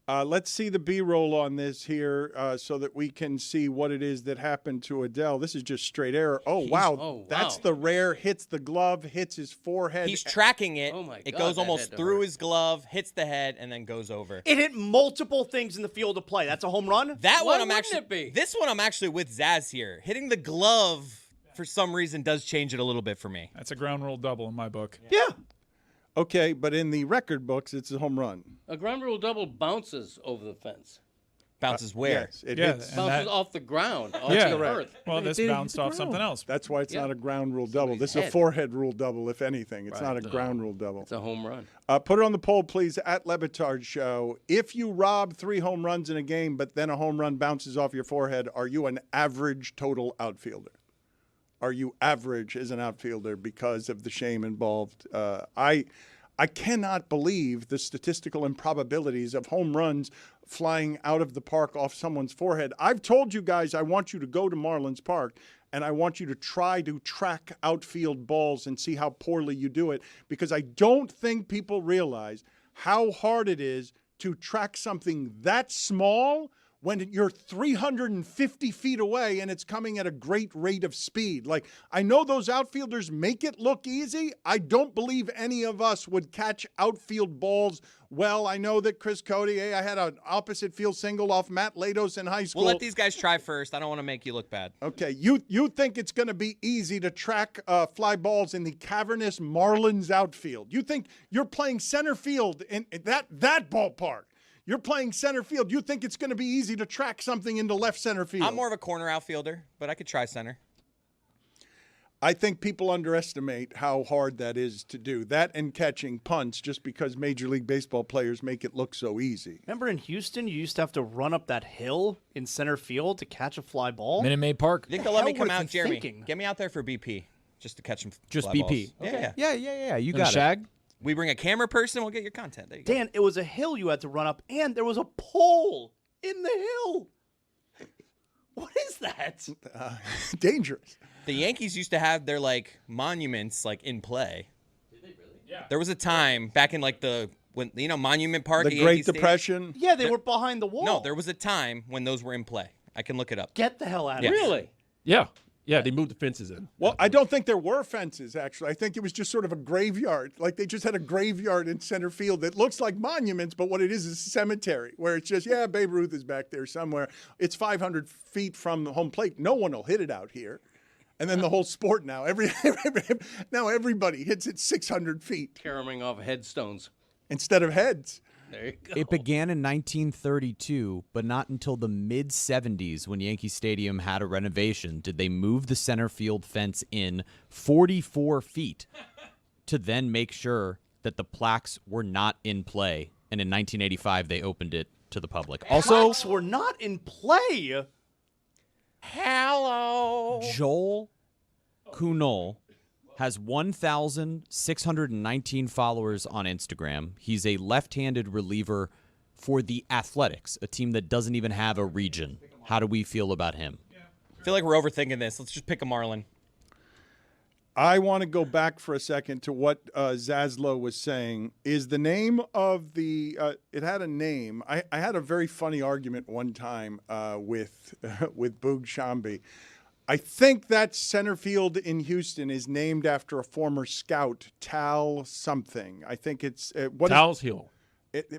[SPEAKER 1] Let's see the B-roll on this here so that we can see what it is that happened to Adele. This is just straight error. Oh, wow. That's the rare. Hits the glove, hits his forehead.
[SPEAKER 20] He's tracking it.
[SPEAKER 2] Oh, my God.
[SPEAKER 20] It goes almost through his glove, hits the head, and then goes over.
[SPEAKER 6] It hit multiple things in the field of play. That's a home run?
[SPEAKER 20] That
[SPEAKER 2] Why
[SPEAKER 20] one I'm
[SPEAKER 2] wouldn't
[SPEAKER 20] actually
[SPEAKER 2] it be?
[SPEAKER 20] This one I'm actually with Zaz here. Hitting the glove for some reason does change it a little bit for me.
[SPEAKER 4] That's a ground rule double in my book.
[SPEAKER 6] Yeah.
[SPEAKER 1] Okay, but in the record books, it's a home run.
[SPEAKER 2] A ground rule double bounces over the fence.
[SPEAKER 20] Bounces where?
[SPEAKER 1] Yes, it
[SPEAKER 4] Yeah,
[SPEAKER 1] hits.
[SPEAKER 2] Bounces off the ground, off
[SPEAKER 4] Yeah.
[SPEAKER 2] the earth.
[SPEAKER 4] Well, this bounced off something else.
[SPEAKER 1] That's why it's
[SPEAKER 2] Yeah.
[SPEAKER 1] not a ground rule double. This is a
[SPEAKER 2] head.
[SPEAKER 1] forehead rule double, if anything. It's
[SPEAKER 2] Right.
[SPEAKER 1] not a ground rule double.
[SPEAKER 2] It's a home run.
[SPEAKER 1] Put it on the poll, please, at Le Batard Show. If you rob 3 home runs in a game, but then a home run bounces off your forehead, are you an average total outfielder? Are you average as an outfielder because of the shame involved? I cannot believe the statistical improbabilities of home runs flying out of the park off someone's forehead. I've told you guys I want you to go to Marlins Park and I want you to try to track outfield balls and see how poorly you do it, because I don't think people realize how hard it is to track something that small when you're 350 feet away and it's coming at a great rate of speed. Like, I know those outfielders make it look easy. I don't believe any of us would catch outfield balls well. I know that Chris Cody, I had an opposite field single off Matt Latos in high school.
[SPEAKER 20] We'll let these guys try first. I don't want to make you look bad.
[SPEAKER 1] Okay, you think it's going to be easy to track fly balls in the cavernous Marlins outfield. You think you're playing center field in that ballpark. You're playing center field. You think it's going to be easy to track something into left center field.
[SPEAKER 20] I'm more of a corner outfielder, but I could try center.
[SPEAKER 1] I think people underestimate how hard that is to do. That and catching punts, just because Major League Baseball players make it look so easy.
[SPEAKER 6] Remember in Houston, you used to have to run up that hill in center field to catch a fly ball?
[SPEAKER 12] Minute Maid Park.
[SPEAKER 20] You think they'll let me come out,
[SPEAKER 6] you
[SPEAKER 20] Jeremy?
[SPEAKER 6] thinking?
[SPEAKER 20] Get me out there for BP, just to catch some
[SPEAKER 19] Just
[SPEAKER 20] fly
[SPEAKER 19] BP.
[SPEAKER 20] balls.
[SPEAKER 19] Okay.
[SPEAKER 20] Yeah.
[SPEAKER 19] You
[SPEAKER 12] And
[SPEAKER 19] got
[SPEAKER 12] a
[SPEAKER 19] it.
[SPEAKER 12] shag?
[SPEAKER 20] We bring a camera person, we'll get your content. There you go.
[SPEAKER 6] Dan, it was a hill you had to run up, and there was a pole in the hill. What is that?
[SPEAKER 1] Dangerous.
[SPEAKER 20] The Yankees used to have their monuments in play. Did they really? Yeah. There was a time back in when Monument Park.
[SPEAKER 1] The
[SPEAKER 20] at
[SPEAKER 1] Great
[SPEAKER 20] Yankee Stadium.
[SPEAKER 1] Depression.
[SPEAKER 6] Yeah, they were behind the wall.
[SPEAKER 20] No, there was a time when those were in play. I can look it up.
[SPEAKER 6] Get the hell out of
[SPEAKER 20] Yes.
[SPEAKER 6] here.
[SPEAKER 2] Really?
[SPEAKER 13] Yeah, they moved the fences in.
[SPEAKER 1] Well, I don't think there were fences, actually. I think it was just sort of a graveyard. Like, they just had a graveyard in center field that looks like monuments, but what it is a cemetery, where it's just, Babe Ruth is back there somewhere. It's 500 feet from the home plate. No one will hit it out here. And then the whole sport now, now everybody hits it 600 feet.
[SPEAKER 2] Caroming off headstones.
[SPEAKER 1] Instead of heads.
[SPEAKER 2] There you go.
[SPEAKER 19] It began in 1932, but not until the mid-'70s when Yankee Stadium had a renovation did they move the center field fence in 44 feet to then make sure that the plaques were not in play. And in 1985, they opened it to the public. Also,
[SPEAKER 6] Plaques were not in play.
[SPEAKER 20] Hello.
[SPEAKER 19] Joel Kunol has 1,619 followers on Instagram. He's a left-handed reliever for the Athletics, a team that doesn't even have a region. How do we feel about him?
[SPEAKER 20] I feel like we're overthinking this. Let's just pick a Marlin.
[SPEAKER 1] I want to go back for a second to what Zaslow was saying. Is the name of the it had a name. I had a very funny argument one time with Boog Shambi. I think that center field in Houston is named after a former scout, Tal something. I think it's
[SPEAKER 13] Tal's Hill.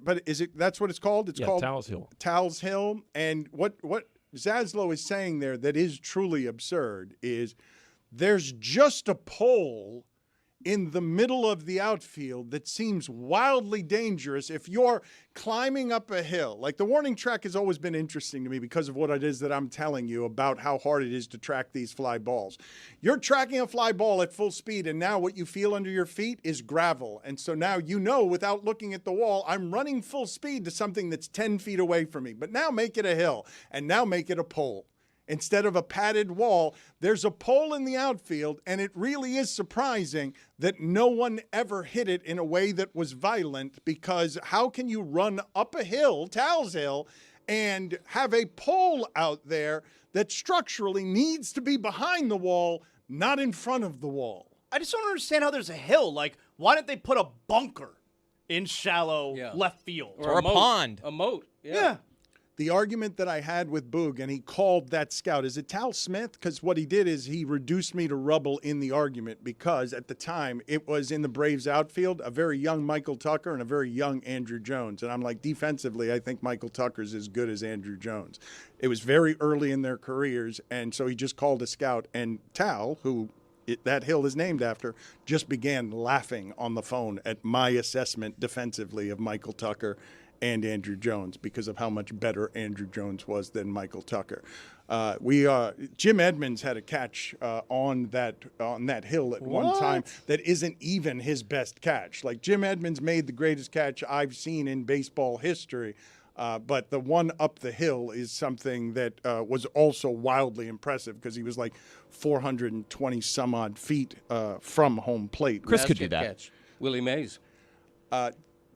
[SPEAKER 1] But is it? That's what it's called. It's called
[SPEAKER 13] Tal's Hill.
[SPEAKER 1] Tal's Hill. And what Zaslow is saying there that is truly absurd is there's just a pole in the middle of the outfield that seems wildly dangerous if you're climbing up a hill. Like, the warning track has always been interesting to me because of what it is that I'm telling you about how hard it is to track these fly balls. You're tracking a fly ball at full speed, and now what you feel under your feet is gravel. And so now you know, without looking at the wall, I'm running full speed to something that's 10 feet away from me. But now make it a hill, and now make it a pole. Instead of a padded wall, there's a pole in the outfield, and it really is surprising that no one ever hit it in a way that was violent, because how can you run up a hill, Tal's Hill, and have a pole out there that structurally needs to be behind the wall, not in front of the wall?
[SPEAKER 6] I just don't understand how there's a hill. Like, why didn't they put a bunker in shallow left field?
[SPEAKER 20] Or a pond.
[SPEAKER 2] A moat.
[SPEAKER 6] Yeah.
[SPEAKER 1] The argument that I had with Boog, and he called that scout, is it Tal Smith? Because what he did is he reduced me to rubble in the argument, because at the time it was in the Braves outfield, a very young Michael Tucker and a very young Andrew Jones. And I'm like, defensively, I think Michael Tucker's as good as Andrew Jones. It was very early in their careers, and so he just called a scout. And Tal, who that hill is named after, just began laughing on the phone at my assessment defensively of Michael Tucker and Andrew Jones, because of how much better Andrew Jones was than Michael Tucker. Jim Edmonds had a catch on that hill at one time that isn't even his best catch. Like, Jim Edmonds made the greatest catch I've seen in baseball history, but the one up the hill is something that was also wildly impressive, because he was like 420 some odd feet from home plate.
[SPEAKER 19] Chris could do that.
[SPEAKER 2] Catch. Willie Mays.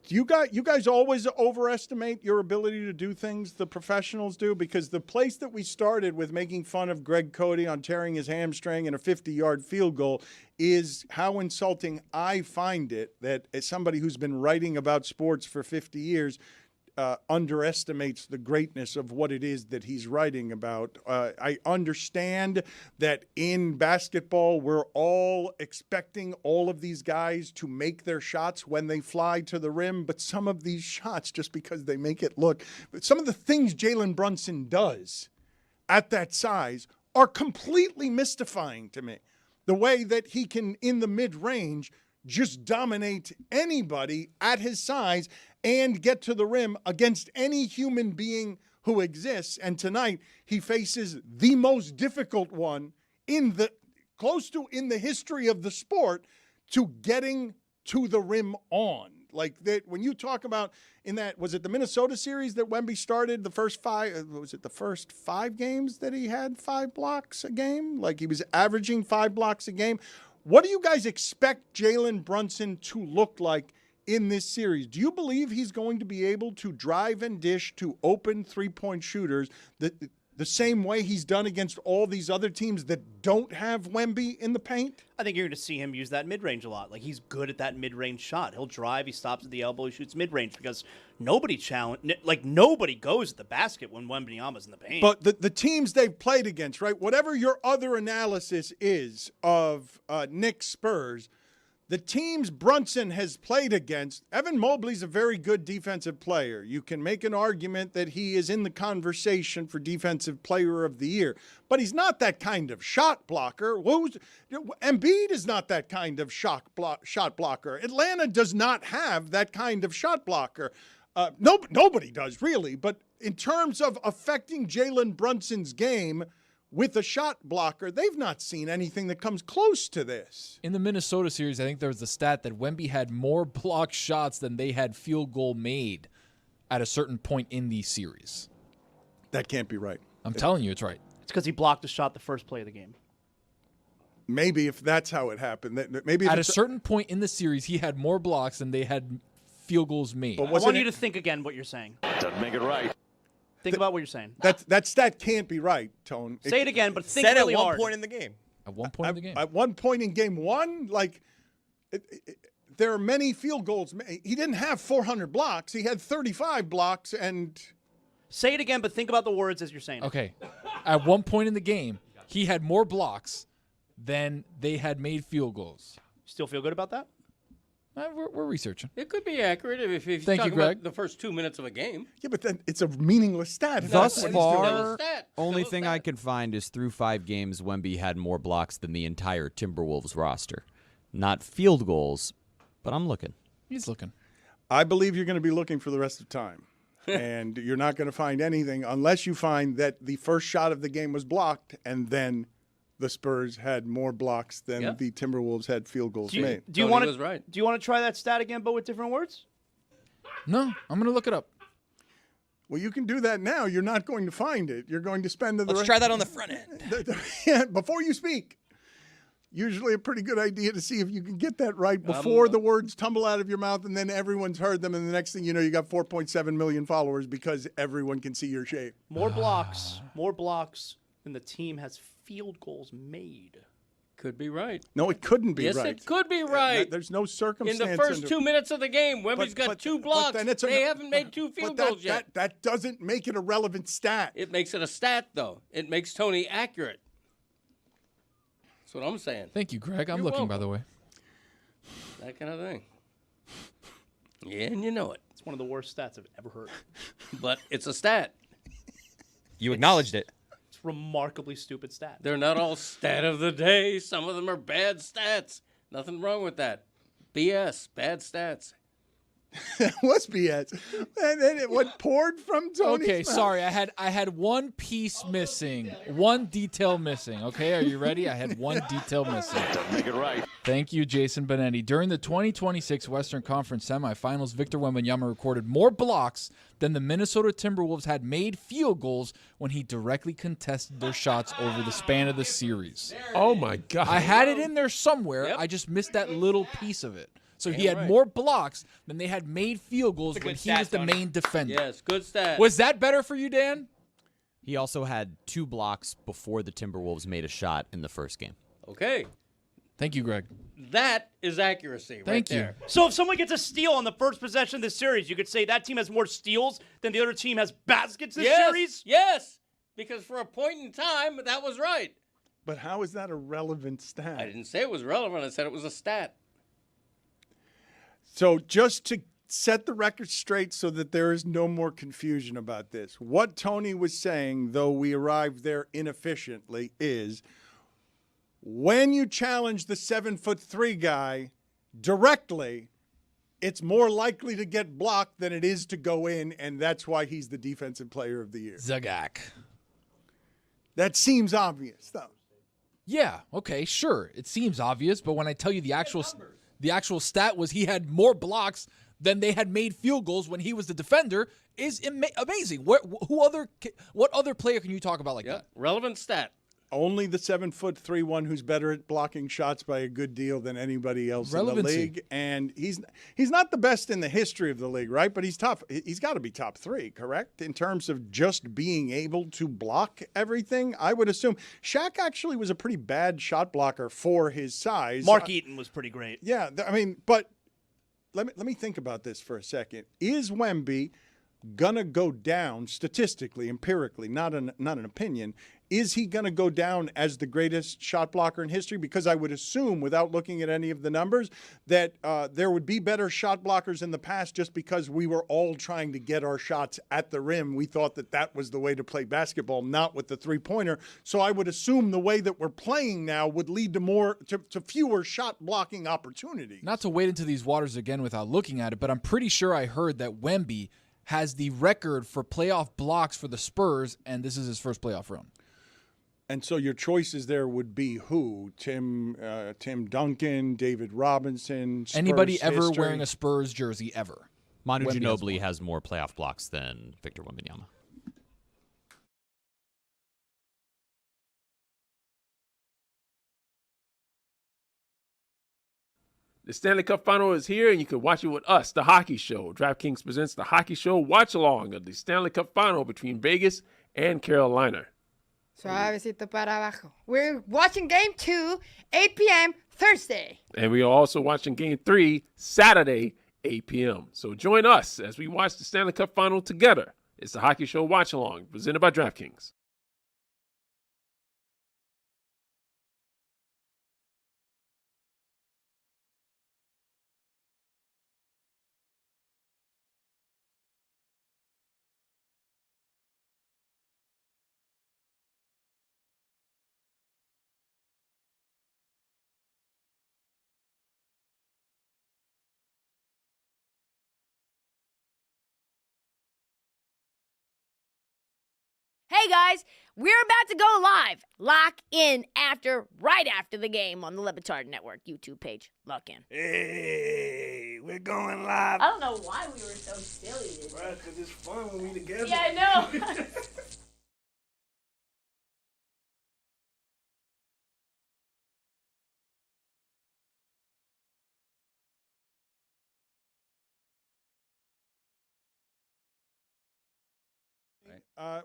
[SPEAKER 1] Do you guys always overestimate your ability to do things the professionals do? Because the place that we started with making fun of Greg Cody on tearing his hamstring and a 50-yard field goal is how insulting I find it that as somebody who's been writing about sports for 50 years underestimates the greatness of what it is that he's writing about. I understand that in basketball, we're all expecting all of these guys to make their shots when they fly to the rim, but some of these shots, just because they make it look, some of the things Jalen Brunson does at that size are completely mystifying to me. The way that he can, in the mid-range, just dominate anybody at his size and get to the rim against any human being who exists. And tonight, he faces the most difficult one in the history of the sport to getting to the rim on. Like that, when you talk about was it the Minnesota series that Wemby started the first 5? Was it the first 5 games that he had 5 blocks a game? Like he was averaging 5 blocks a game. What do you guys expect Jalen Brunson to look like in this series? Do you believe he's going to be able to drive and dish to open three-point shooters the same way he's done against all these other teams that don't have Wemby in the paint?
[SPEAKER 6] I think you're going to see him use that mid-range a lot. Like, he's good at that mid-range shot. He'll drive, he stops at the elbow, he shoots mid-range because nobody goes at the basket when Wembanyama's in the paint.
[SPEAKER 1] But the teams they've played against, right, whatever your other analysis is of Knicks Spurs, the teams Brunson has played against, Evan Mobley's a very good defensive player. You can make an argument that he is in the conversation for Defensive Player of the Year, but he's not that kind of shot blocker. Embiid is not that kind of shot blocker. Atlanta does not have that kind of shot blocker. Nobody does, really. But in terms of affecting Jalen Brunson's game with a shot blocker, they've not seen anything that comes close to this.
[SPEAKER 12] In the Minnesota series, I think there was a stat that Wemby had more blocked shots than they had field goal made at a certain point in the series.
[SPEAKER 1] That can't be right.
[SPEAKER 12] I'm telling you it's right.
[SPEAKER 6] It's because he blocked a shot the first play of the game.
[SPEAKER 1] Maybe if that's how it happened. Maybe
[SPEAKER 12] at a certain point in the series, he had more blocks than they had field goals made.
[SPEAKER 6] But I want you to think again what you're saying.
[SPEAKER 7] Doesn't make it right.
[SPEAKER 6] Think about what you're saying.
[SPEAKER 1] That stat can't be right, Tone.
[SPEAKER 6] Say it again, but think
[SPEAKER 20] said
[SPEAKER 6] really
[SPEAKER 20] at one
[SPEAKER 6] hard.
[SPEAKER 20] point in the game.
[SPEAKER 12] At one point in the game.
[SPEAKER 1] At one point in game one, there are many field goals. He didn't have 400 blocks. He had 35 blocks and...
[SPEAKER 6] Say it again, but think about the words as you're saying it.
[SPEAKER 12] Okay. At one point in the game, he had more blocks than they had made field goals.
[SPEAKER 6] Still feel good about that?
[SPEAKER 12] We're researching.
[SPEAKER 2] It could be accurate if you're
[SPEAKER 12] Thank you,
[SPEAKER 2] talking
[SPEAKER 12] Greg.
[SPEAKER 2] about the first 2 minutes of a game.
[SPEAKER 1] Yeah, but then it's a meaningless stat.
[SPEAKER 19] Thus far,
[SPEAKER 2] Still a stat.
[SPEAKER 19] only
[SPEAKER 2] Still a
[SPEAKER 19] thing
[SPEAKER 2] stat.
[SPEAKER 19] I can find is through 5 games, Wemby had more blocks than the entire Timberwolves roster. Not field goals, but I'm looking.
[SPEAKER 12] He's looking.
[SPEAKER 1] I believe you're going to be looking for the rest of time. And you're not going to find anything unless you find that the first shot of the game was blocked and then the Spurs had more blocks than the Timberwolves had field goals made.
[SPEAKER 6] Do you want to try that stat again, but with different words?
[SPEAKER 12] No, I'm going to look it up.
[SPEAKER 1] Well, you can do that now. You're not going to find it. You're going to spend the
[SPEAKER 20] Let's try that on the front end.
[SPEAKER 1] Before you speak. Usually a pretty good idea to see if you can get that right before the words tumble out of your mouth and then everyone's heard them. And the next thing you know, you got 4.7 million followers because everyone can see your shape.
[SPEAKER 6] More blocks than the team has field goals made.
[SPEAKER 2] Could be right.
[SPEAKER 1] No, it couldn't be
[SPEAKER 2] yes,
[SPEAKER 1] right.
[SPEAKER 2] Yes, it could be right.
[SPEAKER 1] There's no circumstance.
[SPEAKER 2] In the first 2 minutes of the game, Wemby's got 2 blocks. They haven't made 2 field goals yet.
[SPEAKER 1] That doesn't make it a relevant stat.
[SPEAKER 2] It makes it a stat, though. It makes Tony accurate. That's what I'm saying.
[SPEAKER 12] Thank you, Greg. I'm
[SPEAKER 2] You're
[SPEAKER 12] looking,
[SPEAKER 2] welcome.
[SPEAKER 12] by the way.
[SPEAKER 2] That kind of thing. Yeah, and you know it.
[SPEAKER 6] It's one of the worst stats I've ever heard.
[SPEAKER 2] But it's a stat.
[SPEAKER 20] You acknowledged it.
[SPEAKER 6] It's a remarkably stupid stat.
[SPEAKER 2] They're not all stat of the day. Some of them are bad stats. Nothing wrong with that. BS, bad stats.
[SPEAKER 1] That was BS. And then what poured from Tony's
[SPEAKER 12] Okay,
[SPEAKER 1] mouth.
[SPEAKER 12] sorry. I had one piece missing. One detail missing. Okay, are you ready? I had one detail missing.
[SPEAKER 7] Doesn't make it right.
[SPEAKER 12] Thank you, Jason Benetti. During the 2026 Western Conference semifinals, Victor Wembanyama recorded more blocks than the Minnesota Timberwolves had made field goals when he directly contested their shots over the span of the series.
[SPEAKER 13] Oh, my God.
[SPEAKER 12] I had it in there somewhere. I just missed that little piece of it. So he
[SPEAKER 2] Damn
[SPEAKER 12] had
[SPEAKER 2] right.
[SPEAKER 12] more blocks than they had made field goals
[SPEAKER 20] That's a
[SPEAKER 12] when
[SPEAKER 20] good
[SPEAKER 12] he
[SPEAKER 20] stat,
[SPEAKER 12] was the
[SPEAKER 20] Tony.
[SPEAKER 12] main defender.
[SPEAKER 2] Yes, good stat.
[SPEAKER 12] Was that better for you, Dan?
[SPEAKER 19] He also had 2 blocks before the Timberwolves made a shot in the first game.
[SPEAKER 2] Okay.
[SPEAKER 12] Thank you, Greg.
[SPEAKER 2] That is accuracy
[SPEAKER 12] Thank
[SPEAKER 2] right
[SPEAKER 12] you.
[SPEAKER 2] there.
[SPEAKER 6] So if someone gets a steal on the first possession of the series, you could say that team has more steals than the other team has baskets this series?
[SPEAKER 2] Yes, because for a point in time, that was right.
[SPEAKER 1] But how is that a relevant stat?
[SPEAKER 2] I didn't say it was relevant. I said it was a stat.
[SPEAKER 1] So just to set the record straight so that there is no more confusion about this, what Tony was saying, though we arrived there inefficiently, is when you challenge the 7'3" guy directly, it's more likely to get blocked than it is to go in, and that's why he's the defensive player of the year.
[SPEAKER 12] Zagak.
[SPEAKER 1] That seems obvious, though.
[SPEAKER 12] Yeah, okay, sure. It seems obvious, but when I tell you the actual stat was he had more blocks than they had made field goals when he was the defender is amazing. What other player can you talk about like that?
[SPEAKER 2] Relevant stat.
[SPEAKER 1] Only the 7'3" one who's better at blocking shots by a good deal than anybody else in the league. And he's not the best in the history of the league, right? But he's tough. He's got to be top 3, correct? In terms of just being able to block everything, I would assume. Shaq actually was a pretty bad shot blocker for his size.
[SPEAKER 6] Mark Eaton was pretty great.
[SPEAKER 1] Yeah, I mean, but let me think about this for a second. Is Wemby gonna go down statistically, empirically, not an opinion? Is he going to go down as the greatest shot blocker in history? Because I would assume, without looking at any of the numbers, that there would be better shot blockers in the past just because we were all trying to get our shots at the rim. We thought that was the way to play basketball, not with the three-pointer. So I would assume the way that we're playing now would lead to fewer shot blocking opportunities.
[SPEAKER 12] Not to wade into these waters again without looking at it, but I'm pretty sure I heard that Wemby has the record for playoff blocks for the Spurs, and this is his first playoff run.
[SPEAKER 1] And so your choices there would be who? Tim Duncan, David Robinson, Spurs
[SPEAKER 12] Anybody ever
[SPEAKER 1] history?
[SPEAKER 12] wearing a Spurs jersey ever?
[SPEAKER 19] Manu
[SPEAKER 12] Wemby
[SPEAKER 19] Ginobili has more playoff blocks than Victor Wembanyama.
[SPEAKER 13] The Stanley Cup Final is here, and you can watch it with us, The Hockey Show. DraftKings presents The Hockey Show watch-along of the Stanley Cup Final between Vegas and Carolina.
[SPEAKER 16] Suavecito para abajo. We're watching Game 2, 8 p.m. Thursday.
[SPEAKER 13] And we are also watching Game 3 Saturday, 8 p.m. So join us as we watch the Stanley Cup Final together. It's The Hockey Show watch-along presented by DraftKings.
[SPEAKER 11] Hey guys, we're about to go live. Lock in right after the game on the Le Batard Network YouTube page. Lock in.
[SPEAKER 15] Hey, we're going live.
[SPEAKER 11] I don't know why we were so silly this
[SPEAKER 15] Right, because it's fun when we together.
[SPEAKER 11] Yeah, I know.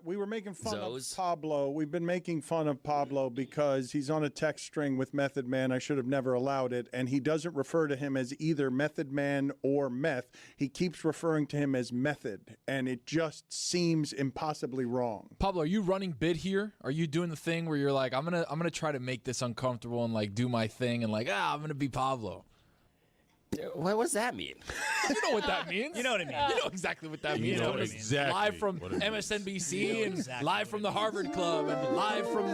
[SPEAKER 1] We were making fun
[SPEAKER 19] Zoes.
[SPEAKER 1] of Pablo. We've been making fun of Pablo because he's on a text string with Method Man. I should have never allowed it. And he doesn't refer to him as either Method Man or Meth. He keeps referring to him as Method. And it just seems impossibly wrong.
[SPEAKER 12] Pablo, are you running bid here? Are you doing the thing where you're like, I'm gonna try to make this uncomfortable and like do my thing and like, I'm gonna be Pablo?
[SPEAKER 15] What does that mean?
[SPEAKER 12] You know what that means.
[SPEAKER 6] You know what I mean.
[SPEAKER 12] You know exactly what that
[SPEAKER 15] You
[SPEAKER 12] means.
[SPEAKER 15] know
[SPEAKER 12] Coming
[SPEAKER 15] exactly
[SPEAKER 12] live from
[SPEAKER 15] what it means.
[SPEAKER 12] MSNBC
[SPEAKER 15] You know
[SPEAKER 12] and
[SPEAKER 15] exactly
[SPEAKER 12] live from the Harvard Club and live from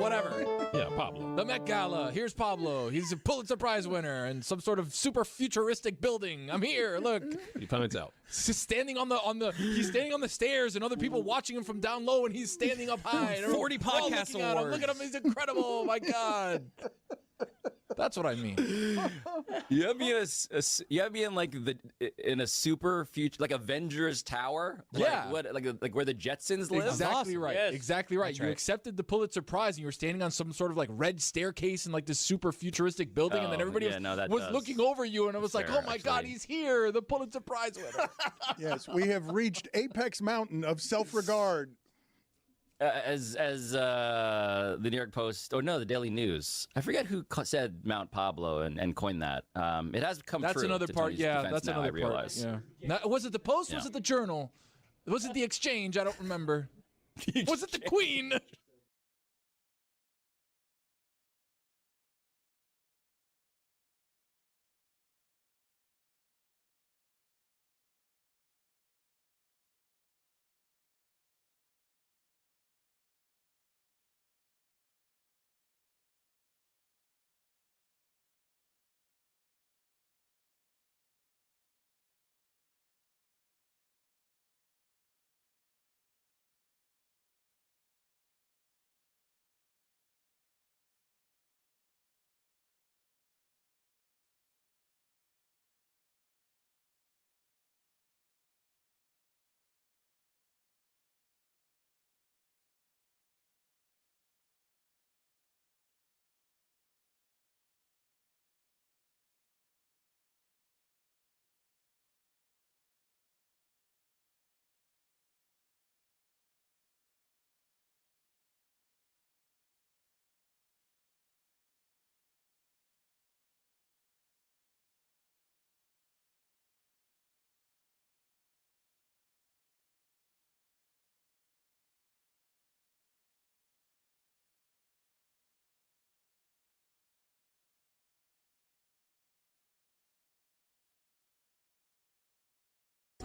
[SPEAKER 12] whatever.
[SPEAKER 15] Yeah, Pablo.
[SPEAKER 12] The Met Gala. Here's Pablo. He's a Pulitzer Prize winner and some sort of super futuristic building. I'm here. Look.
[SPEAKER 15] He finds out.
[SPEAKER 12] He's standing on the stairs and other people watching him from down low and he's standing up high. And
[SPEAKER 20] 40
[SPEAKER 12] we're all
[SPEAKER 20] podcast
[SPEAKER 12] looking at him.
[SPEAKER 20] awards.
[SPEAKER 12] Look at him. He's incredible. Oh my God. That's what I mean.
[SPEAKER 14] You gotta be in a super future, like Avengers Tower.
[SPEAKER 12] Yeah.
[SPEAKER 14] Like where the Jetsons live.
[SPEAKER 12] Exactly right.
[SPEAKER 2] Yes.
[SPEAKER 12] Exactly right.
[SPEAKER 14] That's
[SPEAKER 12] You
[SPEAKER 14] right.
[SPEAKER 12] accepted the Pulitzer Prize, and you were standing on some sort of like red staircase in like this super futuristic building, and then everybody was looking over you, and I was like,
[SPEAKER 14] fair,
[SPEAKER 12] "Oh my God, he's here! The Pulitzer Prize winner!"
[SPEAKER 1] Yes, we have reached apex mountain of self-regard.
[SPEAKER 14] As the New York Post, the Daily News. I forget who said Mount Pablo and coined that. It has come
[SPEAKER 12] That's
[SPEAKER 14] true.
[SPEAKER 12] another
[SPEAKER 14] to
[SPEAKER 12] part.
[SPEAKER 14] Tony's
[SPEAKER 12] Yeah,
[SPEAKER 14] defense
[SPEAKER 12] that's
[SPEAKER 14] now,
[SPEAKER 12] another
[SPEAKER 14] I realize.
[SPEAKER 12] part. Yeah. Now, was it the Post?
[SPEAKER 14] Yeah.
[SPEAKER 12] Was it the Journal? Was it the Exchange? I don't remember. Was it the Queen?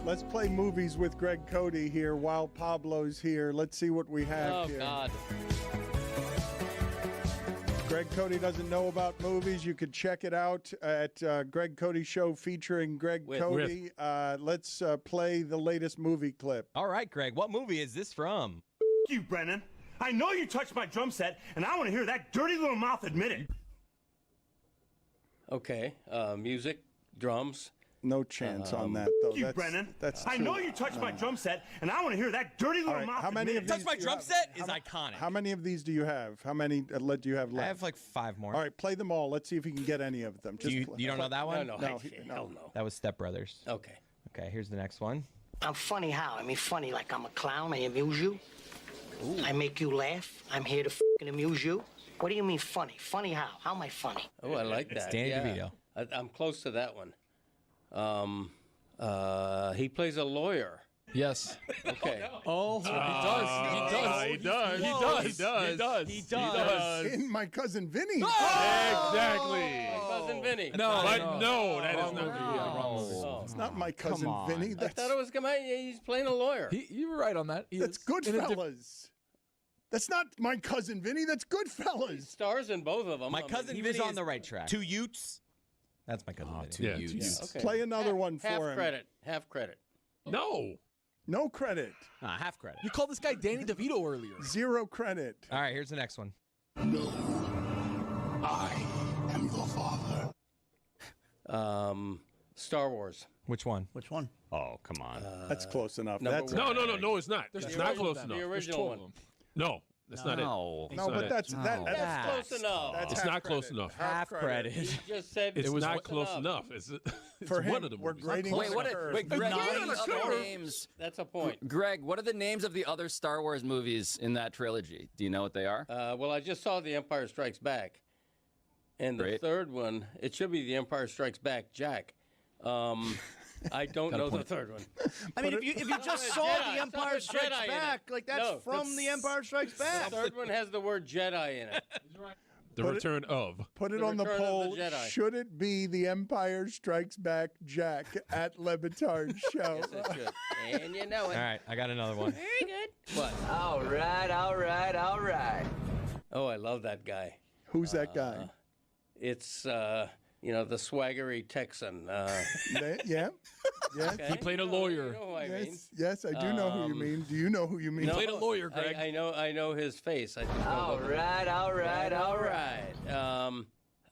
[SPEAKER 1] Let's play movies with Greg Cody here while Pablo's here. Let's see what we have here.
[SPEAKER 2] God.
[SPEAKER 1] Greg Cody doesn't know about movies. You could check it out at Greg Cody Show featuring Greg Cody. Let's play the latest movie clip.
[SPEAKER 20] All right, Greg, what movie is this from?
[SPEAKER 18] You, Brennan. I know you touched my drum set, and I want to hear that dirty little mouth admit it.
[SPEAKER 2] Okay, music, drums.
[SPEAKER 1] No chance on that, though.
[SPEAKER 18] You, Brennan.
[SPEAKER 1] That's
[SPEAKER 18] I
[SPEAKER 1] too-
[SPEAKER 18] know you touched my drum set, and I want to hear that dirty little
[SPEAKER 1] All right,
[SPEAKER 18] mouth
[SPEAKER 1] how many
[SPEAKER 18] admit
[SPEAKER 1] of
[SPEAKER 18] it.
[SPEAKER 1] these do you have?
[SPEAKER 20] iconic.
[SPEAKER 1] How many of these do you have? How many do you have left?
[SPEAKER 20] I have like 5 more.
[SPEAKER 1] All right, play them all. Let's see if you can get any of them.
[SPEAKER 20] You don't know that one?
[SPEAKER 2] No, hell no.
[SPEAKER 20] That was Step Brothers.
[SPEAKER 2] Okay.
[SPEAKER 20] Okay, here's the next one.
[SPEAKER 23] I'm funny how? I mean funny like I'm a clown, I amuse you. I make you laugh. I'm here to fucking amuse you. What do you mean funny? Funny how? How am I funny?
[SPEAKER 2] Oh, I like that.
[SPEAKER 20] It's Danny
[SPEAKER 2] yeah.
[SPEAKER 20] DeVito.
[SPEAKER 2] I'm close to that one. He plays a lawyer.
[SPEAKER 12] Yes.
[SPEAKER 2] Okay.
[SPEAKER 12] Oh, he does.
[SPEAKER 4] He does.
[SPEAKER 12] He does.
[SPEAKER 1] In My Cousin Vinny.
[SPEAKER 4] Exactly.
[SPEAKER 2] My Cousin Vinny.
[SPEAKER 4] No, that is not.
[SPEAKER 2] Oh.
[SPEAKER 1] It's not My Cousin Vinny.
[SPEAKER 2] I thought it was he's playing a lawyer.
[SPEAKER 12] You were right on that.
[SPEAKER 1] That's Goodfellas. That's not My Cousin Vinny. That's Goodfellas.
[SPEAKER 2] Stars in both of them.
[SPEAKER 20] My cousin
[SPEAKER 2] he
[SPEAKER 20] Vinny
[SPEAKER 2] was
[SPEAKER 20] on the right track. 2 Utes. That's my cousin Vinny.
[SPEAKER 12] 2 Utes.
[SPEAKER 2] Okay.
[SPEAKER 1] Play another one for
[SPEAKER 2] half
[SPEAKER 1] him.
[SPEAKER 2] credit. Half credit.
[SPEAKER 1] No credit.
[SPEAKER 20] Half credit.
[SPEAKER 12] You called this guy Danny DeVito earlier.
[SPEAKER 1] 0 credit.
[SPEAKER 20] All right, here's the next one.
[SPEAKER 18] I am your father.
[SPEAKER 2] Star Wars.
[SPEAKER 20] Which one?
[SPEAKER 6] Which one?
[SPEAKER 20] Oh, come on.
[SPEAKER 1] That's close enough.
[SPEAKER 2] number
[SPEAKER 1] That's
[SPEAKER 2] one.
[SPEAKER 4] No, it's not.
[SPEAKER 12] There's
[SPEAKER 4] It's
[SPEAKER 12] 12
[SPEAKER 4] not
[SPEAKER 12] of
[SPEAKER 4] close
[SPEAKER 12] them.
[SPEAKER 4] enough.
[SPEAKER 2] The
[SPEAKER 12] There's
[SPEAKER 2] original
[SPEAKER 12] 12
[SPEAKER 2] one.
[SPEAKER 12] of them.
[SPEAKER 4] No, that's not it.
[SPEAKER 1] No,
[SPEAKER 4] not
[SPEAKER 1] but
[SPEAKER 4] it.
[SPEAKER 1] that's
[SPEAKER 2] That's close enough.
[SPEAKER 1] That's
[SPEAKER 4] It's
[SPEAKER 1] half
[SPEAKER 4] not close
[SPEAKER 1] credit.
[SPEAKER 4] enough.
[SPEAKER 20] Half credit.
[SPEAKER 2] You just said
[SPEAKER 4] It's
[SPEAKER 2] was
[SPEAKER 4] not close enough. It's
[SPEAKER 1] For him,
[SPEAKER 4] one of the
[SPEAKER 1] we're
[SPEAKER 4] movies.
[SPEAKER 1] grading
[SPEAKER 14] Wait,
[SPEAKER 1] on
[SPEAKER 14] what?
[SPEAKER 1] the curve.
[SPEAKER 14] Wait, Greg, what are the
[SPEAKER 4] Not
[SPEAKER 14] other
[SPEAKER 4] sure.
[SPEAKER 14] names?
[SPEAKER 2] That's a point.
[SPEAKER 14] Greg, what are the names of the other Star Wars movies in that trilogy? Do you know what they are?
[SPEAKER 2] Well, I just saw The Empire Strikes Back. And the
[SPEAKER 14] Great.
[SPEAKER 2] third one, it should be The Empire Strikes Back, Jack. I don't know the third one.
[SPEAKER 6] I mean, if you just saw
[SPEAKER 2] Jedi.
[SPEAKER 6] The Empire
[SPEAKER 2] It's not a
[SPEAKER 6] Strikes
[SPEAKER 2] Jedi in
[SPEAKER 6] Back,
[SPEAKER 2] it.
[SPEAKER 6] like that's
[SPEAKER 2] No,
[SPEAKER 6] from The Empire Strikes Back.
[SPEAKER 2] The third one has the word Jedi in it.
[SPEAKER 4] The Return of.
[SPEAKER 1] Put it
[SPEAKER 2] The
[SPEAKER 1] on the
[SPEAKER 2] Return of
[SPEAKER 1] poll.
[SPEAKER 2] the Jedi.
[SPEAKER 1] Should it be The Empire Strikes Back Jack at Le Batard Show?
[SPEAKER 2] Yes, it should. And you know it.
[SPEAKER 20] All right, I got another one.
[SPEAKER 2] Very good. What?
[SPEAKER 14] All right.
[SPEAKER 2] Oh, I love that guy.
[SPEAKER 1] Who's that guy?
[SPEAKER 2] It's, the swaggery Texan.
[SPEAKER 1] Yeah. Yes.
[SPEAKER 2] Okay.
[SPEAKER 4] He played a lawyer.
[SPEAKER 2] You know who I mean.
[SPEAKER 1] Yes, I do know who you mean. Do you know who you mean?
[SPEAKER 2] No,
[SPEAKER 4] played a lawyer, Greg.
[SPEAKER 2] I know his face. I just don't know
[SPEAKER 14] All right.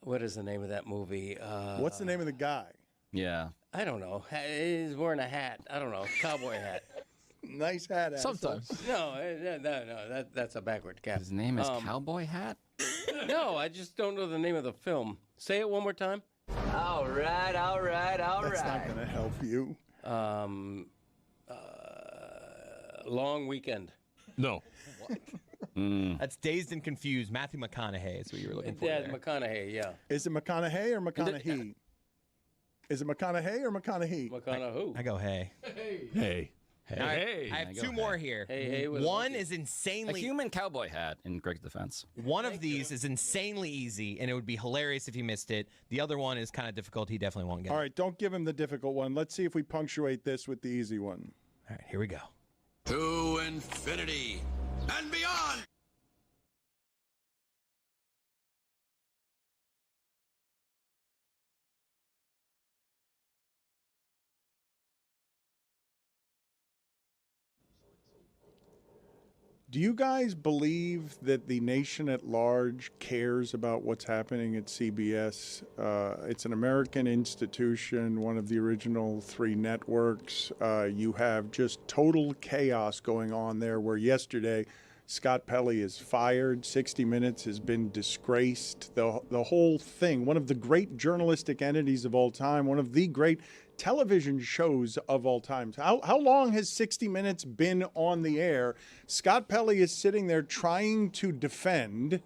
[SPEAKER 2] What is the name of that movie?
[SPEAKER 1] What's the name of the guy?
[SPEAKER 14] Yeah.
[SPEAKER 2] I don't know. He's wearing a hat. I don't know. Cowboy hat.
[SPEAKER 1] Nice hat. Asshole.
[SPEAKER 12] Sometimes.
[SPEAKER 2] No, that's a backward cap.
[SPEAKER 14] His name is Cowboy Hat?
[SPEAKER 2] No, I just don't know the name of the film. Say it one more time.
[SPEAKER 23] All right.
[SPEAKER 1] That's not going to help you.
[SPEAKER 2] Long Weekend.
[SPEAKER 15] No.
[SPEAKER 20] That's Dazed and Confused. Matthew McConaughey is what you were looking for.
[SPEAKER 2] Yeah,
[SPEAKER 20] there.
[SPEAKER 2] McConaughey, yeah.
[SPEAKER 1] Is it McConaughey or McConaughey? Is it McConaughey or McConaughey?
[SPEAKER 2] McConaughey.
[SPEAKER 20] I go hey.
[SPEAKER 15] Hey.
[SPEAKER 20] Now I have two more here.
[SPEAKER 2] Hey,
[SPEAKER 20] One is
[SPEAKER 14] A
[SPEAKER 20] insanely.
[SPEAKER 14] human cowboy hat in Greg's defense.
[SPEAKER 20] One of these is insanely easy, and it would be hilarious if he missed it. The other one is kind of difficult. He definitely won't get
[SPEAKER 1] All
[SPEAKER 20] it.
[SPEAKER 1] right, don't give him the difficult one. Let's see if we punctuate this with the easy one.
[SPEAKER 20] All right, here we go.
[SPEAKER 3] To infinity and beyond.
[SPEAKER 1] Do you guys believe that the nation at large cares about what's happening at CBS? It's an American institution, one of the original 3 networks. You have just total chaos going on there, where yesterday Scott Pelley is fired. 60 Minutes has been disgraced. The whole thing, one of the great journalistic entities of all time, one of the great television shows of all time. How long has 60 Minutes been on the air? Scott Pelley is sitting there trying to defend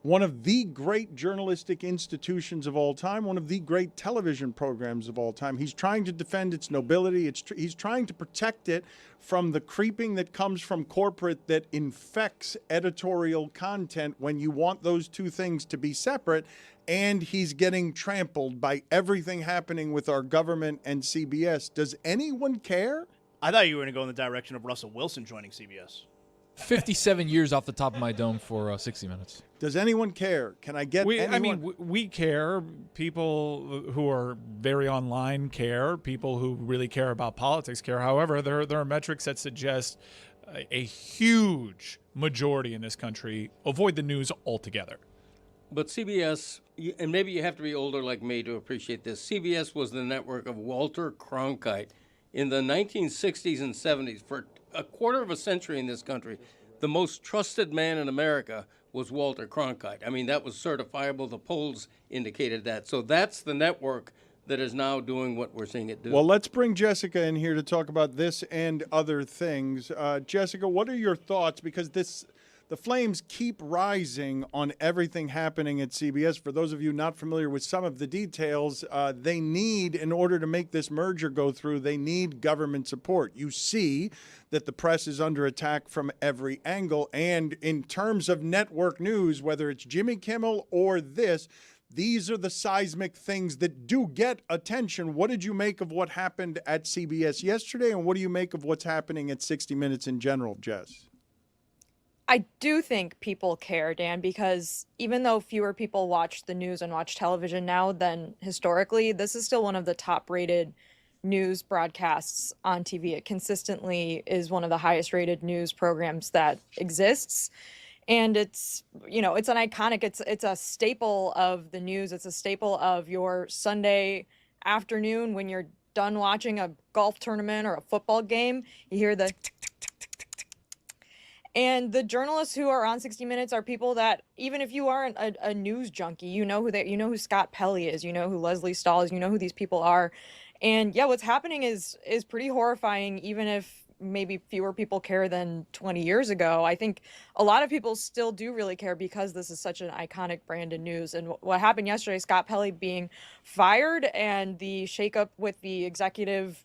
[SPEAKER 1] one of the great journalistic institutions of all time, one of the great television programs of all time. He's trying to defend its nobility. He's trying to protect it from the creeping that comes from corporate that infects editorial content when you want those two things to be separate. And he's getting trampled by everything happening with our government and CBS. Does anyone care?
[SPEAKER 6] I thought you were going to go in the direction of Russell Wilson joining CBS.
[SPEAKER 12] 57 years off the top of my dome for 60 Minutes.
[SPEAKER 1] Does anyone care? Can I get anyone?
[SPEAKER 4] We care. People who are very online care. People who really care about politics care. However, there are metrics that suggest a huge majority in this country avoid the news altogether.
[SPEAKER 2] But CBS, and maybe you have to be older like me to appreciate this, CBS was the network of Walter Cronkite. In the 1960s and 70s, for a quarter of a century in this country, the most trusted man in America was Walter Cronkite. I mean, that was certifiable. The polls indicated that. So that's the network that is now doing what we're seeing it do.
[SPEAKER 1] Well, let's bring Jessica in here to talk about this and other things. Jessica, what are your thoughts? Because the flames keep rising on everything happening at CBS. For those of you not familiar with some of the details, they need, in order to make this merger go through, they need government support. You see that the press is under attack from every angle. And in terms of network news, whether it's Jimmy Kimmel or this, these are the seismic things that do get attention. What did you make of what happened at CBS yesterday, and what do you make of what's happening at 60 Minutes in general, Jess?
[SPEAKER 17] I do think people care, Dan, because even though fewer people watch the news and watch television now than historically, this is still one of the top-rated news broadcasts on TV. It consistently is one of the highest-rated news programs that exists. And it's, it's an iconic, it's a staple of the news. It's a staple of your Sunday afternoon when you're done watching a golf tournament or a football game. You hear the and the journalists who are on 60 Minutes are people that, even if you aren't a news junkie, you know who Scott Pelley is, you know who Leslie Stahl is, you know who these people are. And yeah, what's happening is pretty horrifying, even if maybe fewer people care than 20 years ago. I think a lot of people still do really care because this is such an iconic brand of news. And what happened yesterday, Scott Pelley being fired and the shakeup with the executive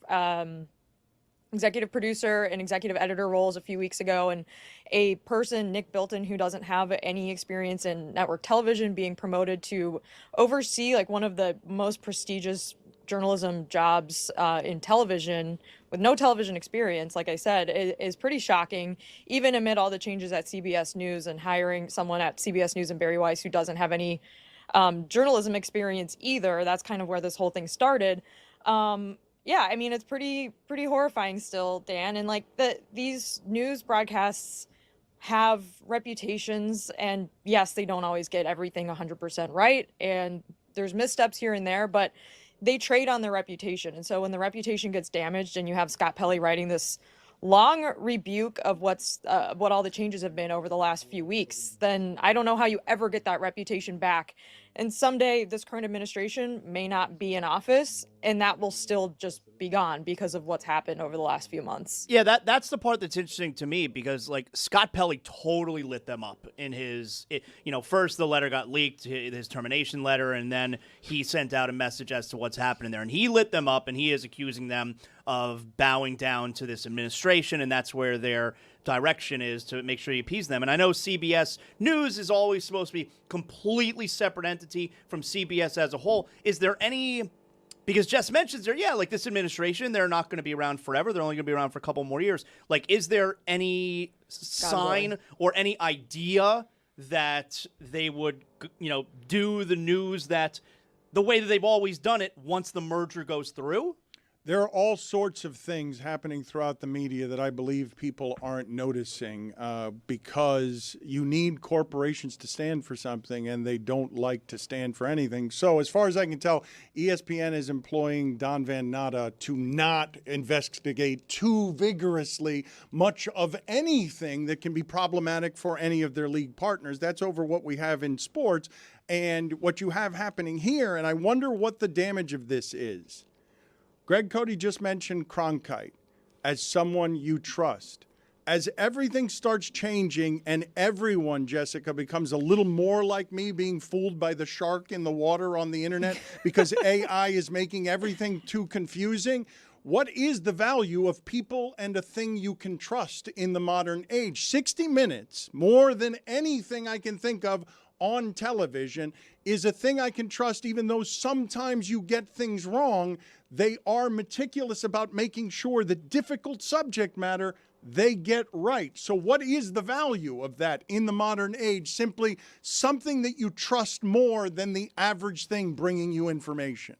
[SPEAKER 17] producer and executive editor roles a few weeks ago, and a person, Nick Bilton, who doesn't have any experience in network television, being promoted to oversee like one of the most prestigious journalism jobs in television with no television experience, like I said, is pretty shocking, even amid all the changes at CBS News and hiring someone at CBS News and Barry Weiss who doesn't have any journalism experience either. That's kind of where this whole thing started. Yeah, I mean, it's pretty horrifying still, Dan. And like these news broadcasts have reputations, and yes, they don't always get everything 100% right, and there's missteps here and there, but they trade on their reputation. And so when the reputation gets damaged and you have Scott Pelley writing this long rebuke of what all the changes have been over the last few weeks, then I don't know how you ever get that reputation back. And someday this current administration may not be in office, and that will still just be gone because of what's happened over the last few months.
[SPEAKER 6] Yeah, that's the part that's interesting to me, because like Scott Pelley totally lit them up in his, first the letter got leaked, his termination letter, and then he sent out a message as to what's happening there. And he lit them up, and he is accusing them of bowing down to this administration, and that's where their direction is, to make sure you appease them. And I know CBS News is always supposed to be completely separate entity from CBS as a whole. Is there any, because Jess mentions there, like this administration, they're not going to be around forever. They're only going to be around for a couple more years. Like, is there any sign or any idea that they would, do the news that the way that they've always done it once the merger goes through?
[SPEAKER 1] There are all sorts of things happening throughout the media that I believe people aren't noticing because you need corporations to stand for something, and they don't like to stand for anything. So as far as I can tell, ESPN is employing Don Van Natta to not investigate too vigorously much of anything that can be problematic for any of their league partners. That's over what we have in sports and what you have happening here, and I wonder what the damage of this is. Greg Cody just mentioned Cronkite as someone you trust. As everything starts changing and everyone, Jessica, becomes a little more like me, being fooled by the shark in the water on the internet because AI is making everything too confusing, what is the value of people and a thing you can trust in the modern age? 60 Minutes, more than anything I can think of on television, is a thing I can trust, even though sometimes you get things wrong. They are meticulous about making sure the difficult subject matter they get right. So what is the value of that in the modern age? Simply something that you trust more than the average thing bringing you information.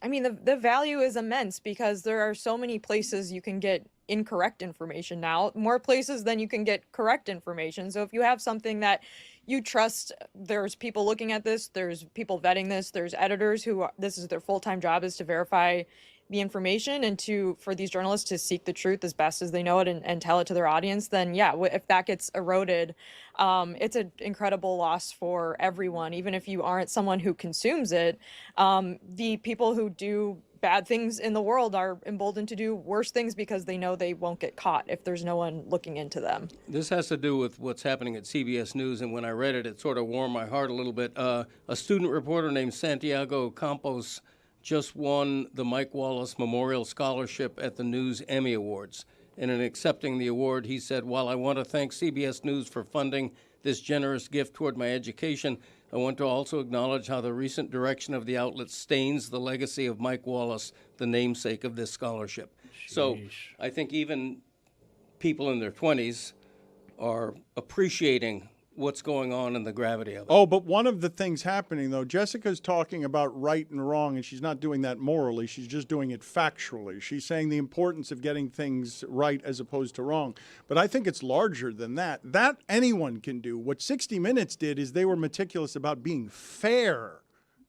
[SPEAKER 17] I mean, the value is immense because there are so many places you can get incorrect information now, more places than you can get correct information. So if you have something that you trust, there's people looking at this, there's people vetting this, there's editors who this is their full-time job, is to verify the information and for these journalists to seek the truth as best as they know it and tell it to their audience, then yeah, if that gets eroded, it's an incredible loss for everyone. Even if you aren't someone who consumes it, the people who do bad things in the world are emboldened to do worse things because they know they won't get caught if there's no one looking into them.
[SPEAKER 2] This has to do with what's happening at CBS News, and when I read it, it sort of warmed my heart a little bit. A student reporter named Santiago Campos just won the Mike Wallace Memorial Scholarship at the News Emmy Awards. And in accepting the award, he said, "While I want to thank CBS News for funding this generous gift toward my education, I want to also acknowledge how the recent direction of the outlet stains the legacy of Mike Wallace, the namesake of this scholarship." So I think even people in their 20s are appreciating what's going on and the gravity of it.
[SPEAKER 1] Oh, but one of the things happening, though, Jessica's talking about right and wrong, and she's not doing that morally. She's just doing it factually. She's saying the importance of getting things right as opposed to wrong. But I think it's larger than that. That anyone can do. What 60 Minutes did is they were meticulous about being fair.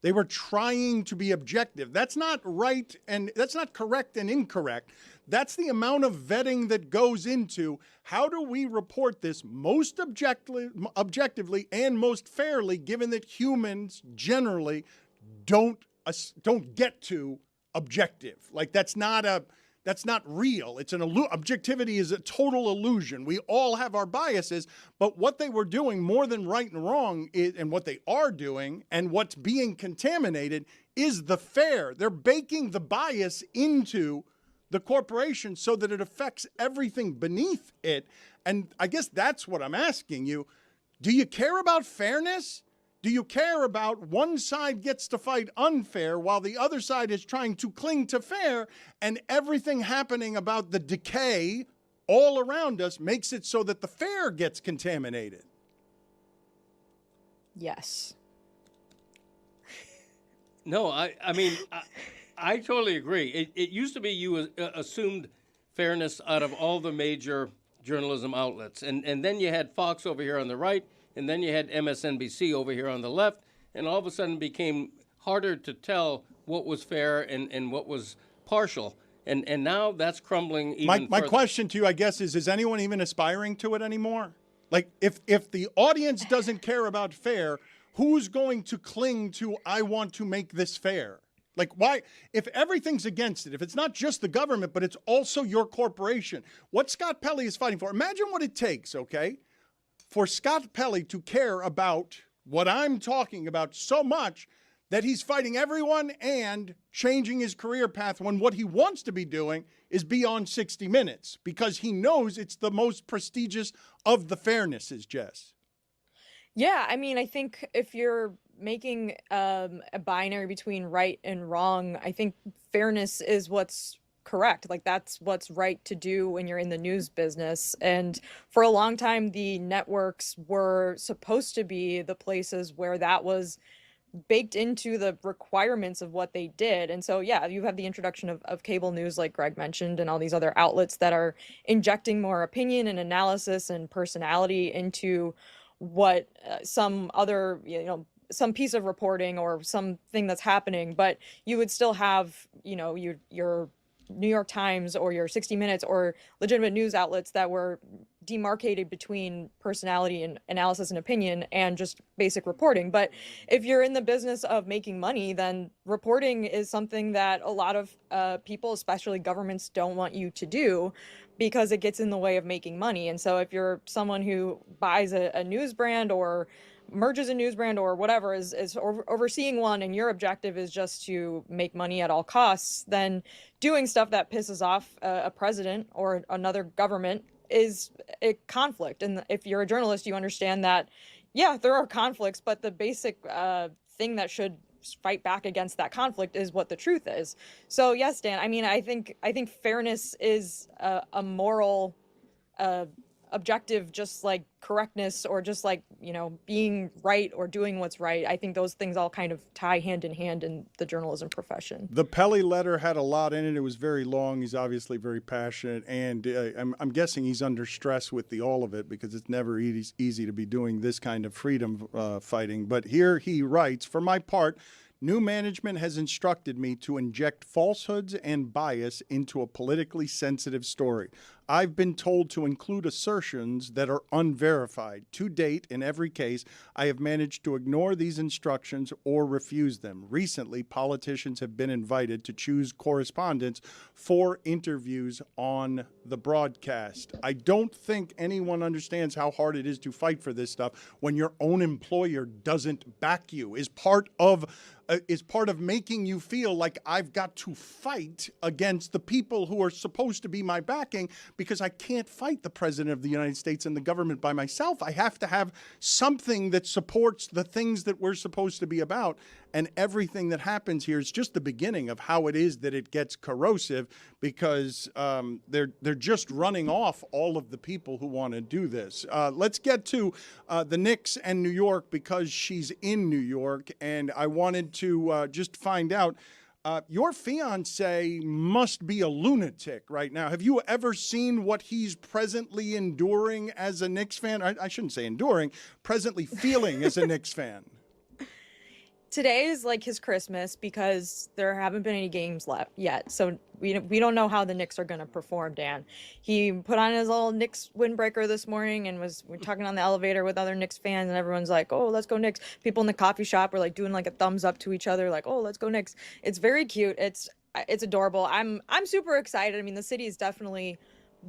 [SPEAKER 1] They were trying to be objective. That's not right, and that's not correct and incorrect. That's the amount of vetting that goes into how do we report this most objectively and most fairly, given that humans generally don't get to objective. Like that's not real. It's objectivity is a total illusion. We all have our biases, but what they were doing more than right and wrong and what they are doing and what's being contaminated is the fair. They're baking the bias into the corporation so that it affects everything beneath it. And I guess that's what I'm asking you. Do you care about fairness? Do you care about one side gets to fight unfair while the other side is trying to cling to fair, and everything happening about the decay all around us makes it so that the fair gets contaminated?
[SPEAKER 17] Yes.
[SPEAKER 2] No, I mean, I totally agree. It used to be you assumed fairness out of all the major journalism outlets. And then you had Fox over here on the right, and then you had MSNBC over here on the left, and all of a sudden it became harder to tell what was fair and what was partial. And now that's crumbling even
[SPEAKER 1] My
[SPEAKER 2] further.
[SPEAKER 1] question to you, I guess, is anyone even aspiring to it anymore? Like, if the audience doesn't care about fair, who's going to cling to, I want to make this fair? Like, why? If everything's against it, if it's not just the government, but it's also your corporation, what Scott Pelley is fighting for, imagine what it takes, okay, for Scott Pelley to care about what I'm talking about so much that he's fighting everyone and changing his career path when what he wants to be doing is be on 60 Minutes because he knows it's the most prestigious of the fairnesses, Jess.
[SPEAKER 17] Yeah, I mean, I think if you're making a binary between right and wrong, I think fairness is what's correct. Like, that's what's right to do when you're in the news business. And for a long time, the networks were supposed to be the places where that was baked into the requirements of what they did. And so, yeah, you have the introduction of cable news, like Greg mentioned, and all these other outlets that are injecting more opinion and analysis and personality into what some other, some piece of reporting or something that's happening. But you would still have, your New York Times or your 60 Minutes or legitimate news outlets that were demarcated between personality and analysis and opinion and just basic reporting. But if you're in the business of making money, then reporting is something that a lot of people, especially governments, don't want you to do because it gets in the way of making money. And so if you're someone who buys a news brand or merges a news brand or whatever, is overseeing one, and your objective is just to make money at all costs, then doing stuff that pisses off a president or another government is a conflict. And if you're a journalist, you understand that, yeah, there are conflicts, but the basic thing that should fight back against that conflict is what the truth is. So yes, Dan, I mean, I think fairness is a moral objective, just like correctness or just like, being right or doing what's right. I think those things all kind of tie hand in hand in the journalism profession.
[SPEAKER 1] The Pelley letter had a lot in it. It was very long. He's obviously very passionate. And I'm guessing he's under stress with all of it because it's never easy to be doing this kind of freedom fighting. But here he writes, "For my part, new management has instructed me to inject falsehoods and bias into a politically sensitive story. I've been told to include assertions that are unverified. To date, in every case, I have managed to ignore these instructions or refuse them. Recently, politicians have been invited to choose correspondents for interviews on the broadcast." I don't think anyone understands how hard it is to fight for this stuff when your own employer doesn't back you, is part of making you feel like I've got to fight against the people who are supposed to be my backing, because I can't fight the president of the United States and the government by myself. I have to have something that supports the things that we're supposed to be about. And everything that happens here is just the beginning of how it is that it gets corrosive, because they're just running off all of the people who want to do this. Let's get to the Knicks and New York, because she's in New York, and I wanted to just find out. Your fiance must be a lunatic right now. Have you ever seen what he's presently enduring as a Knicks fan? I shouldn't say enduring, presently feeling as a Knicks fan.
[SPEAKER 17] Today is like his Christmas because there haven't been any games left yet. So we don't know how the Knicks are going to perform, Dan. He put on his little Knicks windbreaker this morning and we're talking on the elevator with other Knicks fans, and everyone's like, "Oh, let's go Knicks." People in the coffee shop were like doing like a thumbs up to each other, like, "Oh, let's go Knicks." It's very cute. It's adorable. I'm super excited. I mean, the city is definitely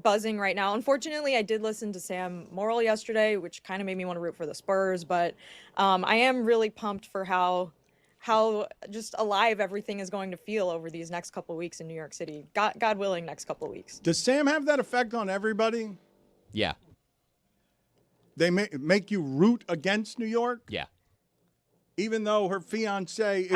[SPEAKER 17] buzzing right now. Unfortunately, I did listen to Sam Morrill yesterday, which kind of made me want to root for the Spurs, but I am really pumped for how just alive everything is going to feel over these next couple of weeks in New York City. God willing, next couple of weeks.
[SPEAKER 1] Does Sam have that effect on everybody?
[SPEAKER 19] Yeah.
[SPEAKER 1] They make you root against New York?
[SPEAKER 19] Yeah.
[SPEAKER 1] Even though her fiance...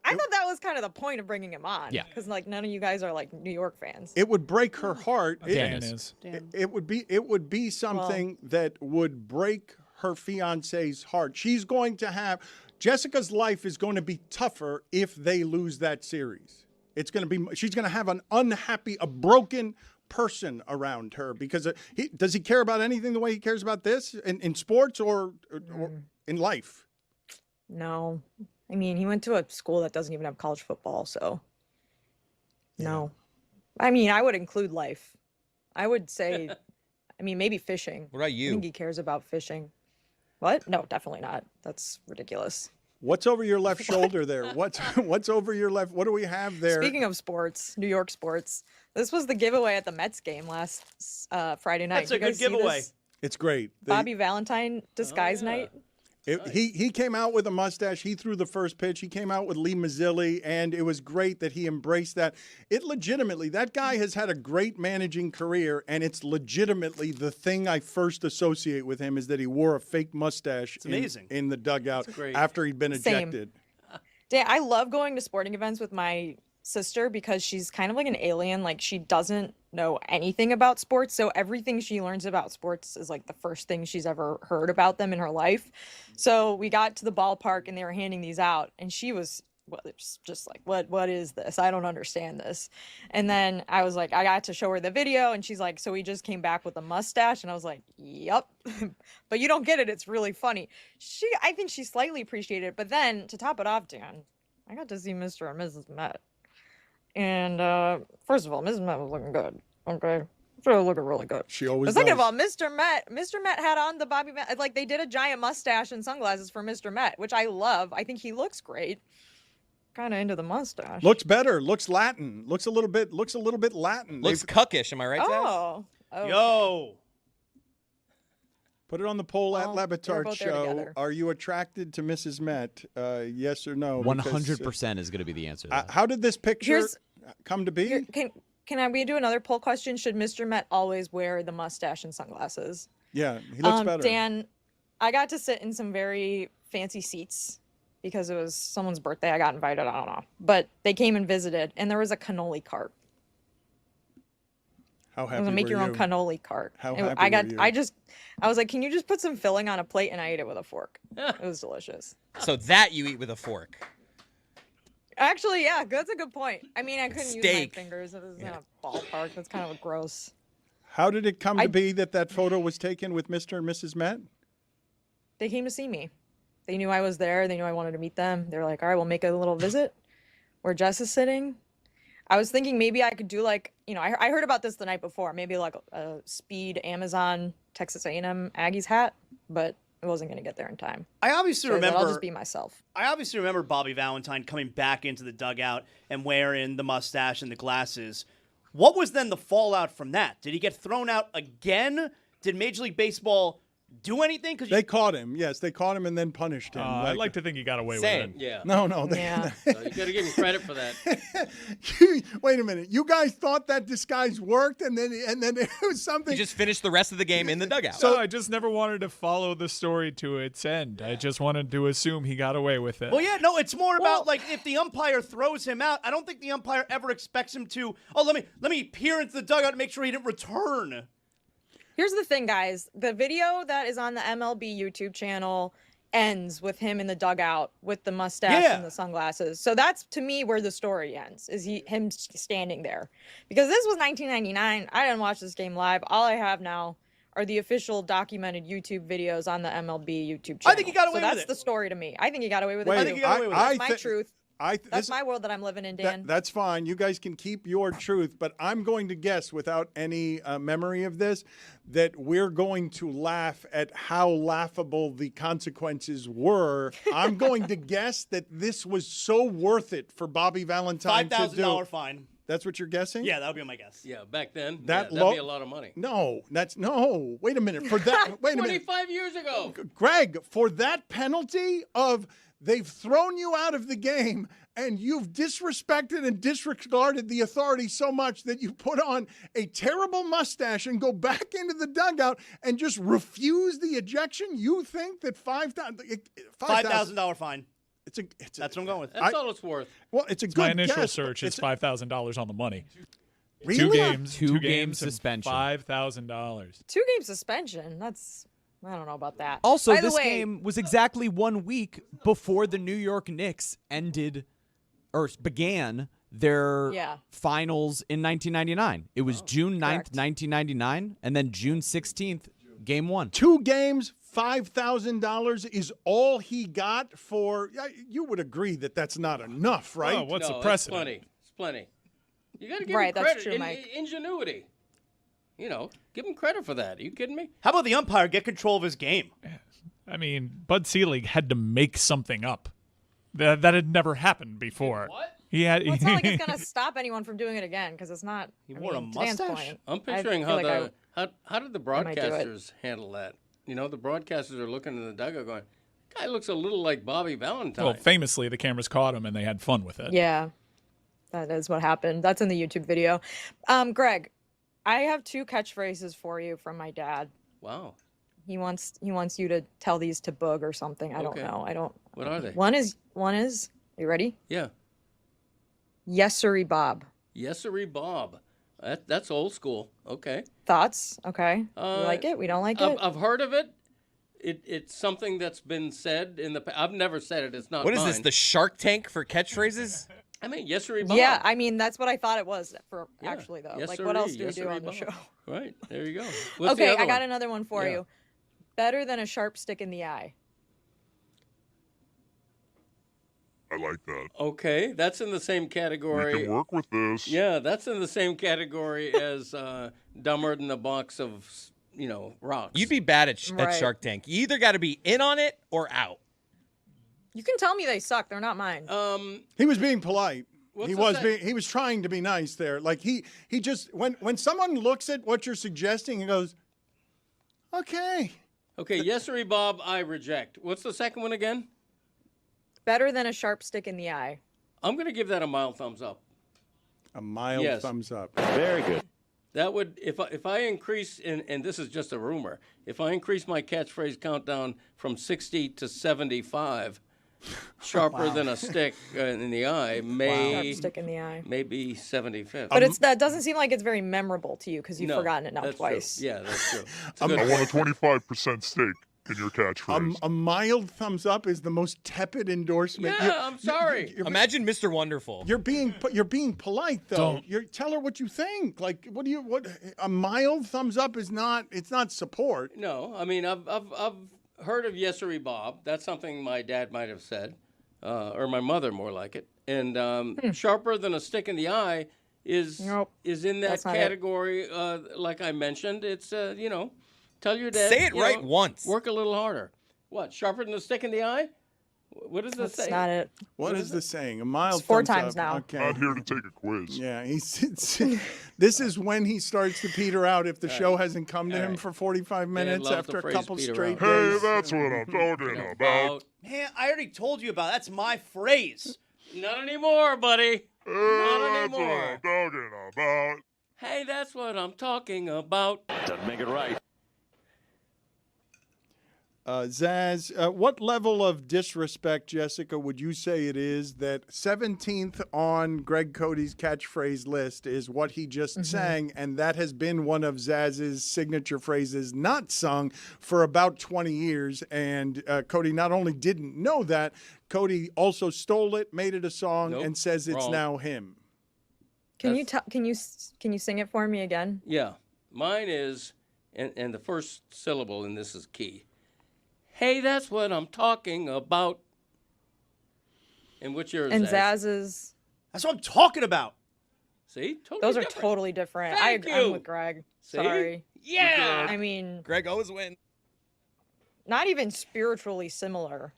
[SPEAKER 17] I thought that was kind of the point of bringing him on.
[SPEAKER 19] Yeah.
[SPEAKER 17] Because like none of you guys are like New York fans.
[SPEAKER 1] It would break her heart.
[SPEAKER 4] Dan is.
[SPEAKER 1] It would be something that would break her fiance's heart. She's going to have... Jessica's life is going to be tougher if they lose that series. She's going to have an unhappy, a broken person around her because does he care about anything the way he cares about this in sports or in life?
[SPEAKER 17] No. I mean, he went to a school that doesn't even have college football, so no. I mean, I would include life. I would say, I mean, maybe fishing.
[SPEAKER 20] What about you?
[SPEAKER 17] I think he cares about fishing. What? No, definitely not. That's ridiculous.
[SPEAKER 1] What's over your left shoulder there? What's over your left? What do we have there?
[SPEAKER 17] Speaking of sports, New York sports, this was the giveaway at the Mets game last Friday night.
[SPEAKER 6] That's a good giveaway.
[SPEAKER 1] It's great.
[SPEAKER 17] Bobby Valentine disguise night.
[SPEAKER 1] He came out with a mustache. He threw the first pitch. He came out with Lee Mazzilli, and it was great that he embraced that. It legitimately, that guy has had a great managing career, and it's legitimately the thing I first associate with him is that he wore a fake mustache in the dugout after he'd been ejected.
[SPEAKER 17] Dan, I love going to sporting events with my sister because she's kind of like an alien. Like, she doesn't know anything about sports, so everything she learns about sports is like the first thing she's ever heard about them in her life. So we got to the ballpark and they were handing these out, and she was just like, what is this? I don't understand this. And then I was like, I got to show her the video, and she's like, so he just came back with a mustache? And I was like, yep. But you don't get it. It's really funny. I think she slightly appreciated it. But then to top it off, Dan, I got to see Mr. and Mrs. Met. And first of all, Mrs. Met was looking good. Okay. She was looking really good.
[SPEAKER 1] She always
[SPEAKER 17] does. Second of all, Mr. Met had on the Bobby Met, like they did a giant mustache and sunglasses for Mr. Met, which I love. I think he looks great. Kind of into the mustache.
[SPEAKER 1] Looks better. Looks Latin. Looks a little bit Latin.
[SPEAKER 20] Looks cuckish. Am I right, Zaz?
[SPEAKER 17] Oh. Okay.
[SPEAKER 6] Yo.
[SPEAKER 1] Put it on the poll at Le
[SPEAKER 17] they're
[SPEAKER 1] Batard
[SPEAKER 17] both there
[SPEAKER 1] Show.
[SPEAKER 17] together.
[SPEAKER 1] Are you attracted to Mrs. Met? Yes or no?
[SPEAKER 19] 100% is going to be the answer.
[SPEAKER 1] How did this picture come to be?
[SPEAKER 17] Can we do another poll question? Should Mr. Met always wear the mustache and sunglasses?
[SPEAKER 1] Yeah, he looks better.
[SPEAKER 17] Dan, I got to sit in some very fancy seats because it was someone's birthday. I got invited. I don't know. But they came and visited, and there was a cannoli cart.
[SPEAKER 1] How happy
[SPEAKER 17] it was a make your
[SPEAKER 1] were
[SPEAKER 17] own
[SPEAKER 1] you?
[SPEAKER 17] cannoli cart.
[SPEAKER 1] How
[SPEAKER 17] And
[SPEAKER 1] happy were you?
[SPEAKER 17] I was like, can you just put some filling on a plate? And I ate it with a fork. It was delicious.
[SPEAKER 20] So that you eat with a fork.
[SPEAKER 17] Actually, yeah, that's a good point. I mean, I couldn't use my
[SPEAKER 20] Steak.
[SPEAKER 17] fingers. It was in a ballpark. That's kind of gross.
[SPEAKER 1] How did it come to be that photo was taken with Mr. and Mrs. Met?
[SPEAKER 17] They came to see me. They knew I was there. They knew I wanted to meet them. They were like, all right, we'll make a little visit where Jess is sitting. I was thinking maybe I could do like, I heard about this the night before, maybe like a speed Amazon Texas A&M Aggies hat, but it wasn't going to get there in time.
[SPEAKER 6] I obviously
[SPEAKER 17] So I thought
[SPEAKER 6] remember.
[SPEAKER 17] I'll just be myself.
[SPEAKER 6] I obviously remember Bobby Valentine coming back into the dugout and wearing the mustache and the glasses. What was then the fallout from that? Did he get thrown out again? Did Major League Baseball do anything?
[SPEAKER 1] They caught him. Yes, they caught him and then punished him.
[SPEAKER 4] I'd like to think he got away with it.
[SPEAKER 2] Yeah.
[SPEAKER 1] No.
[SPEAKER 2] You got to give him credit for that.
[SPEAKER 1] Wait a minute. You guys thought that disguise worked, and then it was something.
[SPEAKER 20] He just finished the rest of the game in the dugout.
[SPEAKER 4] So I just never wanted to follow the story to its end. I just wanted to assume he got away with it.
[SPEAKER 6] Well, yeah, no, it's more about like if the umpire throws him out, I don't think the umpire ever expects him to, let me peer into the dugout and make sure he didn't return.
[SPEAKER 17] Here's the thing, guys. The video that is on the MLB YouTube channel ends with him in the dugout with the mustache and the sunglasses. So that's, to me, where the story ends, is him standing there. Because this was 1999. I didn't watch this game live. All I have now are the official documented YouTube videos on the MLB YouTube channel.
[SPEAKER 6] I think he got away with it.
[SPEAKER 17] So that's the story to me. I think he got away with
[SPEAKER 1] Wait,
[SPEAKER 17] it.
[SPEAKER 1] I think he got away with it.
[SPEAKER 17] That's my truth. That's
[SPEAKER 1] this-
[SPEAKER 17] my world that I'm living in, Dan.
[SPEAKER 1] That's fine. You guys can keep your truth, but I'm going to guess, without any memory of this, that we're going to laugh at how laughable the consequences were. I'm going to guess that this was so worth it for Bobby Valentine to do.
[SPEAKER 6] $5,000 fine.
[SPEAKER 1] That's what you're guessing?
[SPEAKER 6] Yeah, that would be my guess.
[SPEAKER 2] Yeah, back then,
[SPEAKER 1] That'd
[SPEAKER 2] be a lot of money.
[SPEAKER 1] No, wait a minute. For that, wait a minute.
[SPEAKER 2] 25 years ago.
[SPEAKER 1] Greg, for that penalty of they've thrown you out of the game and you've disrespected and disregarded the authority so much that you put on a terrible mustache and go back into the dugout and just refuse the ejection, you think that
[SPEAKER 6] $5,000 fine. That's what I'm going with.
[SPEAKER 2] That's all it's worth.
[SPEAKER 1] Well, it's a
[SPEAKER 4] It's
[SPEAKER 1] good
[SPEAKER 4] my initial
[SPEAKER 1] guess,
[SPEAKER 4] search
[SPEAKER 1] but
[SPEAKER 4] is $5,000 on the money.
[SPEAKER 1] Really?
[SPEAKER 4] Two games.
[SPEAKER 19] Two
[SPEAKER 4] Two
[SPEAKER 19] game
[SPEAKER 4] games and
[SPEAKER 19] suspension.
[SPEAKER 4] $5,000.
[SPEAKER 17] 2-game suspension. That's, I don't know about that.
[SPEAKER 19] Also,
[SPEAKER 17] By the
[SPEAKER 19] this
[SPEAKER 17] way,
[SPEAKER 19] game was exactly 1 week before the New York Knicks ended or began their
[SPEAKER 17] Yeah.
[SPEAKER 19] finals in 1999. It was June 9th,
[SPEAKER 17] correct.
[SPEAKER 19] 1999, and then June 16th, game 1.
[SPEAKER 1] 2 games, $5,000 is all he got for. You would agree that that's not enough, right?
[SPEAKER 4] Oh, what's
[SPEAKER 2] no,
[SPEAKER 4] the precedent?
[SPEAKER 2] It's plenty. You got to give
[SPEAKER 17] Right,
[SPEAKER 2] him
[SPEAKER 17] that's
[SPEAKER 2] credit.
[SPEAKER 17] true, Mike.
[SPEAKER 2] Ingenuity. You know, give him credit for that. Are you kidding me?
[SPEAKER 6] How about the umpire get control of his game?
[SPEAKER 4] I mean, Bud Selig had to make something up that had never happened before.
[SPEAKER 17] What?
[SPEAKER 4] He had.
[SPEAKER 17] Well, it's not like it's gonna stop anyone from doing it again because it's not.
[SPEAKER 6] He
[SPEAKER 17] I
[SPEAKER 6] wore a
[SPEAKER 17] mean, to Dan's
[SPEAKER 6] mustache?
[SPEAKER 17] point,
[SPEAKER 2] I'm
[SPEAKER 17] I
[SPEAKER 2] picturing
[SPEAKER 17] feel
[SPEAKER 2] how
[SPEAKER 17] like
[SPEAKER 2] how did the
[SPEAKER 17] might do it.
[SPEAKER 2] broadcasters handle that? You know, the broadcasters are looking in the dugout going, guy looks a little like Bobby Valentine.
[SPEAKER 4] Well, famously, the cameras caught him and they had fun with it.
[SPEAKER 17] Yeah, that is what happened. That's in the YouTube video. Greg, I have 2 catchphrases for you from my dad.
[SPEAKER 2] Wow.
[SPEAKER 17] He wants you to tell these to Boog or something. I don't
[SPEAKER 2] Okay.
[SPEAKER 17] know. I don't.
[SPEAKER 2] What are they?
[SPEAKER 17] One is. You ready?
[SPEAKER 2] Yeah.
[SPEAKER 17] Yes, sirree, Bob.
[SPEAKER 2] Yes, sirree, Bob. That's old school. Okay.
[SPEAKER 17] Thoughts? Okay. We like it. We don't like it.
[SPEAKER 2] I've heard of it. It's something that's been said in the past. I've never said it. It's not
[SPEAKER 20] What is
[SPEAKER 2] mine.
[SPEAKER 20] this, the Shark Tank for catchphrases?
[SPEAKER 2] I mean, yes, sirree, Bob.
[SPEAKER 17] Yeah, I mean that's what I thought it was for
[SPEAKER 2] Yeah.
[SPEAKER 17] actually though.
[SPEAKER 2] Yes,
[SPEAKER 17] like
[SPEAKER 2] sirree,
[SPEAKER 17] what else do we
[SPEAKER 2] yes,
[SPEAKER 17] do
[SPEAKER 2] sirree,
[SPEAKER 17] on the
[SPEAKER 2] Bob.
[SPEAKER 17] show?
[SPEAKER 2] Right. There you go. What's the
[SPEAKER 17] Okay,
[SPEAKER 2] other
[SPEAKER 17] I got
[SPEAKER 2] one?
[SPEAKER 17] another one for
[SPEAKER 2] Yeah.
[SPEAKER 17] you. Better than a sharp stick in the eye.
[SPEAKER 5] I like that.
[SPEAKER 2] Okay, that's in the same
[SPEAKER 5] We
[SPEAKER 2] category.
[SPEAKER 5] can work with this.
[SPEAKER 2] Yeah, that's in the same category as dumber than a box of, rocks.
[SPEAKER 20] You'd be bad at
[SPEAKER 17] Right.
[SPEAKER 20] Shark Tank. You either got to be in on it or out.
[SPEAKER 17] You can tell me they suck. They're not mine.
[SPEAKER 1] He was being polite.
[SPEAKER 2] What's
[SPEAKER 1] He
[SPEAKER 2] the
[SPEAKER 1] was
[SPEAKER 2] say-
[SPEAKER 1] being, he was trying to be nice there. Like he just when someone looks at what you're suggesting, he goes, "Okay."
[SPEAKER 2] Okay, yes, sirree, Bob, I reject. What's the second one again?
[SPEAKER 17] Better than a sharp stick in the eye.
[SPEAKER 2] I'm going to give that a mild thumbs up.
[SPEAKER 1] A mild
[SPEAKER 2] Yes.
[SPEAKER 1] thumbs up.
[SPEAKER 7] Very good.
[SPEAKER 2] That would, if I increase, and this is just a rumor, if I increase my catchphrase countdown from 60 to 75, sharper than a stick in the eye,
[SPEAKER 17] Sharp stick in the eye.
[SPEAKER 2] maybe 75th.
[SPEAKER 17] But that doesn't seem like it's very memorable to you because you've
[SPEAKER 2] No,
[SPEAKER 17] forgotten it now
[SPEAKER 2] that's
[SPEAKER 17] twice.
[SPEAKER 2] True. Yeah, that's true. It's a
[SPEAKER 5] I
[SPEAKER 2] good
[SPEAKER 5] want a
[SPEAKER 2] point.
[SPEAKER 5] 25% stake in your catchphrase.
[SPEAKER 1] A mild thumbs up is the most tepid endorsement.
[SPEAKER 2] Yeah, I'm sorry.
[SPEAKER 20] Imagine Mr. Wonderful.
[SPEAKER 1] You're being polite though.
[SPEAKER 4] Don't.
[SPEAKER 1] You tell her what you think. Like what a mild thumbs up is not. It's not support.
[SPEAKER 2] No, I mean, I've heard of Yes Sirree Bob. That's something my dad might have said, or my mother more like it. And sharper than a stick in the eye is in that
[SPEAKER 17] That's not it.
[SPEAKER 2] category. Like I mentioned, it's tell your dad.
[SPEAKER 20] Say it right once.
[SPEAKER 2] Work a little harder. What? Sharper than a stick in the eye? What does this
[SPEAKER 17] That's
[SPEAKER 2] say?
[SPEAKER 17] not it.
[SPEAKER 1] What is the saying? A mild
[SPEAKER 17] It's 4
[SPEAKER 1] thumbs
[SPEAKER 17] times
[SPEAKER 1] up.
[SPEAKER 17] now.
[SPEAKER 1] Okay.
[SPEAKER 5] Not here to take a quiz.
[SPEAKER 1] Yeah, this is when he starts to peter out if the show hasn't come to him for 45 minutes
[SPEAKER 2] loves the
[SPEAKER 1] after a
[SPEAKER 2] phrase
[SPEAKER 1] couple
[SPEAKER 2] peter
[SPEAKER 1] straight
[SPEAKER 2] out.
[SPEAKER 5] Hey,
[SPEAKER 1] days.
[SPEAKER 5] that's what I'm talking about.
[SPEAKER 6] Man, I already told you about it. That's my phrase.
[SPEAKER 2] Not anymore, buddy. Not
[SPEAKER 5] That's what
[SPEAKER 2] anymore.
[SPEAKER 5] I'm talking about.
[SPEAKER 2] Hey, that's what I'm talking about.
[SPEAKER 7] Doesn't make it right.
[SPEAKER 1] Zaz, what level of disrespect, Jessica, would you say it is that 17th on Greg Cody's catchphrase list is what he just sang, and that has been one of Zaz's signature phrases not sung for about 20 years, and Cody not only didn't know that, Cody also stole it, made it a song,
[SPEAKER 2] Nope,
[SPEAKER 1] and says it's
[SPEAKER 2] wrong.
[SPEAKER 1] now him.
[SPEAKER 17] Can you sing it for me again?
[SPEAKER 2] Yeah, mine is, and the first syllable in this is key. Hey, that's what I'm talking about. And what's yours?
[SPEAKER 17] And
[SPEAKER 2] Zaz?
[SPEAKER 17] Zaz's.
[SPEAKER 6] That's what I'm talking about.
[SPEAKER 2] See, totally
[SPEAKER 17] Those are
[SPEAKER 2] different.
[SPEAKER 17] totally different.
[SPEAKER 2] Thank
[SPEAKER 17] I'm
[SPEAKER 2] you.
[SPEAKER 17] with Greg.
[SPEAKER 2] See?
[SPEAKER 17] Sorry.
[SPEAKER 2] Yeah.
[SPEAKER 17] I mean,
[SPEAKER 20] Greg always wins.
[SPEAKER 17] not even spiritually similar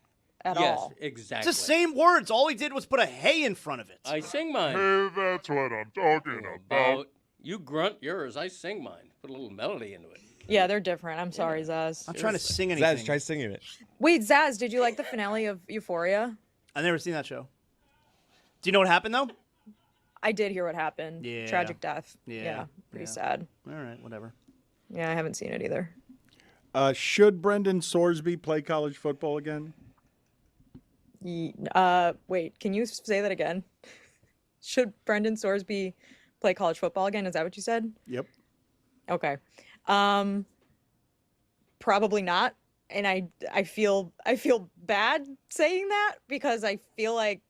[SPEAKER 17] at
[SPEAKER 2] Yes,
[SPEAKER 17] all.
[SPEAKER 2] exactly.
[SPEAKER 6] It's the same words. All he did was put a hey in front of it.
[SPEAKER 2] I sing mine.
[SPEAKER 5] Hey, that's what I'm talking about.
[SPEAKER 2] You grunt yours. I sing mine. Put a little melody into it.
[SPEAKER 17] Yeah, they're different. I'm sorry, Zaz.
[SPEAKER 6] I'm trying to sing anything.
[SPEAKER 20] Zaz, try singing it.
[SPEAKER 17] Wait, Zaz, did you like the finale of Euphoria?
[SPEAKER 6] I've never seen that show. Do you know what happened, though?
[SPEAKER 17] I did hear what happened.
[SPEAKER 6] Yeah.
[SPEAKER 17] Tragic death.
[SPEAKER 6] Yeah,
[SPEAKER 17] Pretty
[SPEAKER 6] yeah.
[SPEAKER 17] sad.
[SPEAKER 6] All right, whatever.
[SPEAKER 17] Yeah, I haven't seen it either.
[SPEAKER 1] Should Brendan Sorsby play college football again?
[SPEAKER 17] Wait, can you say that again? Should Brendan Sorsby play college football again? Is that what you said?
[SPEAKER 1] Yep.
[SPEAKER 17] Okay. Probably not. And I feel bad saying that because I feel like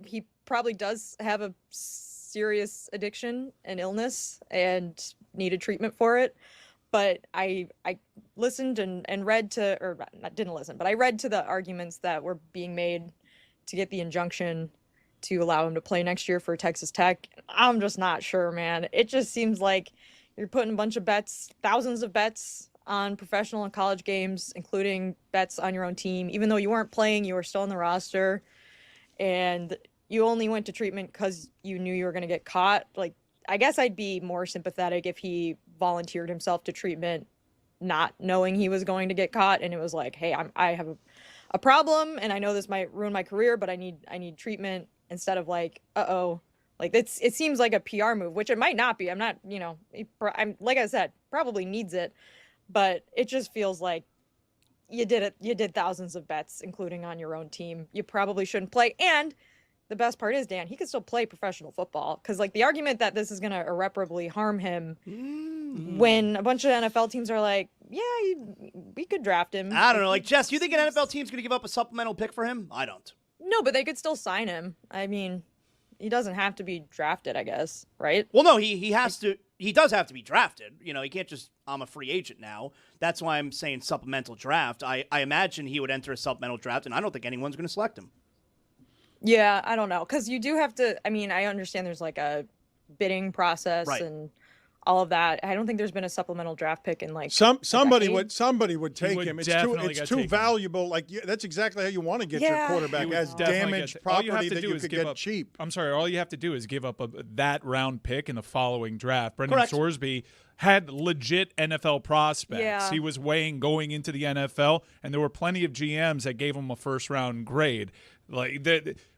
[SPEAKER 17] he probably does have a serious addiction and illness and needed treatment for it. But I listened and read to, or not didn't listen, but I read to the arguments that were being made to get the injunction to allow him to play next year for Texas Tech. I'm just not sure, man. It just seems like you're putting a bunch of bets, thousands of bets on professional and college games, including bets on your own team. Even though you weren't playing, you were still on the roster. And you only went to treatment because you knew you were going to get caught. Like, I guess I'd be more sympathetic if he volunteered himself to treatment not knowing he was going to get caught, and it was like, hey, I have a problem, and I know this might ruin my career, but I need treatment, instead of like, like it seems like a PR move, which it might not be. I'm not, I'm like I said, probably needs it, but it just feels like you did thousands of bets, including on your own team. You probably shouldn't play. And the best part is, Dan, he could still play professional football, because like the argument that this is going to irreparably harm him when a bunch of NFL teams are like, yeah, we could draft him.
[SPEAKER 6] I don't know. Like, Jess, you think an NFL team's going to give up a supplemental pick for him? I don't.
[SPEAKER 17] No, but they could still sign him. I mean, he doesn't have to be drafted, I guess, right?
[SPEAKER 6] Well, no, he has to. He does have to be drafted. He can't just, I'm a free agent now. That's why I'm saying supplemental draft. I imagine he would enter a supplemental draft, and I don't think anyone's going to select him.
[SPEAKER 17] Yeah, I don't know. Because you do have to, I mean, I understand there's like a bidding process and all of that. I don't think there's been a supplemental draft pick in like
[SPEAKER 1] somebody would take
[SPEAKER 4] would
[SPEAKER 1] him.
[SPEAKER 4] definitely
[SPEAKER 1] It's
[SPEAKER 4] get
[SPEAKER 1] too
[SPEAKER 4] taken.
[SPEAKER 1] valuable. Like that's exactly how you want to get your quarterback as damaged property that you could get cheap.
[SPEAKER 4] I'm sorry, all you have to do is give up that round pick in the following draft. Brendan
[SPEAKER 6] Correct.
[SPEAKER 4] Sorsby had legit NFL prospects.
[SPEAKER 17] Yeah.
[SPEAKER 4] He was weighing going into the NFL, and there were plenty of GMs that gave him a first-round grade. Like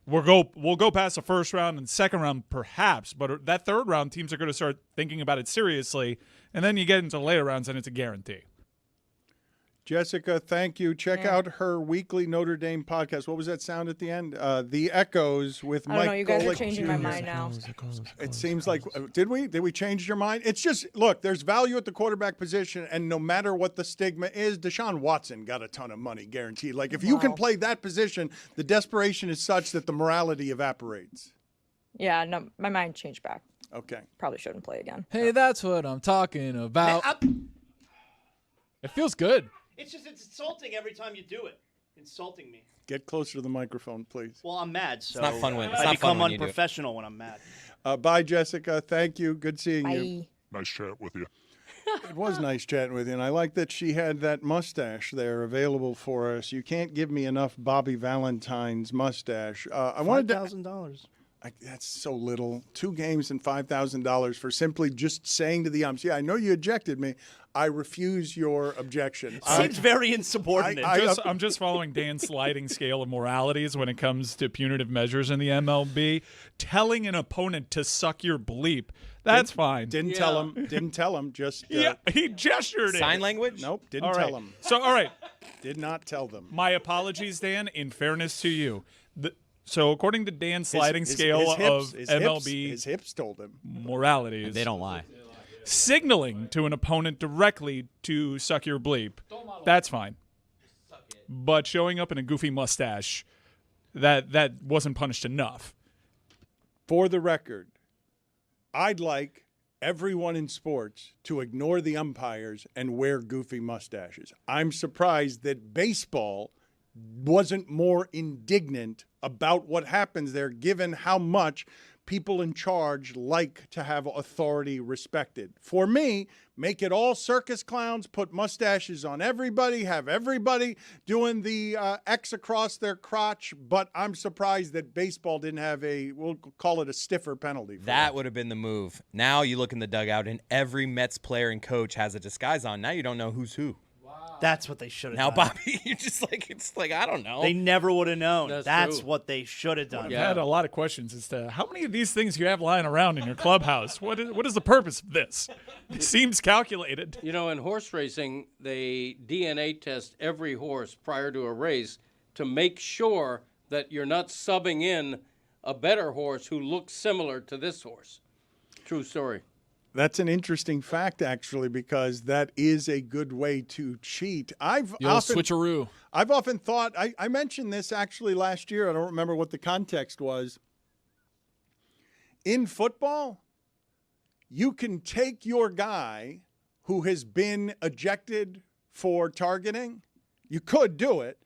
[SPEAKER 4] we'll go past the first round and second round perhaps, but that third round teams are going to start thinking about it seriously, and then you get into later rounds and it's a guarantee.
[SPEAKER 1] Jessica, thank you. Check out her weekly Notre Dame podcast. What was that sound at the end? The Echoes with Mike.
[SPEAKER 17] I don't know. You guys are
[SPEAKER 1] Golick
[SPEAKER 17] changing
[SPEAKER 1] Jr.
[SPEAKER 17] my mind now.
[SPEAKER 1] It seems like did we change your mind? It's just look. There's value at the quarterback position, and no matter what the stigma is, Deshaun Watson got a ton of money guaranteed. Like if you can play that position, the desperation is such that the morality evaporates.
[SPEAKER 17] Yeah, no, my mind changed back.
[SPEAKER 1] Okay.
[SPEAKER 17] Probably shouldn't play again.
[SPEAKER 12] Hey, that's what I'm talking about. It feels good.
[SPEAKER 6] It's insulting every time you do it. Insulting me.
[SPEAKER 1] Get closer to the microphone, please.
[SPEAKER 6] Well, I'm mad, so
[SPEAKER 20] It's not fun when it's
[SPEAKER 6] I
[SPEAKER 20] not
[SPEAKER 6] become
[SPEAKER 20] fun when you do it.
[SPEAKER 6] unprofessional when I'm mad.
[SPEAKER 1] Bye, Jessica. Thank you. Good seeing you.
[SPEAKER 5] Nice chat with you.
[SPEAKER 1] It was nice chatting with you, and I like that she had that mustache there available for us. You can't give me enough Bobby Valentine's mustache. I wanted to
[SPEAKER 6] $5,000.
[SPEAKER 1] That's so little. 2 games and $5,000 for simply just saying to the umps, yeah, I know you ejected me. I refuse your objection.
[SPEAKER 6] Seems very insubordinate.
[SPEAKER 4] I'm just following Dan's sliding scale of moralities when it comes to punitive measures in the MLB. Telling an opponent to suck your bleep, that's fine.
[SPEAKER 1] Didn't tell him. Just
[SPEAKER 4] yeah, he gestured
[SPEAKER 20] Sign
[SPEAKER 4] it.
[SPEAKER 20] language?
[SPEAKER 1] Nope, didn't
[SPEAKER 4] All right.
[SPEAKER 1] tell him.
[SPEAKER 4] So, all right.
[SPEAKER 1] Did not tell them.
[SPEAKER 4] My apologies, Dan. In fairness to you, so according to Dan's sliding scale of MLB,
[SPEAKER 1] his hips told him
[SPEAKER 19] And
[SPEAKER 4] moralities.
[SPEAKER 19] they don't lie.
[SPEAKER 4] Signaling to an opponent directly to suck your bleep, that's fine. But showing up in a goofy mustache, that wasn't punished enough.
[SPEAKER 1] For the record, I'd like everyone in sports to ignore the umpires and wear goofy mustaches. I'm surprised that baseball wasn't more indignant about what happens there, given how much people in charge like to have authority respected. For me, make it all circus clowns, put mustaches on everybody, have everybody doing the X across their crotch, but I'm surprised that baseball didn't have we'll call it a stiffer penalty. For
[SPEAKER 20] That would have been the move. Now you look in the dugout and every Mets player and coach has a disguise on. Now you don't know who's who.
[SPEAKER 6] That's what they should have
[SPEAKER 20] Now,
[SPEAKER 6] done.
[SPEAKER 20] Bobby, you're just like, it's like, I don't know.
[SPEAKER 6] They never would have known. That's
[SPEAKER 2] true.
[SPEAKER 6] what they should have done.
[SPEAKER 4] I've had a lot of questions as to how many of these things you have lying around in your clubhouse. What is the purpose of this? It seems calculated.
[SPEAKER 2] In horse racing, they DNA test every horse prior to a race to make sure that you're not subbing in a better horse who looks similar to this horse. True story.
[SPEAKER 1] That's an interesting fact, actually, because that is a good way to cheat.
[SPEAKER 12] Switcheroo.
[SPEAKER 1] I've often thought, I mentioned this actually last year. I don't remember what the context was. in football, you can take your guy who has been ejected for targeting. You could do it.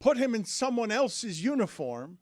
[SPEAKER 1] Put him in someone else's uniform,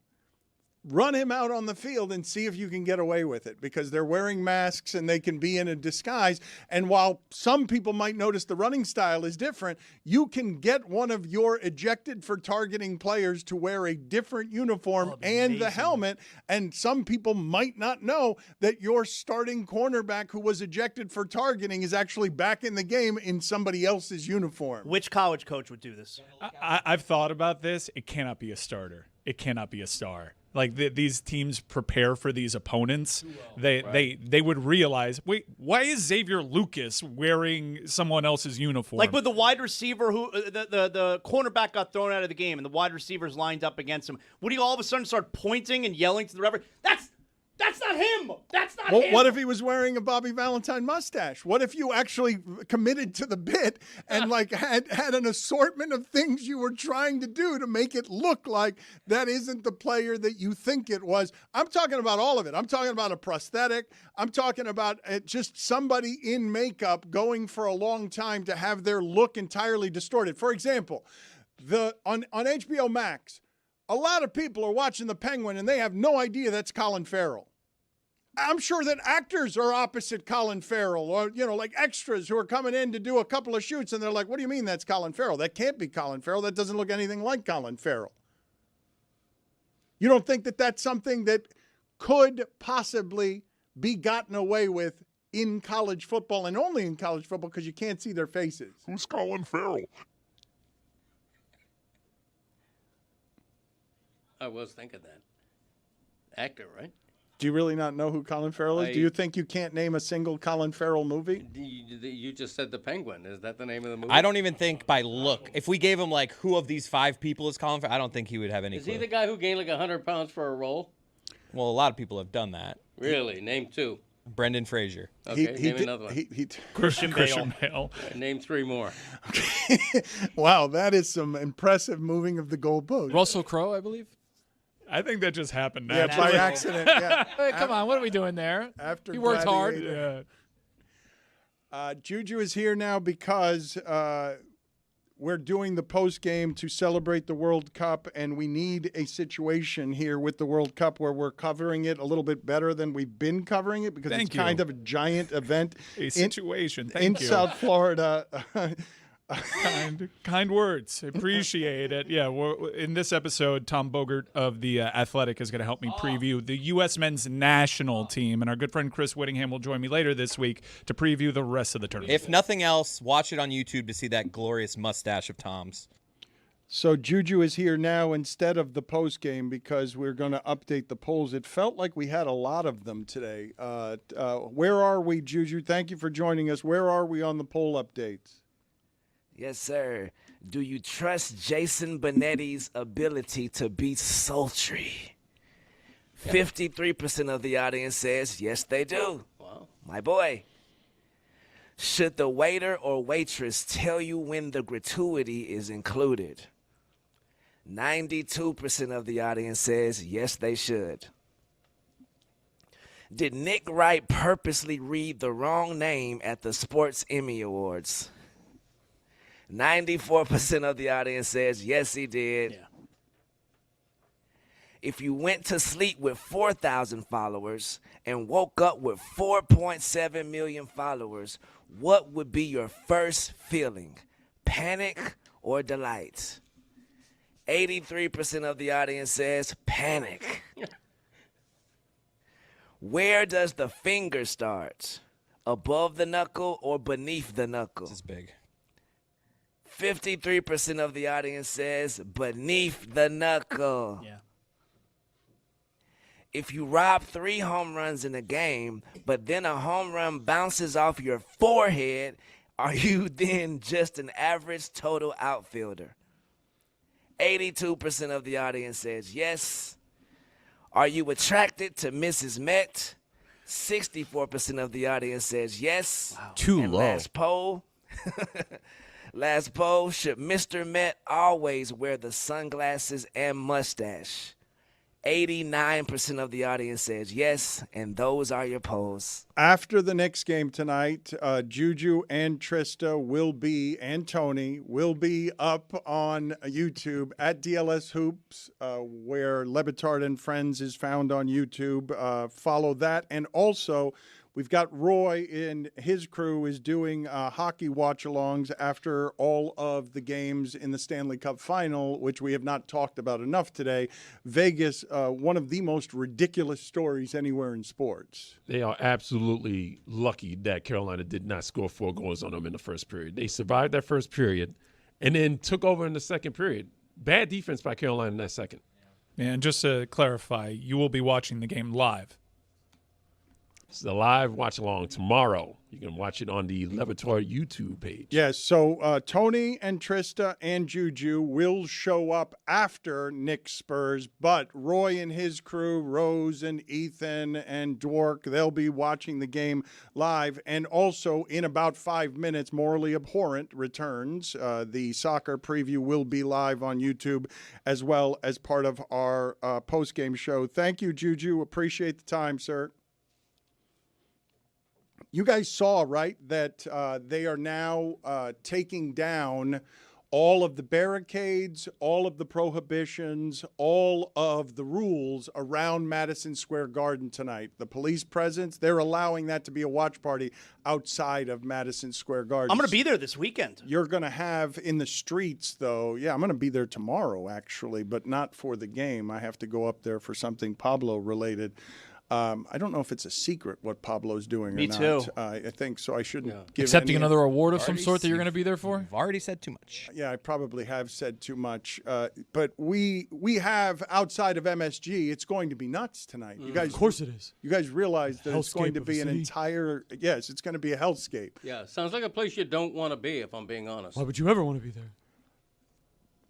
[SPEAKER 1] run him out on the field and see if you can get away with it, because they're wearing masks and they can be in a disguise. And while some people might notice the running style is different, you can get one of your ejected for targeting players to wear a different uniform and the helmet. And some people might not know that your starting cornerback who was ejected for targeting is actually back in the game in somebody else's uniform.
[SPEAKER 6] Which college coach would do this?
[SPEAKER 4] I've thought about this. It cannot be a starter. It cannot be a star. Like these teams prepare for these opponents, they would realize, wait, why is Xavier Lucas wearing someone else's uniform?
[SPEAKER 6] Like with the wide receiver who the cornerback got thrown out of the game and the wide receivers lined up against him. Would he all of a sudden start pointing and yelling to the referee? That's not him. That's not him.
[SPEAKER 1] What if he was wearing a Bobby Valentine mustache? What if you actually committed to the bit and like had an assortment of things you were trying to do to make it look like that isn't the player that you think it was? I'm talking about all of it. I'm talking about a prosthetic. I'm talking about just somebody in makeup going for a long time to have their look entirely distorted. For example, on HBO Max, a lot of people are watching The Penguin and they have no idea that's Colin Farrell. I'm sure that actors are opposite Colin Farrell, or, like extras who are coming in to do a couple of shoots and they're like, what do you mean that's Colin Farrell? That can't be Colin Farrell. That doesn't look anything like Colin Farrell. You don't think that that's something that could possibly be gotten away with in college football, and only in college football because you can't see their faces?
[SPEAKER 5] Who's Colin Farrell?
[SPEAKER 2] I was thinking that. Actor, right?
[SPEAKER 1] Do you really not know who Colin Farrell is? Do you think you can't name a single Colin Farrell movie?
[SPEAKER 2] You just said The Penguin. Is that the name of the movie?
[SPEAKER 20] I don't even think by look. If we gave him like who of these 5 people is Colin Farrell, I don't think he would have any
[SPEAKER 2] Is
[SPEAKER 20] clue.
[SPEAKER 2] he the guy who gained like 100 pounds for a role?
[SPEAKER 20] Well, a lot of people have done that.
[SPEAKER 2] Really? Name 2.
[SPEAKER 20] Brendan Fraser.
[SPEAKER 2] Okay, name another one.
[SPEAKER 4] Christian Bale.
[SPEAKER 2] Name 3 more.
[SPEAKER 1] Wow, that is some impressive moving of the goalpost.
[SPEAKER 12] Russell Crowe, I believe.
[SPEAKER 4] I think that just happened
[SPEAKER 1] Yeah,
[SPEAKER 4] naturally.
[SPEAKER 1] by accident. Yeah.
[SPEAKER 12] Hey, come on, what are we doing there?
[SPEAKER 1] After
[SPEAKER 12] he worked hard.
[SPEAKER 1] Gladiator. Juju is here now because we're doing the post game to celebrate the World Cup, and we need a situation here with the World Cup where we're covering it a little bit better than we've been covering it, because it's kind of a giant event.
[SPEAKER 4] A situation.
[SPEAKER 1] in
[SPEAKER 4] Thank you.
[SPEAKER 1] South Florida.
[SPEAKER 4] Kind words. Appreciate it. Yeah, in this episode, Tom Bogert of The Athletic is going to help me preview the U.S. men's national team, and our good friend Chris Whittingham will join me later this week to preview the rest of the tournament.
[SPEAKER 20] If nothing else, watch it on YouTube to see that glorious mustache of Tom's.
[SPEAKER 1] So Juju is here now instead of the post game because we're going to update the polls. It felt like we had a lot of them today. Where are we, Juju? Thank you for joining us. Where are we on the poll updates?
[SPEAKER 8] Yes, sir. Do you trust Jason Benetti's ability to be sultry? 53% of the audience says yes, they do.
[SPEAKER 2] Wow.
[SPEAKER 8] My boy. Should the waiter or waitress tell you when the gratuity is included? 92% of the audience says yes, they should. Did Nick Wright purposely read the wrong name at the Sports Emmy Awards? 94% of the audience says yes, he did.
[SPEAKER 2] Yeah.
[SPEAKER 8] If you went to sleep with 4,000 followers and woke up with 4.7 million followers, what would be your first feeling? Panic or delight? 83% of the audience says panic. Where does the finger start? Above the knuckle or beneath the knuckle?
[SPEAKER 20] This is big.
[SPEAKER 8] 53% of the audience says beneath the knuckle.
[SPEAKER 6] Yeah.
[SPEAKER 8] If you rob 3 home runs in a game, but then a home run bounces off your forehead, are you then just an average total outfielder? 82% of the audience says yes. Are you attracted to Mrs. Met? 64% of the audience says yes.
[SPEAKER 19] Wow. Too
[SPEAKER 8] and
[SPEAKER 19] low.
[SPEAKER 8] Last poll, should Mr. Met always wear the sunglasses and mustache? 89% of the audience says yes, and those are your polls.
[SPEAKER 1] After the Knicks game tonight, Juju and Trista and Tony will be up on YouTube at DLS Hoops, where Le Batard and Friends is found on YouTube. Follow that. And also, we've got Roy and his crew is doing hockey watch-alongs after all of the games in the Stanley Cup Final, which we have not talked about enough today. Vegas, one of the most ridiculous stories anywhere in sports.
[SPEAKER 13] They are absolutely lucky that Carolina did not score 4 goals on them in the first period. They survived that first period and then took over in the second period. Bad defense by Carolina in that second.
[SPEAKER 4] And just to clarify, you will be watching the game live.
[SPEAKER 13] It's the live watch along tomorrow. You can watch it on the Le Batard YouTube page.
[SPEAKER 1] Yes, so Tony and Trista and Juju will show up after Knicks Spurs, but Roy and his crew, Rose and Ethan and Dwork, they'll be watching the game live. And also in about 5 minutes, Morally Abhorrent returns. The soccer preview will be live on YouTube as well as part of our post-game show. Thank you, Juju. Appreciate the time, sir. You guys saw, right, that they are now taking down all of the barricades, all of the prohibitions, all of the rules around Madison Square Garden tonight. The police presence, they're allowing that to be a watch party outside of Madison Square Garden.
[SPEAKER 6] I'm going to be there this weekend.
[SPEAKER 1] You're going to have in the streets, though. Yeah, I'm going to be there tomorrow, actually, but not for the game. I have to go up there for something Pablo-related. I don't know if it's a secret what Pablo's doing or not.
[SPEAKER 6] Me too.
[SPEAKER 1] I think so. I shouldn't give
[SPEAKER 12] Accepting
[SPEAKER 1] any-
[SPEAKER 12] another award of some sort that you're going to be there for?
[SPEAKER 20] You've already said too much.
[SPEAKER 1] Yeah, I probably have said too much. But we have, outside of MSG, it's going to be nuts tonight. You guys,
[SPEAKER 19] Of course it is.
[SPEAKER 1] You guys realize that it's going
[SPEAKER 19] Hellscape
[SPEAKER 1] to
[SPEAKER 19] of
[SPEAKER 1] be
[SPEAKER 19] a
[SPEAKER 1] an
[SPEAKER 19] city.
[SPEAKER 1] entire, yes, it's going to be a hellscape.
[SPEAKER 2] Yeah, sounds like a place you don't want to be, if I'm being honest.
[SPEAKER 19] Why would you ever want to be there?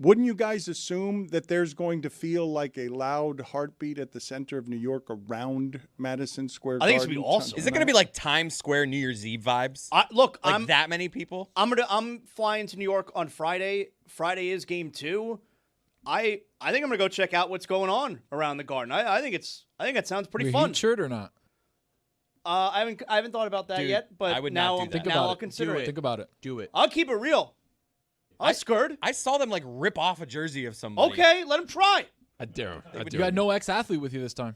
[SPEAKER 1] Wouldn't you guys assume that there's going to feel like a loud heartbeat at the center of New York around Madison Square Garden?
[SPEAKER 6] I think it's going to be awesome.
[SPEAKER 20] Is it going to be like Times Square New Year's Eve vibes?
[SPEAKER 6] Look,
[SPEAKER 20] like that many people?
[SPEAKER 6] I'm flying to New York on Friday. Friday is game 2. I think I'm going to go check out what's going on around the Garden. I think that sounds pretty fun.
[SPEAKER 12] Heat shirt or not?
[SPEAKER 6] I haven't thought about that
[SPEAKER 20] Dude,
[SPEAKER 6] yet, but
[SPEAKER 20] I would
[SPEAKER 6] now
[SPEAKER 20] not do that.
[SPEAKER 6] I'll consider it.
[SPEAKER 12] Think about it.
[SPEAKER 19] Do it.
[SPEAKER 6] I'll keep it real. I scared.
[SPEAKER 20] I saw them like rip off a jersey of somebody.
[SPEAKER 6] Okay, let him try.
[SPEAKER 13] I dare him.
[SPEAKER 12] You got no ex-athlete with you this time.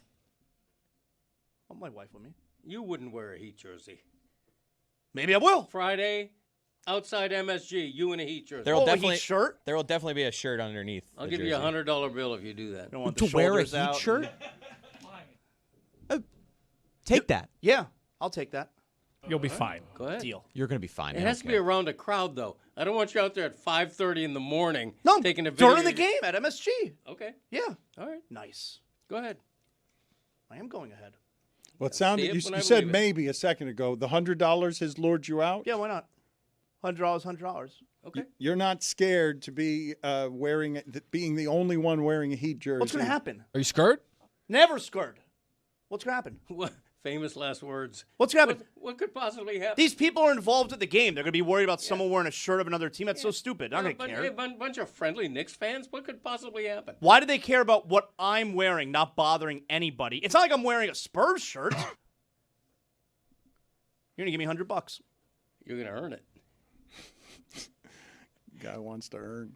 [SPEAKER 6] Oh, my wife with me.
[SPEAKER 2] You wouldn't wear a Heat jersey.
[SPEAKER 6] Maybe I will.
[SPEAKER 2] Friday, outside MSG, you in a Heat jersey.
[SPEAKER 20] There will
[SPEAKER 6] a
[SPEAKER 20] definitely
[SPEAKER 6] Heat shirt?
[SPEAKER 20] There will definitely be a shirt underneath.
[SPEAKER 2] I'll
[SPEAKER 20] the
[SPEAKER 2] give you
[SPEAKER 20] jersey.
[SPEAKER 2] $100 bill if you do that.
[SPEAKER 6] Don't want
[SPEAKER 19] To
[SPEAKER 6] the
[SPEAKER 19] wear a
[SPEAKER 6] shoulders
[SPEAKER 19] Heat
[SPEAKER 6] out.
[SPEAKER 19] shirt? Take that.
[SPEAKER 6] Yeah, I'll take that.
[SPEAKER 4] You'll be fine.
[SPEAKER 2] Go ahead.
[SPEAKER 6] Deal.
[SPEAKER 19] You're going to be fine.
[SPEAKER 2] It has to be around a crowd, though. I don't want you out there at 5:30 in the morning taking a video.
[SPEAKER 6] During the game at MSG.
[SPEAKER 2] Okay.
[SPEAKER 6] Yeah.
[SPEAKER 2] All right.
[SPEAKER 6] Nice.
[SPEAKER 2] Go ahead.
[SPEAKER 6] I am going ahead.
[SPEAKER 1] Well, it sounded,
[SPEAKER 2] See it
[SPEAKER 1] you
[SPEAKER 2] when I
[SPEAKER 1] said
[SPEAKER 2] believe it.
[SPEAKER 1] maybe a second ago. The $100 has lured you out?
[SPEAKER 6] Yeah, why not? $100, $100.
[SPEAKER 2] Okay.
[SPEAKER 1] You're not scared to be being the only one wearing a Heat jersey.
[SPEAKER 6] What's going to happen?
[SPEAKER 12] Are you scared?
[SPEAKER 6] Never scared. What's going to happen?
[SPEAKER 2] What famous last words?
[SPEAKER 6] What's going to happen?
[SPEAKER 2] What could possibly happen?
[SPEAKER 6] These people are involved at the game. They're going to be worried about someone wearing a shirt of another team. That's so stupid. I'm not going to care.
[SPEAKER 2] A bunch of friendly Knicks fans. What could possibly happen?
[SPEAKER 6] Why do they care about what I'm wearing, not bothering anybody? It's not like I'm wearing a Spurs shirt. You're going to give me $100.
[SPEAKER 2] You're going to earn it.
[SPEAKER 1] Guy wants to earn.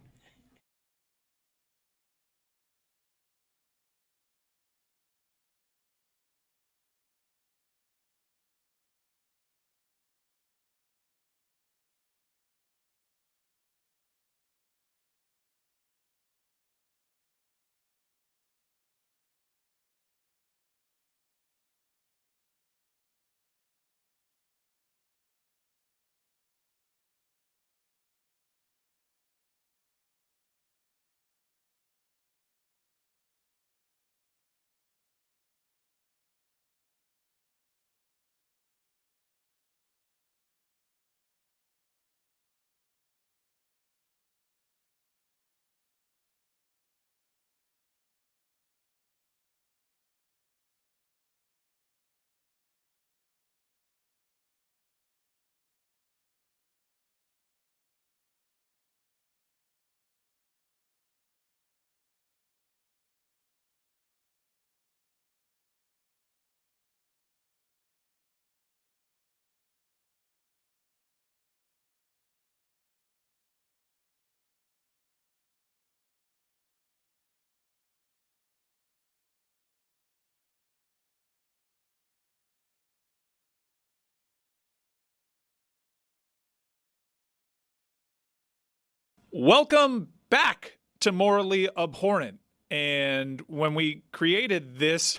[SPEAKER 4] Welcome back to Morally Abhorrent. And when we created this,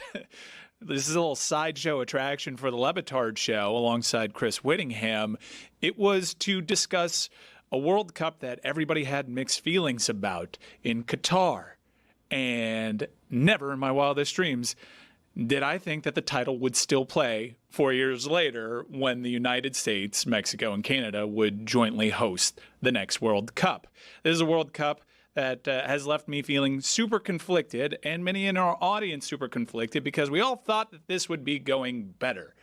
[SPEAKER 4] this is a little sideshow attraction for the Le Batard Show alongside Chris Whittingham, it was to discuss a World Cup that everybody had mixed feelings about in Qatar. And never in my wildest dreams did I think that the title would still play 4 years later when the United States, Mexico, and Canada would jointly host the next World Cup. This is a World Cup that has left me feeling super conflicted, and many in our audience super conflicted, because we all thought that this would be going better.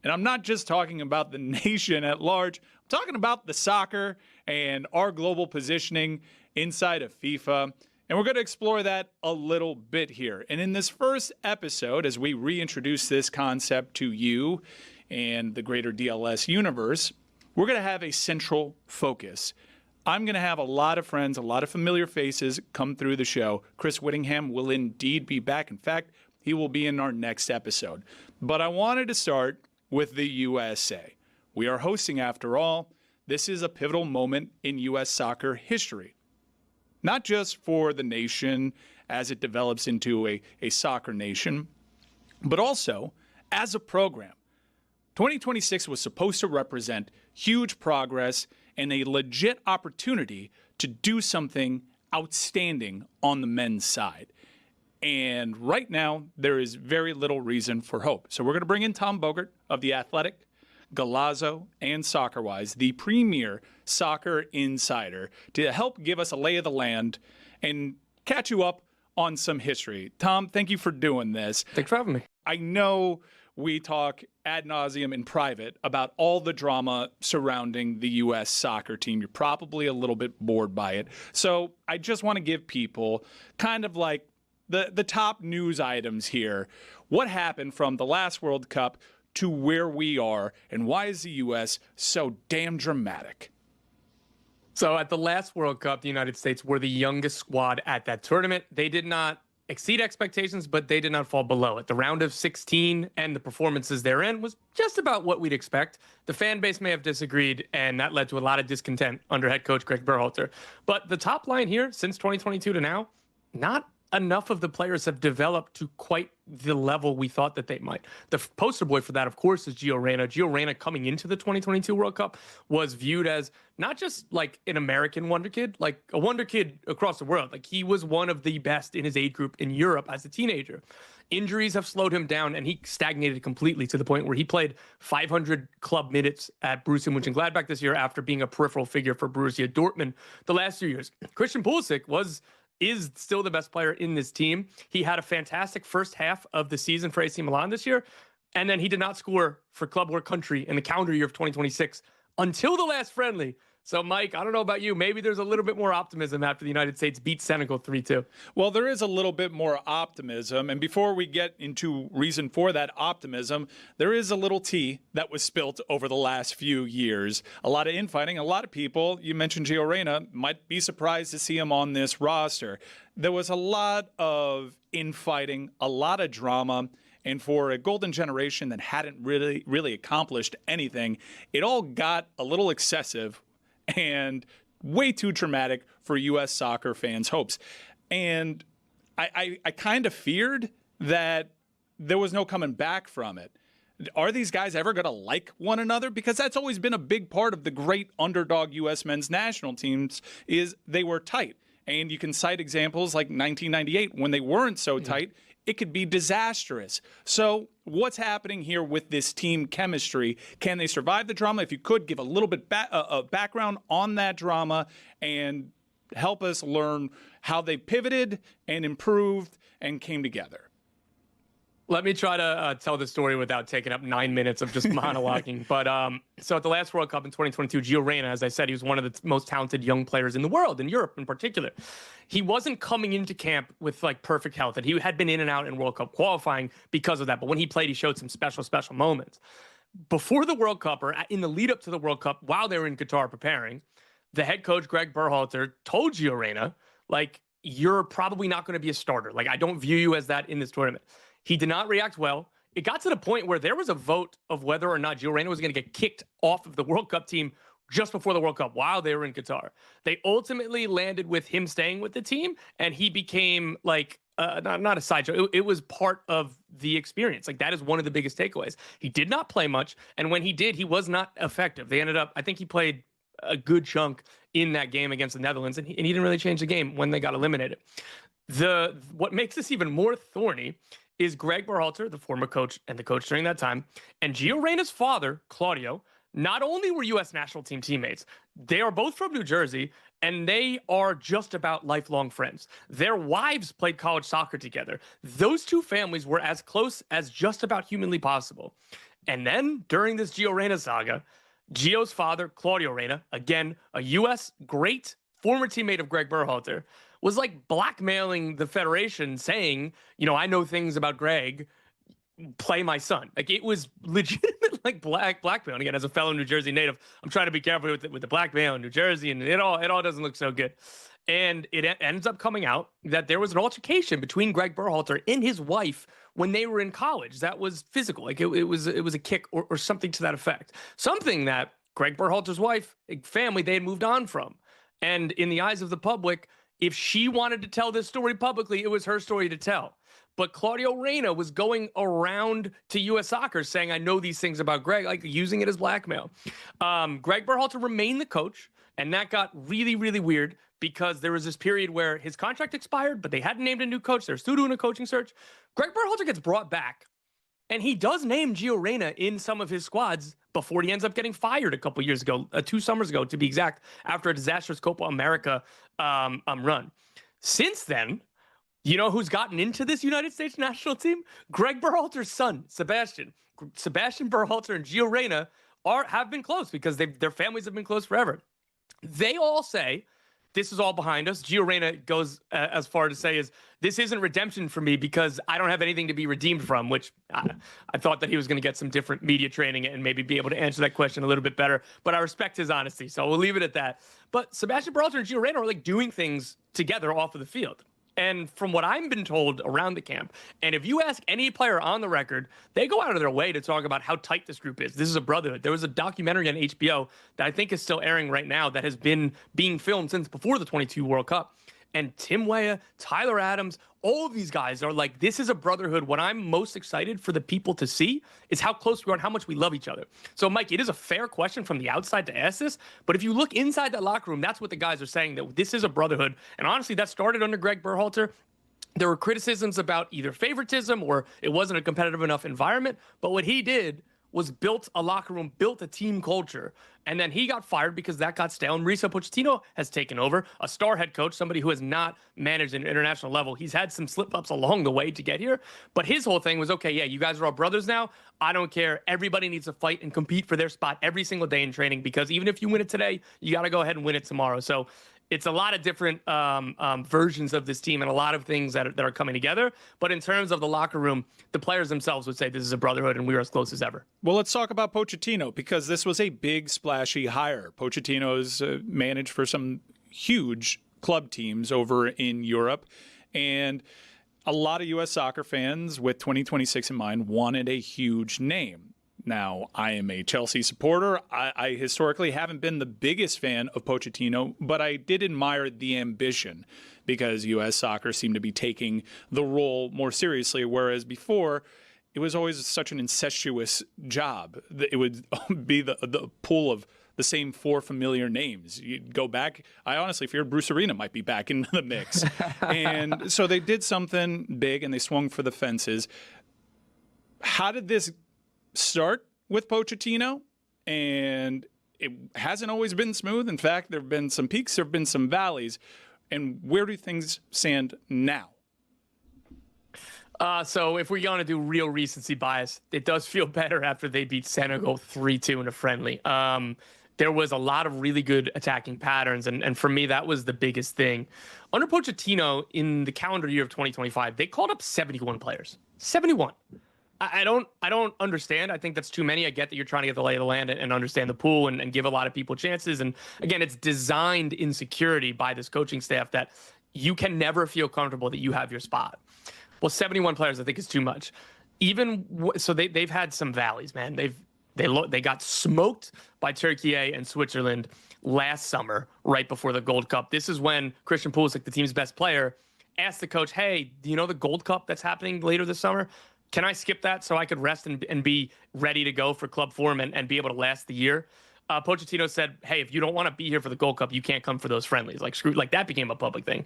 [SPEAKER 4] And I'm not just talking about the nation at large. I'm talking about the soccer and our global positioning inside of FIFA. And we're going to explore that a little bit here. And in this first episode, as we reintroduce this concept to you and the greater DLS universe, we're going to have a central focus. I'm going to have a lot of friends, a lot of familiar faces come through the show. Chris Whittingham will indeed be back. In fact, he will be in our next episode. But I wanted to start with the USA. We are hosting, after all. This is a pivotal moment in U.S. soccer history. Not just for the nation as it develops into a soccer nation, but also as a program. 2026 was supposed to represent huge progress and a legit opportunity to do something outstanding on the men's side. And right now, there is very little reason for hope. So we're going to bring in Tom Bogert of The Athletic, Golazo, and SoccerWise, the premier soccer insider, to help give us a lay of the land and catch you up on some history. Tom, thank you for doing this.
[SPEAKER 9] Thanks for having me.
[SPEAKER 4] I know we talk ad nauseum in private about all the drama surrounding the U.S. soccer team. You're probably a little bit bored by it. So I just want to give people kind of like the top news items here. What happened from the last World Cup to where we are, and why is the U.S. so damn dramatic?
[SPEAKER 9] So at the last World Cup, the United States were the youngest squad at that tournament. They did not exceed expectations, but they did not fall below it. The round of 16 and the performances therein was just about what we'd expect. The fan base may have disagreed, and that led to a lot of discontent under head coach Greg Berhalter. But the top line here, since 2022 to now, not enough of the players have developed to quite the level we thought that they might. The poster boy for that, of course, is Gio Reyna. Gio Reyna, coming into the 2022 World Cup, was viewed as not just like an American wonder kid, like a wonder kid across the world. Like, he was one of the best in his age group in Europe as a teenager. Injuries have slowed him down, and he stagnated completely to the point where he played 500 club minutes at Borussia Mönchengladbach this year after being a peripheral figure for Borussia Dortmund the last few years. Christian Pulisic is still the best player in this team. He had a fantastic first half of the season for AC Milan this year, and then he did not score for club or country in the calendar year of 2026 until the last friendly. So, Mike, I don't know about you. Maybe there's a little bit more optimism after the United States beat Senegal 3-2.
[SPEAKER 4] Well, there is a little bit more optimism. And before we get into reason for that optimism, there is a little tea that was spilt over the last few years. A lot of infighting. A lot of people, you mentioned Gio Reyna, might be surprised to see him on this roster. There was a lot of infighting, a lot of drama. And for a golden generation that hadn't really accomplished anything, it all got a little excessive and way too traumatic for U.S. soccer fans' hopes. And I kind of feared that there was no coming back from it. Are these guys ever going to like one another? Because that's always been a big part of the great underdog U.S. men's national teams, is they were tight. And you can cite examples like 1998 when they weren't so tight. It could be disastrous. So what's happening here with this team chemistry? Can they survive the drama? If you could, give a little bit of background on that drama and help us learn how they pivoted and improved and came together.
[SPEAKER 9] Let me try to tell the story without taking up 9 minutes of just monologuing. But so at the last World Cup in 2022, Gio Reyna, as I said, he was one of the most talented young players in the world, in Europe in particular. He wasn't coming into camp with like perfect health, and he had been in and out in World Cup qualifying because of that. But when he played, he showed some special moments. Before the World Cup, or in the lead up to the World Cup, while they were in Qatar preparing, the head coach, Greg Berhalter, told Gio Reyna, like, you're probably not going to be a starter. Like, I don't view you as that in this tournament. He did not react well. It got to the point where there was a vote of whether or not Gio Reyna was going to get kicked off of the World Cup team just before the World Cup while they were in Qatar. They ultimately landed with him staying with the team, and he became like not a sideshow. It was part of the experience. Like, that is one of the biggest takeaways. He did not play much, and when he did, he was not effective. They ended up, I think he played a good chunk in that game against the Netherlands, and he didn't really change the game when they got eliminated. What makes this even more thorny is Greg Berhalter, the former coach and the coach during that time, and Gio Reyna's father, Claudio, not only were U.S. national team teammates, they are both from New Jersey, and they are just about lifelong friends. Their wives played college soccer together. Those two families were as close as just about humanly possible. And then, during this Gio Reyna saga, Gio's father, Claudio Reyna, again, a U.S. great former teammate of Greg Berhalter, was like blackmailing the federation saying, I know things about Greg, play my son. Like, it was legitimate, like blackmail. And again, as a fellow New Jersey native, I'm trying to be careful with the blackmail in New Jersey, and it all doesn't look so good. And it ends up coming out that there was an altercation between Greg Berhalter and his wife when they were in college. That was physical. Like, it was a kick or something to that effect. Something that Greg Berhalter's wife, family, they had moved on from. And in the eyes of the public, if she wanted to tell this story publicly, it was her story to tell. But Claudio Reyna was going around to U.S. Soccer saying, I know these things about Greg, like using it as blackmail. Greg Berhalter remained the coach, and that got really, really weird because there was this period where his contract expired, but they hadn't named a new coach. They're still doing a coaching search. Greg Berhalter gets brought back, and he does name Gio Reyna in some of his squads before he ends up getting fired a couple years ago, 2 summers ago, to be exact, after a disastrous Copa America run. Since then, you know who's gotten into this United States national team? Greg Berhalter's son, Sebastian. Sebastian Berhalter and Gio Reyna have been close because their families have been close forever. They all say, this is all behind us. Gio Reyna goes as far to say is, this isn't redemption for me because I don't have anything to be redeemed from, which I thought that he was going to get some different media training and maybe be able to answer that question a little bit better. But I respect his honesty, so we'll leave it at that. But Sebastian Berhalter and Gio Reyna are like doing things together off of the field. And from what I've been told around the camp, and if you ask any player on the record, they go out of their way to talk about how tight this group is. This is a brotherhood. There was a documentary on HBO that I think is still airing right now that has been being filmed since before the 22 World Cup. And Tim Weah, Tyler Adams, all of these guys are like, this is a brotherhood. What I'm most excited for the people to see is how close we are and how much we love each other. So, Mike, it is a fair question from the outside to ask this, but if you look inside that locker room, that's what the guys are saying, that this is a brotherhood. And honestly, that started under Greg Berhalter. There were criticisms about either favoritism or it wasn't a competitive enough environment, but what he did was built a locker room, built a team culture, and then he got fired because that got stale. And Mauricio Pochettino has taken over, a star head coach, somebody who has not managed at an international level. He's had some slip-ups along the way to get here, but his whole thing was, okay, yeah, you guys are all brothers now. I don't care. Everybody needs to fight and compete for their spot every single day in training because even if you win it today, you got to go ahead and win it tomorrow. So it's a lot of different versions of this team and a lot of things that are coming together. But in terms of the locker room, the players themselves would say this is a brotherhood and we are as close as ever.
[SPEAKER 10] Well, let's talk about Pochettino because this was a big, splashy hire. Pochettino's managed for some huge club teams over in Europe. And a lot of U.S. soccer fans with 2026 in mind wanted a huge name. Now, I am a Chelsea supporter. I historically haven't been the biggest fan of Pochettino, but I did admire the ambition because U.S. soccer seemed to be taking the role more seriously, whereas before it was always such an incestuous job. It would be the pool of the same 4 familiar names. You'd go back. I honestly feared Bruce Arena might be back in the mix. And so they did something big and they swung for the fences. How did this start with Pochettino? And it hasn't always been smooth. In fact, there have been some peaks, there have been some valleys. And where do things stand now?
[SPEAKER 9] So if we're going to do real recency bias, it does feel better after they beat Senegal 3-2 in a friendly. There was a lot of really good attacking patterns, and for me, that was the biggest thing. Under Pochettino, in the calendar year of 2025, they called up 71 players. 71. I don't understand. I think that's too many. I get that you're trying to get the lay of the land and understand the pool and give a lot of people chances. And again, it's designed in security by this coaching staff that you can never feel comfortable that you have your spot. Well, 71 players, I think, is too much. Even so, they've had some valleys, man. They got smoked by Turkey and Switzerland last summer, right before the Gold Cup. This is when Christian Pulisic, the team's best player, asked the coach, hey, do you know the Gold Cup that's happening later this summer? Can I skip that so I could rest and be ready to go for club form and be able to last the year? Pochettino said, hey, if you don't want to be here for the Gold Cup, you can't come for those friendlies. Like that became a public thing.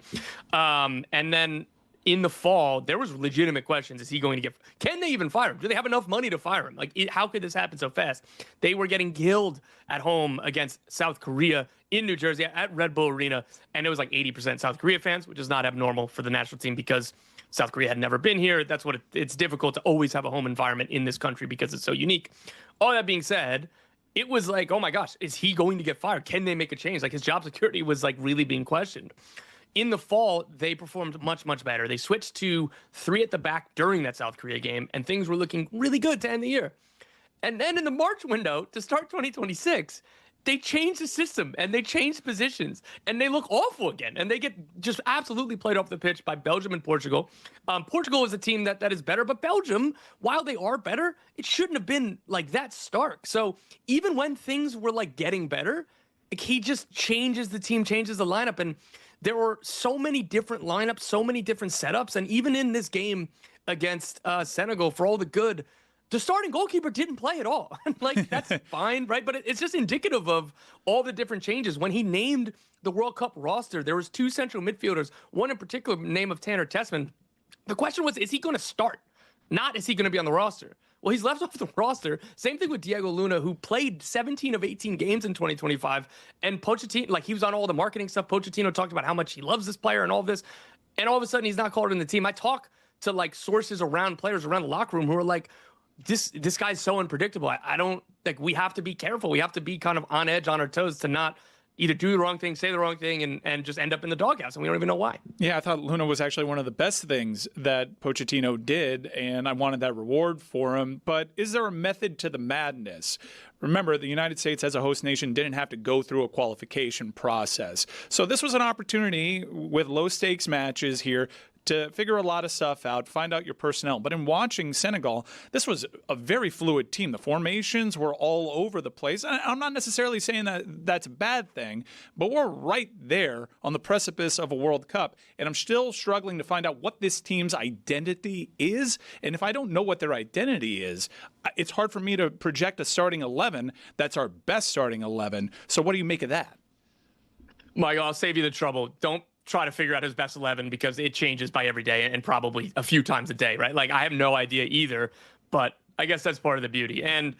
[SPEAKER 9] And then in the fall, there was legitimate questions. Is he going to can they even fire him? Do they have enough money to fire him? How could this happen so fast? They were getting killed at home against South Korea in New Jersey at Red Bull Arena. And it was like 80% South Korea fans, which is not abnormal for the national team because South Korea had never been here. That's what it's difficult to always have a home environment in this country because it's so unique. All that being said, it was like, oh my gosh, is he going to get fired? Can they make a change? Like his job security was like really being questioned. In the fall, they performed much, much better. They switched to 3 at the back during that South Korea game, and things were looking really good to end the year. And then in the March window to start 2026, they changed the system and they changed positions and they look awful again. And they get just absolutely played off the pitch by Belgium and Portugal. Portugal is a team that is better, but Belgium, while they are better, it shouldn't have been like that stark. So even when things were like getting better, like, he just changes the team, changes the lineup. And there were so many different lineups, so many different setups. And even in this game against Senegal, for all the good, the starting goalkeeper didn't play at all. Like, that's fine, right? But it's just indicative of all the different changes. When he named the World Cup roster, there was 2 central midfielders, one in particular, name of Tanner Tessman. The question was, is he going to start? Not, is he going to be on the roster? Well, he's left off the roster. Same thing with Diego Luna, who played 17 of 18 games in 2025. And Pochettino, like, he was on all the marketing stuff. Pochettino talked about how much he loves this player and all this. And all of a sudden, he's not called in the team. I talk to, like, sources around players around the locker room who are like, this guy's so unpredictable. I don't, like, we have to be careful. We have to be kind of on edge, on our toes to not either do the wrong thing, say the wrong thing, and just end up in the doghouse, and we don't even know why.
[SPEAKER 10] Yeah, I thought Luna was actually one of the best things that Pochettino did, and I wanted that reward for him. But is there a method to the madness? Remember, the United States as a host nation didn't have to go through a qualification process. So this was an opportunity with low-stakes matches here to figure a lot of stuff out, find out your personnel. But in watching Senegal, this was a very fluid team. The formations were all over the place. And I'm not necessarily saying that that's a bad thing, but we're right there on the precipice of a World Cup. And I'm still struggling to find out what this team's identity is. And if I don't know what their identity is, it's hard for me to project a starting 11 that's our best starting 11. So what do you make of that?
[SPEAKER 9] Michael, I'll save you the trouble. Don't try to figure out his best 11 because it changes by every day and probably a few times a day, right? Like, I have no idea either, but I guess that's part of the beauty. And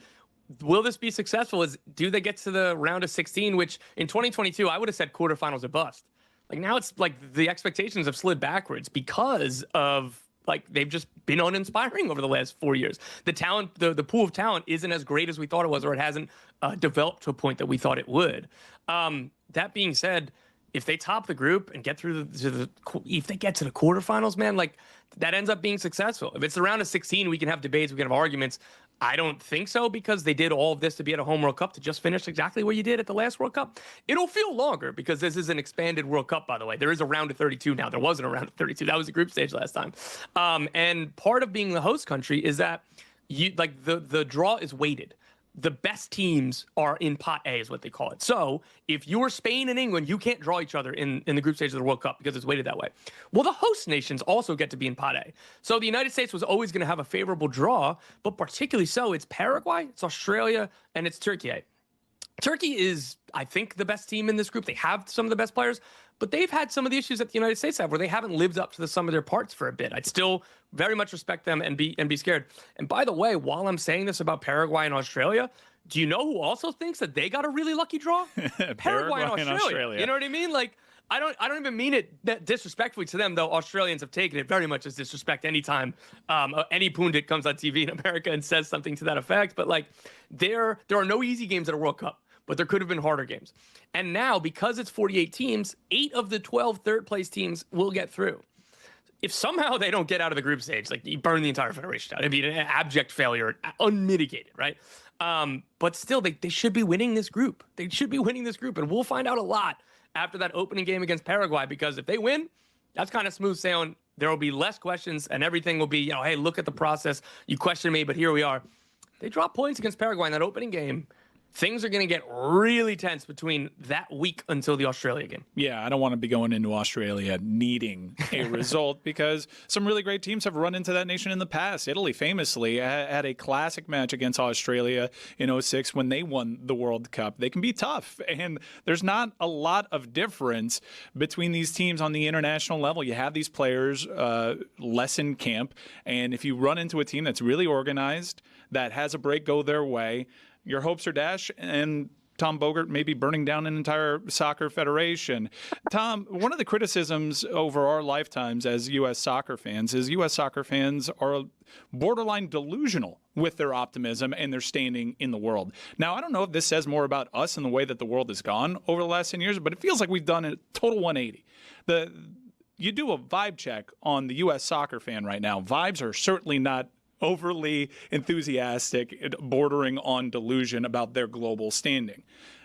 [SPEAKER 9] will this be successful? Do they get to the round of 16, which in 2022, I would have said quarterfinals or bust. Like, now it's like the expectations have slid backwards because of, like, they've just been uninspiring over the last 4 years. The talent, the pool of talent isn't as great as we thought it was, or it hasn't developed to a point that we thought it would. That being said, if they top the group and get through if they get to the quarterfinals, man, like, that ends up being successful. If it's the round of 16, we can have debates, we can have arguments. I don't think so, because they did all of this to be at a home World Cup to just finish exactly what you did at the last World Cup. It'll feel longer because this is an expanded World Cup, by the way. There is a round of 32 now. There wasn't a round of 32. That was the group stage last time. And part of being the host country is that the draw is weighted. The best teams are in Pot A, is what they call it. So if you're Spain and England, you can't draw each other in the group stage of the World Cup because it's weighted that way. Well, the host nations also get to be in Pot A. So the United States was always going to have a favorable draw, but particularly so, it's Paraguay, it's Australia, and it's Turkey. Turkey is, I think, the best team in this group. They have some of the best players, but they've had some of the issues that the United States have where they haven't lived up to the sum of their parts for a bit. I'd still very much respect them and be scared. And by the way, while I'm saying this about Paraguay and Australia, do you know who also thinks that they got a really lucky draw? Paraguay and Australia. You know what I mean? Like, I don't even mean it that disrespectfully to them, though Australians have taken it very much as disrespect anytime any pundit comes on TV in America and says something to that effect. But, like, there are no easy games at a World Cup, but there could have been harder games. And now, because it's 48 teams, 8 of the 12 third-place teams will get through. If somehow they don't get out of the group stage, like, you burn the entire federation out. It'd be an abject failure, unmitigated, right? But still, they should be winning this group. They should be winning this group, and we'll find out a lot after that opening game against Paraguay, because if they win, that's kind of smooth sailing. There will be less questions, and everything will be, hey, look at the process. You questioned me, but here we are. they drop points against Paraguay in that opening game, things are going to get really tense between that week until the Australia game.
[SPEAKER 10] Yeah, I don't want to be going into Australia needing a result because some really great teams have run into that nation in the past. Italy famously had a classic match against Australia in 2006 when they won the World Cup. They can be tough, and there's not a lot of difference between these teams on the international level. You have these players less in camp, and if you run into a team that's really organized, that has a break go their way, your hopes are dashed, and Tom Bogert may be burning down an entire soccer federation. Tom, one of the criticisms over our lifetimes as U.S. soccer fans is U.S. soccer fans are borderline delusional with their optimism and their standing in the world. Now, I don't know if this says more about us and the way that the world has gone over the last 10 years, but it feels like we've done a total 180. You do a vibe check on the U.S. soccer fan right now. Vibes are certainly not overly enthusiastic, bordering on delusion about their global standing.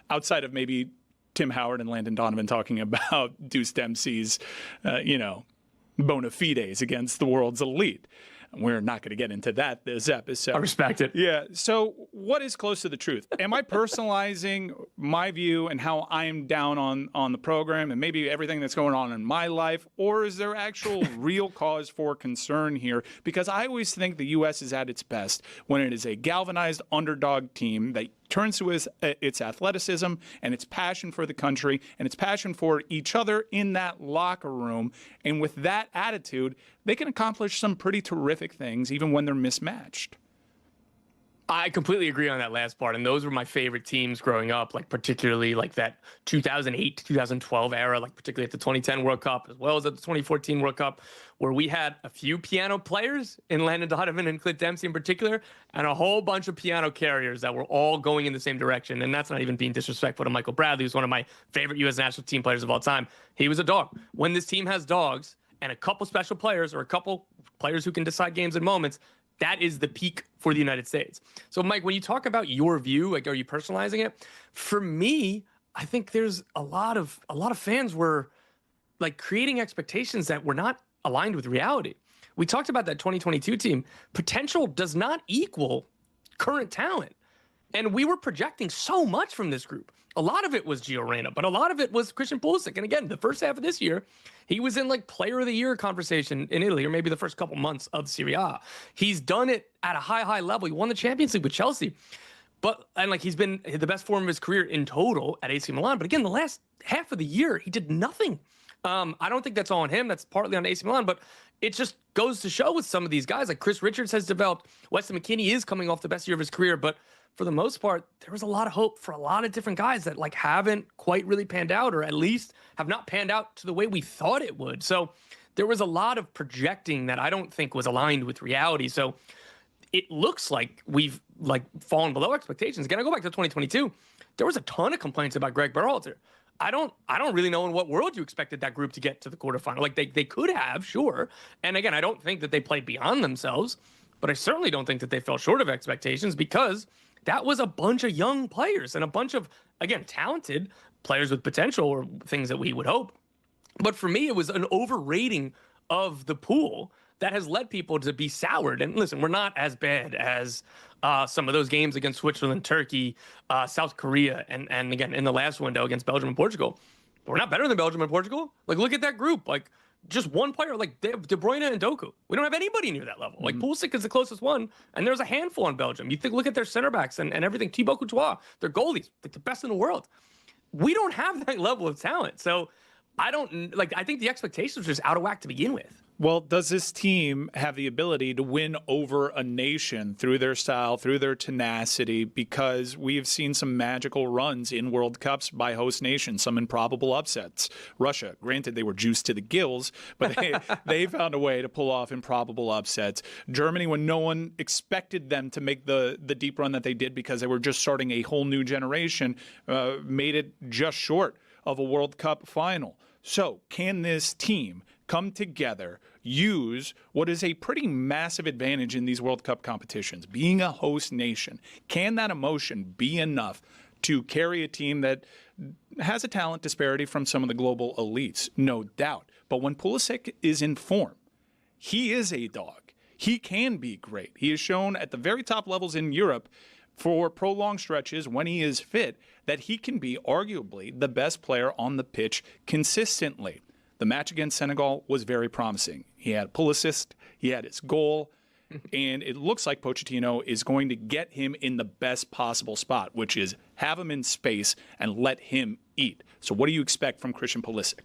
[SPEAKER 10] Outside of maybe Tim Howard and Landon Donovan talking about Deuce Dempsey's, bona fides against the world's elite. We're not going to get into that this episode.
[SPEAKER 9] I respect it.
[SPEAKER 10] Yeah. So what is close to the truth? Am I personalizing my view and how I'm down on the program and maybe everything that's going on in my life? Or is there actual real cause for concern here? Because I always think the U.S. is at its best when it is a galvanized underdog team that turns to its athleticism and its passion for the country and its passion for each other in that locker room. And with that attitude, they can accomplish some pretty terrific things even when they're mismatched.
[SPEAKER 9] I completely agree on that last part. And those were my favorite teams growing up, like particularly like that 2008 to 2012 era, like particularly at the 2010 World Cup, as well as at the 2014 World Cup, where we had a few piano players in Landon Donovan and Clint Dempsey in particular, and a whole bunch of piano carriers that were all going in the same direction. And that's not even being disrespectful to Michael Bradley, who's one of my favorite U.S. national team players of all time. He was a dog. When this team has dogs and a couple special players or a couple players who can decide games and moments, that is the peak for the United States. So, Mike, when you talk about your view, like, are you personalizing it? For me, I think there's a lot of fans were like creating expectations that were not aligned with reality. We talked about that 2022 team. Potential does not equal current talent. And we were projecting so much from this group. A lot of it was Gio Reyna, but a lot of it was Christian Pulisic. And again, the first half of this year, he was in like player of the year conversation in Italy, or maybe the first couple months of Serie A. He's done it at a high level. He won the Champions League with Chelsea. And like he's been the best form of his career in total at AC Milan. But again, the last half of the year, he did nothing. I don't think that's all on him. That's partly on AC Milan, but it just goes to show with some of these guys. Like Chris Richards has developed. Weston McKennie is coming off the best year of his career, but for the most part, there was a lot of hope for a lot of different guys that like haven't quite really panned out, or at least have not panned out to the way we thought it would. So there was a lot of projecting that I don't think was aligned with reality. So it looks like we've like fallen below expectations. Again, I go back to 2022. There was a ton of complaints about Greg Berhalter. I don't really know in what world you expected that group to get to the quarterfinal. Like they could have, sure. And again, I don't think that they played beyond themselves, but I certainly don't think that they fell short of expectations, because that was a bunch of young players and a bunch of, again, talented players with potential, or things that we would hope. But for me, it was an overrating of the pool that has led people to be soured. And listen, we're not as bad as some of those games against Switzerland, Turkey, South Korea, and again, in the last window against Belgium and Portugal. But we're not better than Belgium and Portugal. Like, look at that group. Like, just one player, like De Bruyne and Doku. We don't have anybody near that level. Like, Pulisic is the closest one, and there's a handful on Belgium. You look at their center backs and everything. Thibaut Courtois, their goalies, like the best in the world. We don't have that level of talent. So I think the expectations were just out of whack to begin with.
[SPEAKER 10] Well, does this team have the ability to win over a nation through their style, through their tenacity? Because we have seen some magical runs in World Cups by host nations, some improbable upsets. Russia, granted, they were juiced to the gills, but they found a way to pull off improbable upsets. Germany, when no one expected them to make the deep run that they did because they were just starting a whole new generation, made it just short of a World Cup final. So can this team come together, use what is a pretty massive advantage in these World Cup competitions, being a host nation? Can that emotion be enough to carry a team that has a talent disparity from some of the global elites? No doubt. But when Pulisic is in form, he is a dog. he can be great. He has shown at the very top levels in Europe for prolonged stretches when he is fit that he can be arguably the best player on the pitch consistently. The match against Senegal was very promising. He had a pull assist, he had his goal, and it looks like Pochettino is going to get him in the best possible spot, which is have him in space and let him eat. So what do you expect from Christian Pulisic?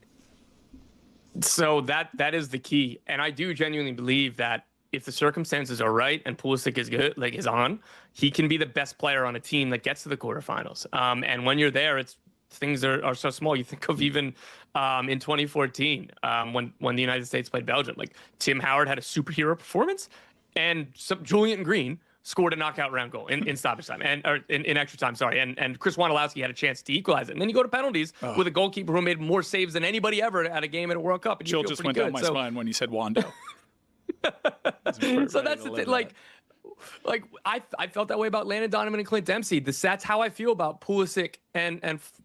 [SPEAKER 9] So that is the key. And I do genuinely believe that if the circumstances are right and Pulisic is good, like is on, he can be the best player on a team that gets to the quarterfinals. And when you're there, things are so small. You think of even in 2014 when the United States played Belgium, like Tim Howard had a superhero performance, and Julian Green scored a knockout round goal in stoppage time or in extra time. Sorry, and Chris Wondolowski had a chance to equalize it. And then you go to penalties with a goalkeeper who made more saves than anybody ever at a game at a World Cup. And
[SPEAKER 10] Chill just went down my spine when you said Wando.
[SPEAKER 9] So that's the thing. Like I felt that way about Landon Donovan and Clint Dempsey. That's how I feel about Pulisic and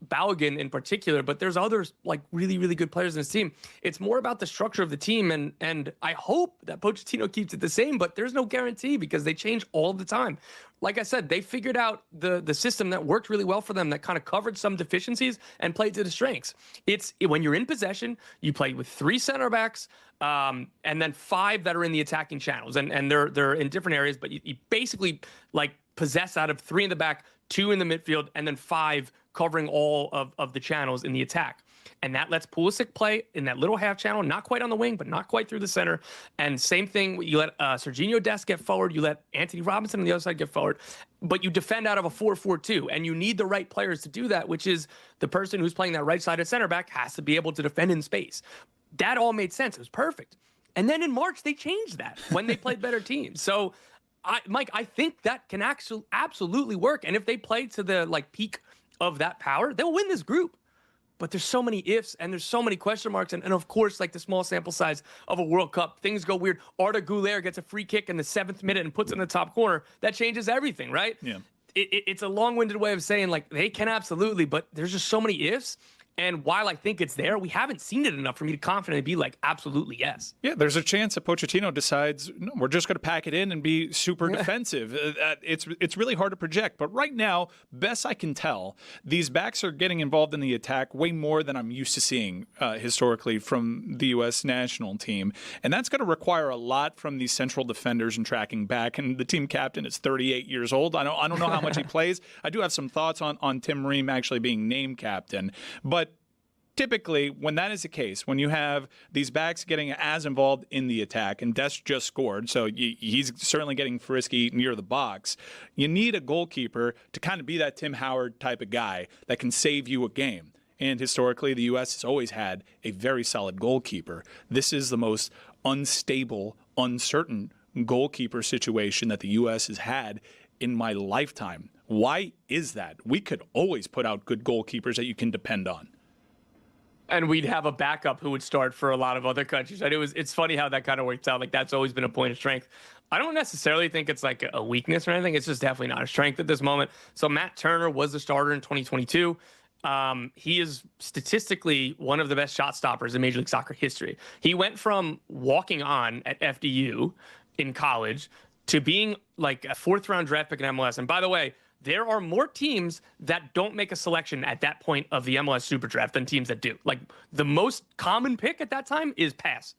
[SPEAKER 9] Balogun in particular. But there's others like really, really good players in this team. It's more about the structure of the team, and I hope that Pochettino keeps it the same. But there's no guarantee because they change all the time. Like I said, they figured out the system that worked really well for them, that kind of covered some deficiencies and played to the strengths. It's when you're in possession, you play with 3 center backs, and then 5 that are in the attacking channels, and they're in different areas, but you basically like possess out of 3 in the back, 2 in the midfield, and then 5 covering all of the channels in the attack. And that lets Pulisic play in that little half channel, not quite on the wing, but not quite through the center. And same thing, you let Serginho Dest get forward, you let Anthony Robinson on the other side get forward, but you defend out of a 4-4-2. And you need the right players to do that, which is the person who's playing that right side of center back has to be able to defend in space. That all made sense. It was perfect. And then in March, they changed that when they played better teams. So, Mike, I think that can actually absolutely work. And if they play to the peak of that power, they'll win this group. But there's so many ifs and there's so many question marks. And of course, like the small sample size of a World Cup, things go weird. Arda Güler gets a free kick in the 7th minute and puts it in the top corner. That changes everything, right?
[SPEAKER 10] Yeah.
[SPEAKER 9] It's a long-winded way of saying, like, they can absolutely, but there's just so many ifs. And while I think it's there, we haven't seen it enough for me to confidently be like, absolutely yes.
[SPEAKER 10] Yeah, there's a chance that Pochettino decides, no, we're just going to pack it in and be super defensive. It's really hard to project. But right now, best I can tell, these backs are getting involved in the attack way more than I'm used to seeing historically from the U.S. national team. And that's going to require a lot from these central defenders and tracking back. And the team captain is 38 years old. I don't know how much he plays. I do have some thoughts on Tim Ream actually being named captain. But typically, when that is the case, when you have these backs getting as involved in the attack, and Dest just scored, so he's certainly getting frisky near the box, you need a goalkeeper to kind of be that Tim Howard type of guy that can save you a game. And historically, the U.S. has always had a very solid goalkeeper. This is the most unstable, uncertain goalkeeper situation that the U.S. has had in my lifetime. Why is that? We could always put out good goalkeepers that you can depend on.
[SPEAKER 9] And we'd have a backup who would start for a lot of other countries. And it's funny how that kind of works out. Like, that's always been a point of strength. I don't necessarily think it's like a weakness or anything. It's just definitely not a strength at this moment. So Matt Turner was the starter in 2022. He is statistically one of the best shot stoppers in Major League Soccer history. He went from walking on at FDU in college to being like a 4th-round draft pick in MLS. And by the way, there are more teams that don't make a selection at that point of the MLS Super Draft than teams that do. Like, the most common pick at that time is pass.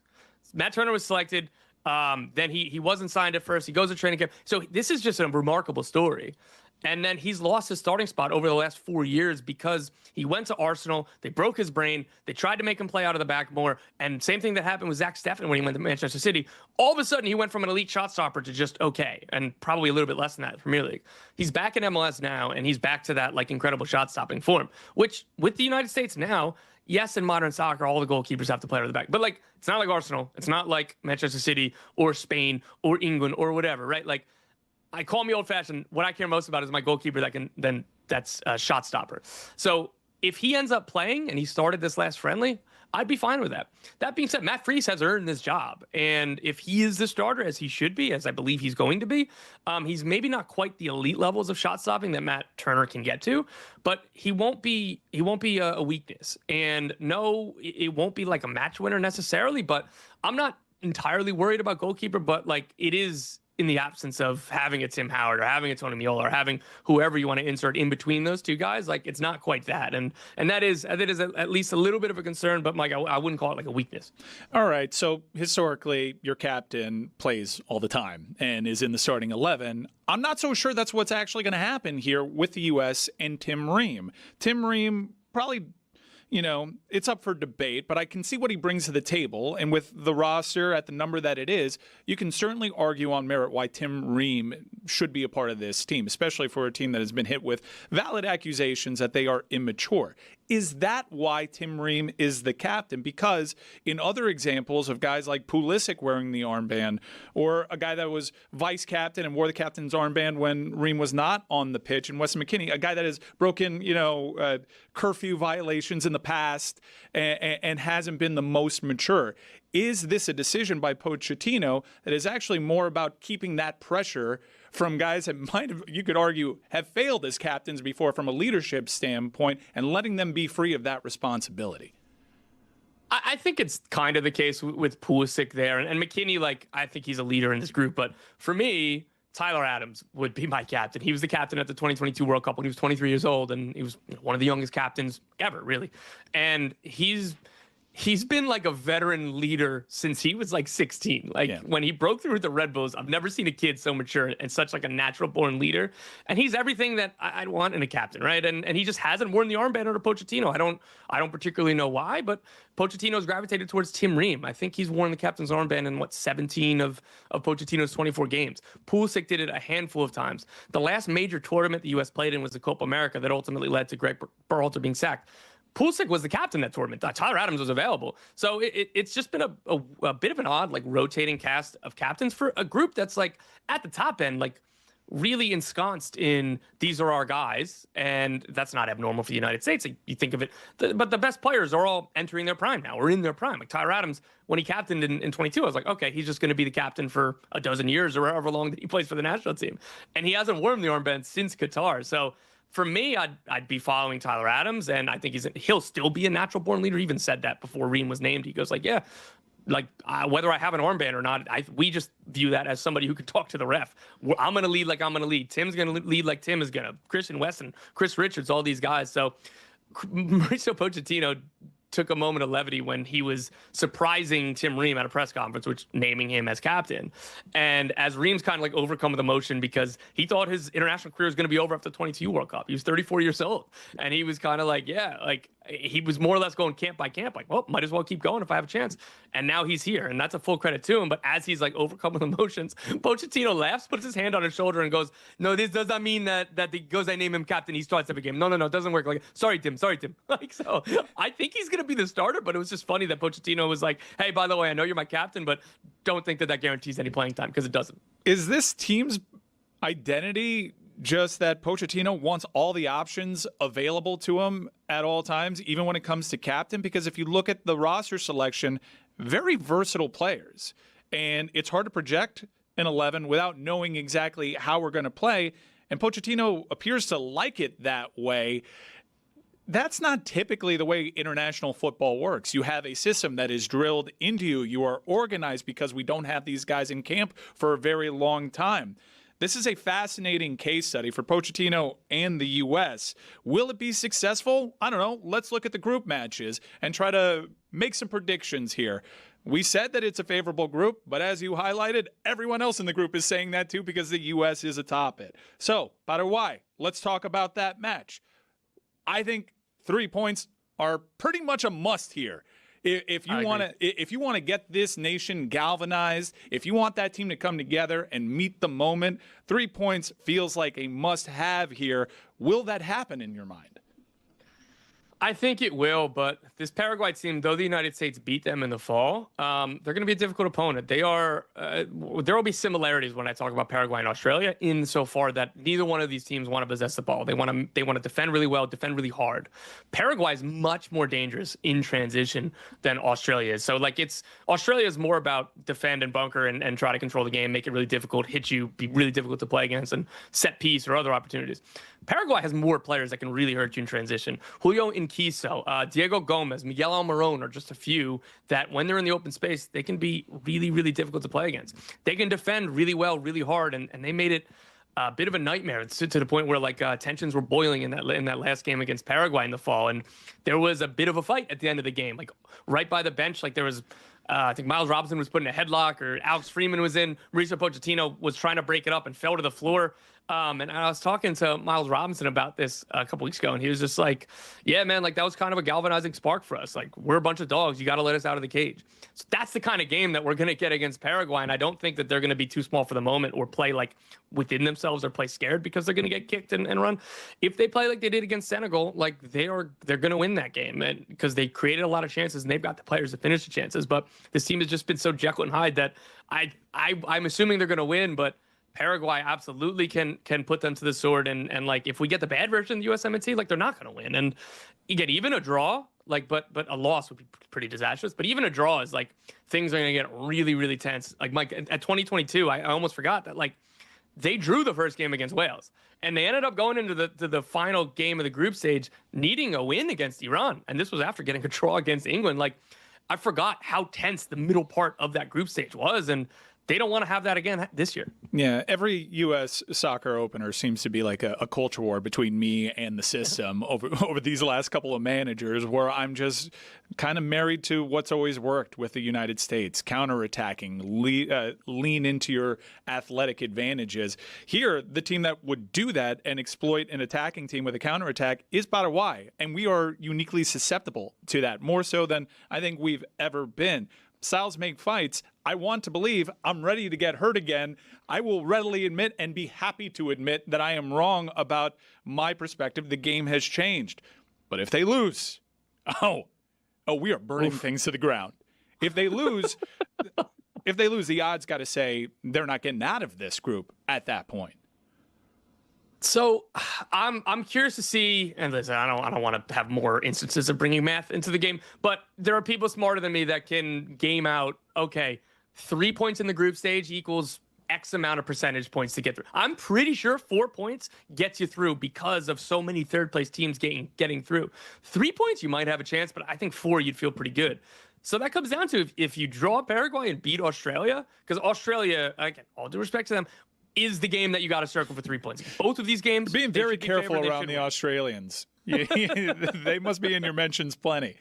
[SPEAKER 9] Matt Turner was selected. Then he wasn't signed at first. He goes to training camp. So this is just a remarkable story. And then he's lost his starting spot over the last 4 years because he went to Arsenal. They broke his brain. They tried to make him play out of the back more. And same thing that happened with Zach Steffen when he went to Manchester City. All of a sudden, he went from an elite shot stopper to just okay, and probably a little bit less than that in Premier League. He's back in MLS now, and he's back to that like incredible shot stopping form, which with the United States now, yes, in modern soccer, all the goalkeepers have to play out of the back. But like, it's not like Arsenal. It's not like Manchester City or Spain or England or whatever, right? Like, I call me old-fashioned. What I care most about is my goalkeeper that's a shot stopper. So if he ends up playing and he started this last friendly, I'd be fine with that. That being said, Matt Freese has earned this job. And if he is the starter, as he should be, as I believe he's going to be, he's maybe not quite the elite levels of shot stopping that Matt Turner can get to, but he won't be a weakness. And no, it won't be like a match winner necessarily, but I'm not entirely worried about goalkeeper, but like it is in the absence of having a Tim Howard or having a Tony Meola or having whoever you want to insert in between those two guys. Like it's not quite that. And that is at least a little bit of a concern, but Mike, I wouldn't call it like a weakness.
[SPEAKER 10] All right. So historically, your captain plays all the time and is in the starting 11. I'm not so sure that's what's actually going to happen here with the U.S. and Tim Ream. Tim Ream probably, it's up for debate, but I can see what he brings to the table. And with the roster at the number that it is, you can certainly argue on merit why Tim Ream should be a part of this team, especially for a team that has been hit with valid accusations that they are immature. Is that why Tim Ream is the captain? Because in other examples of guys like Pulisic wearing the armband, or a guy that was vice captain and wore the captain's armband when Ream was not on the pitch, and Weston McKennie, a guy that has broken, curfew violations in the past and hasn't been the most mature. Is this a decision by Pochettino that is actually more about keeping that pressure from guys that might have, you could argue, have failed as captains before from a leadership standpoint and letting them be free of that responsibility?
[SPEAKER 9] I think it's kind of the case with Pulisic there. And McKinney, I think he's a leader in this group. But for me, Tyler Adams would be my captain. He was the captain at the 2022 World Cup when he was 23 years old, and he was one of the youngest captains ever, really. And he's been like a veteran leader since he was 16. When he broke through with the Red Bulls, I've never seen a kid so mature and such a natural born leader. And he's everything that I'd want in a captain, right? And he just hasn't worn the armband under Pochettino. I don't particularly know why, but Pochettino's gravitated towards Tim Ream. I think he's worn the captain's armband in 17 of Pochettino's 24 games. Pulisic did it a handful of times. The last major tournament the U.S. played in was the Copa America that ultimately led to Greg Berhalter being sacked. Pulisic was the captain that tournament. Tyler Adams was available. So it's just been a bit of an odd, rotating cast of captains for a group that's at the top end, really ensconced in these are our guys. And that's not abnormal for the United States. You think of it, but the best players are all entering their prime now, or in their prime. Tyler Adams, when he captained in 22, I was like, okay, he's just going to be the captain for a dozen years or however long that he plays for the national team. And he hasn't worn the armband since Qatar. So for me, I'd be following Tyler Adams, and I think he'll still be a natural-born leader. He even said that before Ream was named. He goes whether I have an armband or not, we just view that as somebody who could talk to the ref. I'm going to lead like I'm going to lead. Tim's going to lead like Tim is going to. Christian Weston, Chris Richards, all these guys. So Mauricio Pochettino took a moment of levity when he was surprising Tim Ream at a press conference, which naming him as captain. And as Ream's kind of overcome with emotion because he thought his international career was going to be over after the 22 World Cup. He was 34 years old. And he was kind of he was more or less going camp by camp, well, might as well keep going if I have a chance. And now he's here, and that's a full credit to him. But as he's overcome with emotions, Pochettino laughs, puts his hand on his shoulder, and goes, "No, this does not mean that because I name him captain, he starts every game. No, it doesn't work. Sorry, Tim. So I think he's going to be the starter, but it was just funny that Pochettino was like, "Hey, by the way, I know you're my captain, but don't think that guarantees any playing time because it doesn't."
[SPEAKER 10] Is this team's identity just that Pochettino wants all the options available to him at all times, even when it comes to captain? Because if you look at the roster selection, very versatile players. And it's hard to project an 11 without knowing exactly how we're going to play. And Pochettino appears to like it that way. That's not typically the way international football works. You have a system that is drilled into you. You are organized because we don't have these guys in camp for a very long time. This is a fascinating case study for Pochettino and the U.S. Will it be successful? I don't know. Let's look at the group matches and try to make some predictions here. We said that it's a favorable group, but as you highlighted, everyone else in the group is saying that too because the U.S. is atop it. So, Badr, let's talk about that match. I think 3 points are pretty much a must here. If you want to get this nation galvanized, if you want that team to come together and meet the moment, 3 points feels like a must-have here. Will that happen in your mind?
[SPEAKER 9] I think it will, but this Paraguay team, though the United States beat them in the fall, they're going to be a difficult opponent. They are. There will be similarities when I talk about Paraguay and Australia, insofar that neither one of these teams want to possess the ball. They want to defend really well, defend really hard. Paraguay is much more dangerous in transition than Australia is. So Australia is more about defend and bunker and try to control the game, make it really difficult, hit you, be really difficult to play against, and set piece or other opportunities. Paraguay has more players that can really hurt you in transition. Julio Kiso, Diego Gomez, Miguel Almiron are just a few that when they're in the open space, they can be really, really difficult to play against. They can defend really well, really hard, and they made it a bit of a nightmare to the point where tensions were boiling in that last game against Paraguay in the fall, and there was a bit of a fight at the end of the game, like right by the bench. Like there was, I think Miles Robinson was put in a headlock, or Alex Freeman was in. Mauricio Pochettino was trying to break it up and fell to the floor. And I was talking to Miles Robinson about this a couple weeks ago, and he was just like, yeah, man, like that was kind of a galvanizing spark for us. Like, we're a bunch of dogs. You got to let us out of the cage. So that's the kind of game that we're going to get against Paraguay. And I don't think that they're going to be too small for the moment or play like within themselves or play scared because they're going to get kicked and run. If they play like they did against Senegal, like they're going to win that game, and because they created a lot of chances and they've got the players to finish the chances. But this team has just been so Jekyll and Hyde that I'm assuming they're going to win, but Paraguay absolutely can put them to the sword, and like if we get the bad version of the USMNT, like they're not going to win. And again, even a draw, like but a loss would be pretty disastrous. But even a draw is like things are going to get really, really tense. Like Mike, at 2022, I almost forgot that like they drew the first game against Wales, and they ended up going into the final game of the group stage needing a win against Iran, and this was after getting a draw against England. Like I forgot how tense the middle part of that group stage was, and they don't want to have that again this year.
[SPEAKER 10] Yeah, every U.S. soccer opener seems to be like a culture war between me and the system over these last couple of managers, where I'm just kind of married to what's always worked with the United States: counterattacking, lean into your athletic advantages. Here, the team that would do that and exploit an attacking team with a counterattack is Paraguay, and we are uniquely susceptible to that, more so than I think we've ever been. Styles make fights. I want to believe. I'm ready to get hurt again. I will readily admit and be happy to admit that I am wrong about my perspective. The game has changed. But if they lose, we are burning things to the ground. If they lose, the odds got to say they're not getting out of this group at that point.
[SPEAKER 9] So I'm curious to see, and listen, I don't want to have more instances of bringing math into the game, but there are people smarter than me that can game out, okay, 3 points in the group stage equals X amount of percentage points to get through. I'm pretty sure 4 points gets you through because of so many third place teams getting through. 3 points, you might have a chance, but I think 4, you'd feel pretty good. So that comes down to if you draw Paraguay and beat Australia, because Australia, again, all due respect to them, is the game that you got to circle for 3 points. Both of these games,
[SPEAKER 10] being very careful around the Australians. They must be in your mentions plenty.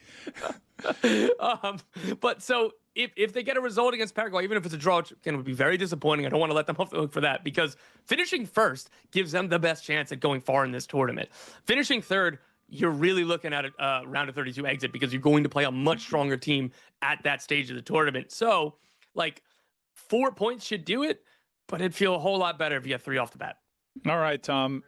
[SPEAKER 9] But so if they get a result against Paraguay, even if it's a draw, which again would be very disappointing, I don't want to let them off the hook for that, because finishing first gives them the best chance at going far in this tournament. Finishing third, you're really looking at a round of 32 exit, because you're going to play a much stronger team at that stage of the tournament. So, like, 4 points should do it, but it'd feel a whole lot better if you had 3 off the bat.
[SPEAKER 10] All right, Tom.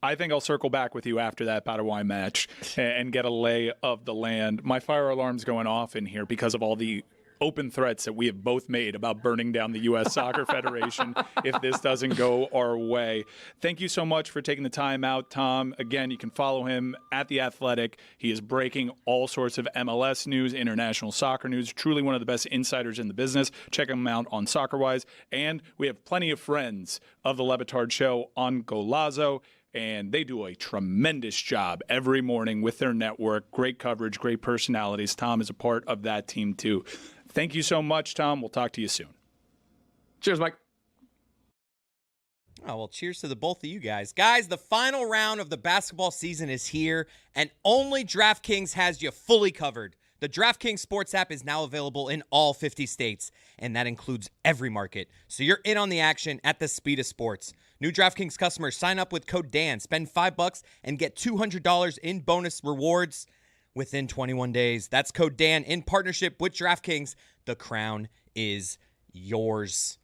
[SPEAKER 10] I think I'll circle back with you after that Paraguay match and get a lay of the land. My fire alarm's going off in here because of all the open threats that we have both made about burning down the U.S. Soccer Federation if this doesn't go our way. Thank you so much for taking the time out, Tom. Again, you can follow him at The Athletic. He is breaking all sorts of MLS news, international soccer news, truly one of the best insiders in the business. Check him out on SoccerWise. And we have plenty of friends of The Le Batard Show on Golazo, and they do a tremendous job every morning with their network. Great coverage, great personalities. Tom is a part of that team too. Thank you so much, Tom. We'll talk to you soon.
[SPEAKER 9] Cheers, Mike.
[SPEAKER 20] Oh, well, cheers to the both of you guys. Guys, the final round of the basketball season is here, and only DraftKings has you fully covered. The DraftKings Sports app is now available in all 50 states, and that includes every market. So you're in on the action at the speed of sports. New DraftKings customers sign up with code DAN, spend $5 and get $200 in bonus rewards within 21 days. That's code DAN in partnership with DraftKings. The crown is yours.